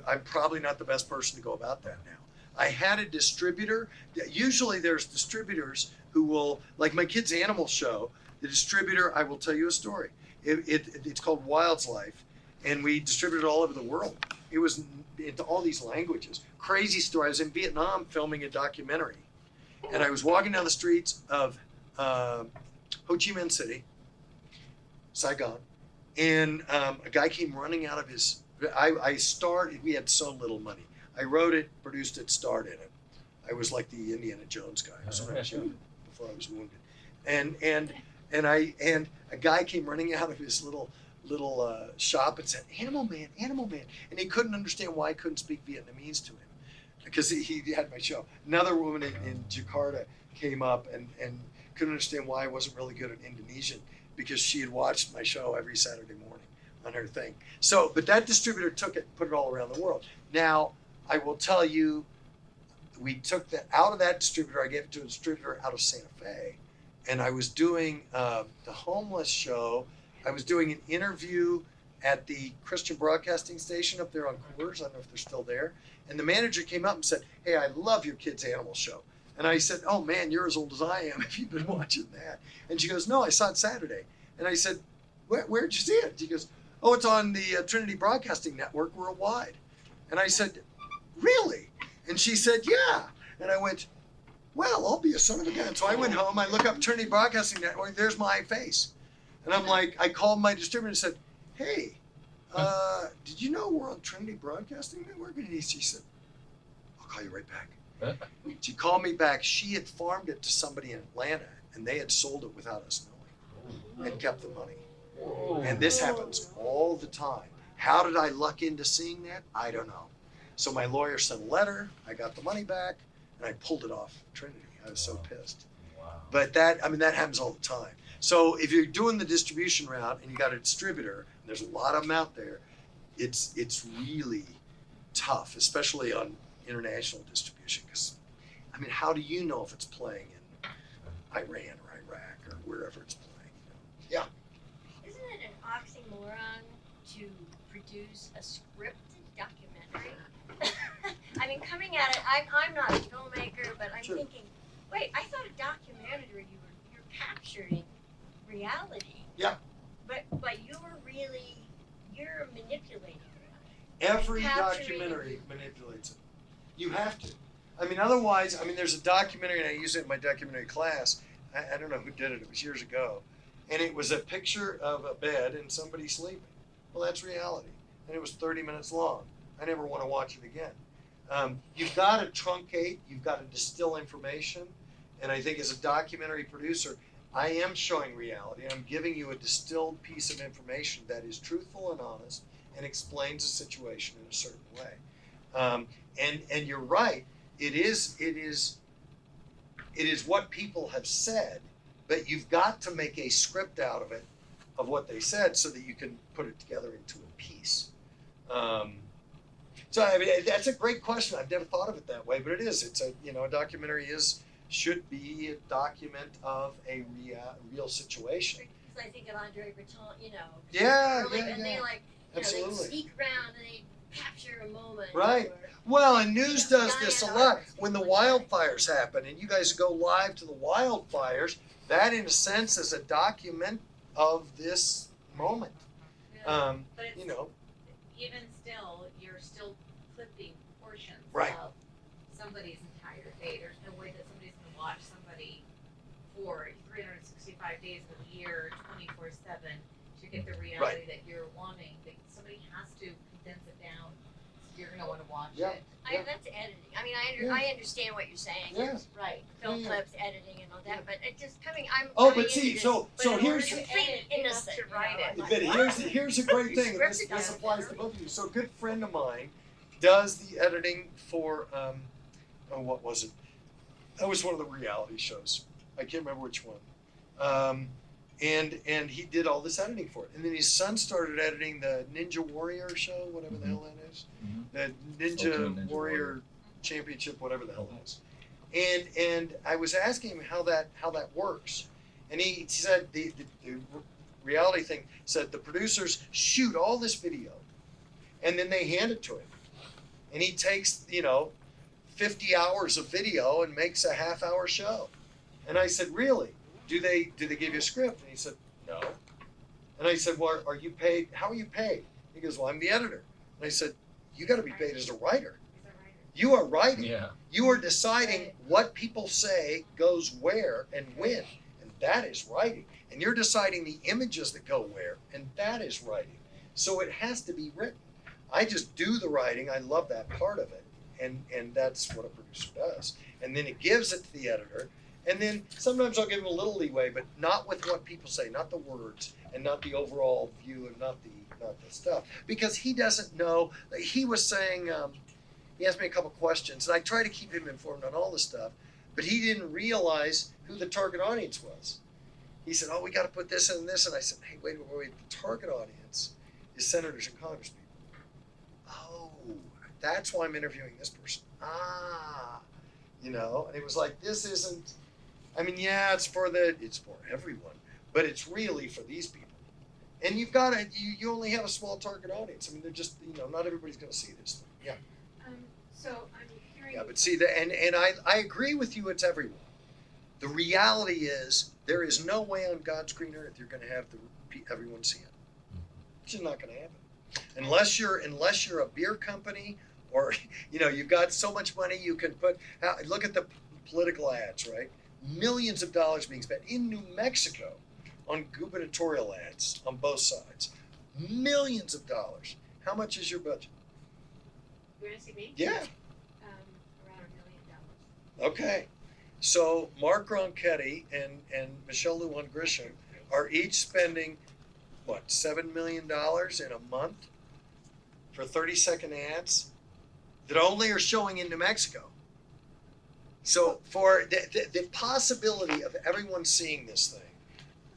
I'm probably not the best person to go about that now. I had a distributor. Usually there's distributors who will, like my kid's animal show, the distributor, I will tell you a story. It's called Wild's Life, and we distributed it all over the world. It was into all these languages. Crazy story. I was in Vietnam filming a documentary, and I was walking down the streets of Ho Chi Minh City, Saigon, and a guy came running out of his. We had so little money. I wrote it, produced it, starred in it. I was like the Indiana Jones guy. I was when I was young, before I was wounded, and a guy came running out of his little shop and said, Animal Man, and he couldn't understand why I couldn't speak Vietnamese to him because he had my show. Another woman in Jakarta came up and couldn't understand why I wasn't really good at Indonesian because she had watched my show every Saturday morning on her thing. So, but that distributor took it, put it all around the world. Now, I will tell you, we took that out of that distributor. I gave it to a distributor out of Santa Fe, and I was doing the homeless show. I was doing an interview at the Christian Broadcasting Station up there on Coors. I don't know if they're still there. And the manager came up and said, "Hey, I love your kids' animal show." And I said, "Oh man, you're as old as I am if you've been watching that." And she goes, "No, I saw it Saturday." And I said, Where'd you see it? She goes, "Oh, it's on the Trinity Broadcasting Network worldwide." And I said, "Really?" And she said, "Yeah." And I went, "Well, I'll be a son of a gun." So I went home, I look up Trinity Broadcasting Network, there's my face. And I'm like, I called my distributor and said, "Hey, did you know we're on Trinity Broadcasting Network?" And she said, "I'll call you right back." She called me back. She had farmed it to somebody in Atlanta, and they had sold it without us knowing and kept the money. And this happens all the time. How did I luck into seeing that? I don't know. So my lawyer sent a letter. I got the money back, and I pulled it off Trinity. I was so pissed. But that happens all the time. So if you're doing the distribution route and you got a distributor, and there's a lot of them out there, it's really tough, especially on international distribution. Because, how do you know if it's playing in Iran or Iraq or wherever it's playing? Yeah. Isn't it an oxymoron to produce a scripted documentary? Coming at it, I'm not a filmmaker, but I'm thinking, wait, I thought a documentary you're capturing reality. Yeah. But you're manipulating it. Every documentary manipulates it. You have to. Otherwise, there's a documentary, and I use it in my documentary class. I don't know who did it. It was years ago. And it was a picture of a bed and somebody sleeping. Well, that's reality. And it was 30 minutes long. I never want to watch it again. You've got to truncate. You've got to distill information. And I think as a documentary producer, I am showing reality. I'm giving you a distilled piece of information that is truthful and honest and explains a situation in a certain way. And you're right. It is what people have said, but you've got to make a script out of it, of what they said, so that you can put it together into a piece. So that's a great question. I've never thought of it that way, but it is. It's a documentary should be a document of a real situation. Because I think of Andre Breton, Yeah, and they they absolutely. sneak around and they capture a moment. Right. Well, and news does this a lot. When the wildfires happen, and you guys go live to the wildfires, that in a sense is a document of this moment. But it's, even still, you're still clipping portions of somebody's entire day. There's no way that somebody's going to watch somebody for 365 days of the year, 24/7, to get the reality that you're wanting. That somebody has to condense it down, so you're going to want to watch it. That's editing. I understand what you're saying. Yeah. Right. Film clips, editing, and all that. But it just coming. Here's complete innocent. To write it. But here's a great thing, and this applies to both of you. So a good friend of mine does the editing for what was it? That was one of the reality shows. I can't remember which one. And he did all this editing for it. And then his son started editing the Ninja Warrior show, whatever the hell that is. The Ninja Warrior Championship, whatever the hell that is. And I was asking him how that works. And he said the reality thing said the producers shoot all this video and then they hand it to him. And he takes, 50 hours of video and makes a half-hour show. And I said, really? Do they give you a script? And he said, no. And I said, well, are you paid? How are you paid? He goes, well, I'm the editor. And I said, you got to be paid as a writer. You are writing. Yeah. You are deciding what people say goes where and when, and that is writing. And you're deciding the images that go where, and that is writing. So it has to be written. I just do the writing. I love that part of it, and that's what a producer does. And then it gives it to the editor, and then sometimes I'll give him a little leeway, but not with what people say, not the words, and not the overall view, and not the stuff, because he doesn't know. He was saying. He asked me a couple questions, and I try to keep him informed on all the stuff, but he didn't realize who the target audience was. He said, oh, we got to put this and this, and I said, hey, wait, the target audience is senators and congresspeople. Oh, that's why I'm interviewing this person. And it was like, this isn't, yeah, it's for everyone, but it's really for these people. And you've got to, you only have a small target audience. They're just, not everybody's going to see this thing. Yeah. So I'm hearing. Yeah, but see, and I agree with you, it's everyone. The reality is, there is no way on God's green earth you're going to have everyone see it. It's just not going to happen. Unless you're a beer company, or, you've got so much money you can put, look at the political ads, right? Millions of dollars being spent in New Mexico on gubernatorial ads on both sides. Millions of dollars. How much is your budget? You want to see me? Yeah. Around $1 million. Okay. So Mark Ronchetti and Michelle Lujan Grisham are each spending, $7 million in a month for 30-second ads that only are showing in New Mexico. So for the possibility of everyone seeing this thing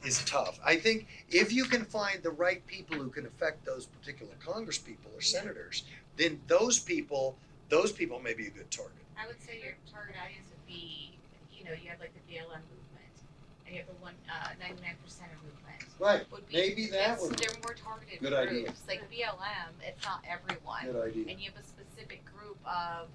is tough. I think if you can find the right people who can affect those particular congresspeople or senators, then those people may be a good target. I would say your target audience would be, you have like the BLM movement, and you have the 99% movement. Right. Maybe that would. They're more targeted Good groups. idea. Like BLM, it's not everyone. Good idea. And you have a specific group of,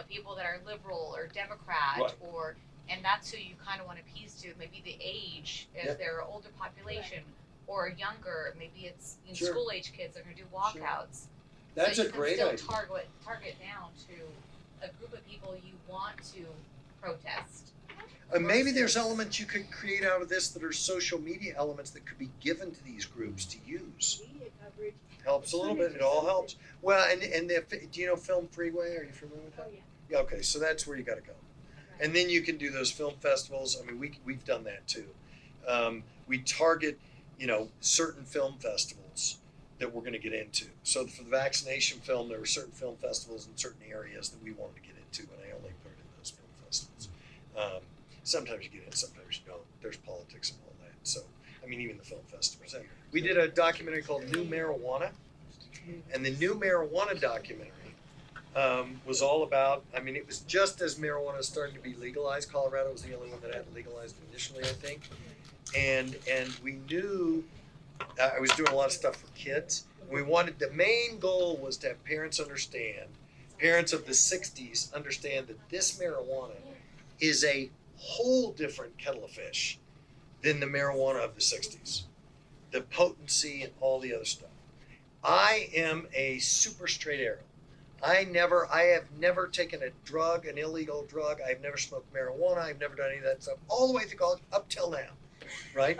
people that are liberal or Democrat Right. and that's who you kind of want to appease to. Maybe the age, if they're an older population, or younger. Maybe it's Sure. school age kids that are going to do walkouts. That's so a great you idea. can still target down to a group of people you want to protest. Maybe there's elements you could create out of this that are social media elements that could be given to these groups to use. Media coverage. Helps a little bit. It all helps. Well, and do you know Film Freeway? Are you familiar with that? Oh, yeah. Yeah. Okay, so that's where you got to go. And then you can do those film festivals. We've done that too. We target, certain film festivals that we're going to get into. So for the vaccination film, there were certain film festivals in certain areas that we wanted to get into, and I only put it in those film festivals. Sometimes you get in, sometimes you don't. There's politics and all that. So, even the film festivals. We did a documentary called New Marijuana, and the New Marijuana documentary was all about, it was just as marijuana was starting to be legalized. Colorado was the only one that had it legalized initially, I think. And we knew, I was doing a lot of stuff for kids. The main goal was to have parents of the 60s understand that this marijuana is a whole different kettle of fish than the marijuana of the 60s. The potency and all the other stuff. I am a super straight arrow. I have never taken a drug, an illegal drug. I've never smoked marijuana. I've never done any of that stuff, all the way through college, up till now, right?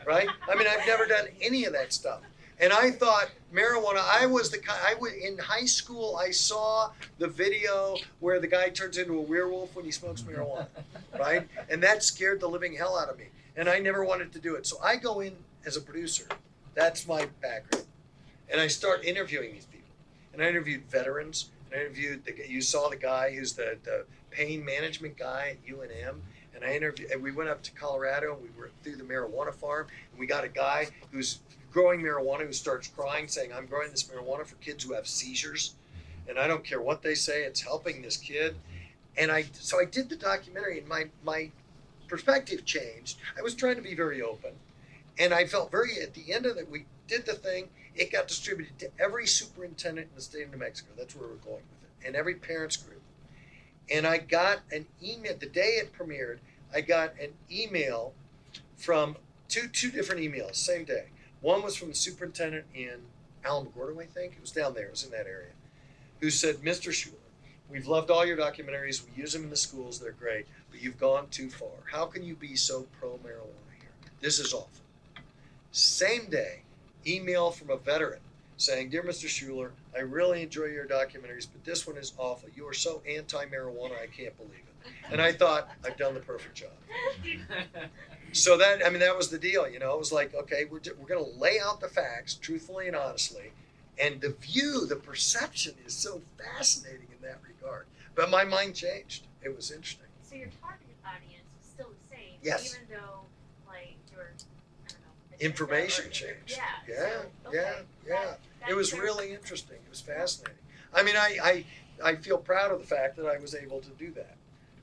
Right? I've never done any of that stuff. And I thought marijuana, in high school, I saw the video where the guy turns into a werewolf when he smokes marijuana, right? And that scared the living hell out of me. And I never wanted to do it. So I go in as a producer. That's my background. And I start interviewing these people. And I interviewed veterans. And I interviewed, you saw the guy who's the pain management guy at UNM. And we went up to Colorado, and we were through the marijuana farm. And we got a guy who's growing marijuana who starts crying, saying, I'm growing this marijuana for kids who have seizures. And I don't care what they say, it's helping this kid. And so I did the documentary, and my perspective changed. I was trying to be very open. And I felt at the end of it, we did the thing, it got distributed to every superintendent in the state of New Mexico. That's where we're going with it. And every parents group. And I got an email the day it premiered. I got an email from two different emails, same day. One was from the superintendent in Alamogordo, I think. It was down there. It was in that area. Who said, Mr. Schueler, we've loved all your documentaries. We use them in the schools. They're great. But you've gone too far. How can you be so pro-marijuana here? This is awful. Same day, email from a veteran saying, Dear Mr. Schueler, I really enjoy your documentaries, but this one is awful. You are so anti-marijuana, I can't believe it. And I thought, I've done the perfect job. So that was the deal, you know. It was like, okay, we're going to lay out the facts truthfully and honestly, and the perception is so fascinating in that regard. But my mind changed. It was interesting. So your target audience is still the same, Yes. even though like your Information changed. Yeah. It was really interesting. It was fascinating. I mean, I feel proud of the fact that I was able to do that.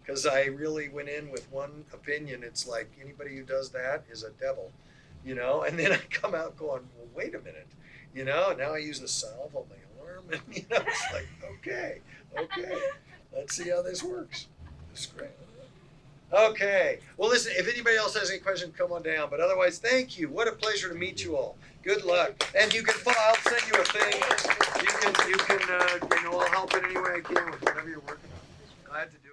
Because I really went in with one opinion. It's like anybody who does that is a devil, you know. And then I come out going, well, wait a minute, you know. And now I use the salve on my arm, and you know, it's like, okay, let's see how this works. It's great. Okay. Well, listen. If anybody else has any questions, come on down. But otherwise, thank you. What a pleasure to meet you all. Good luck. And you can follow. I'll send you a thing. You can. I'll help in any way I can with whatever you're working on. Glad to do it.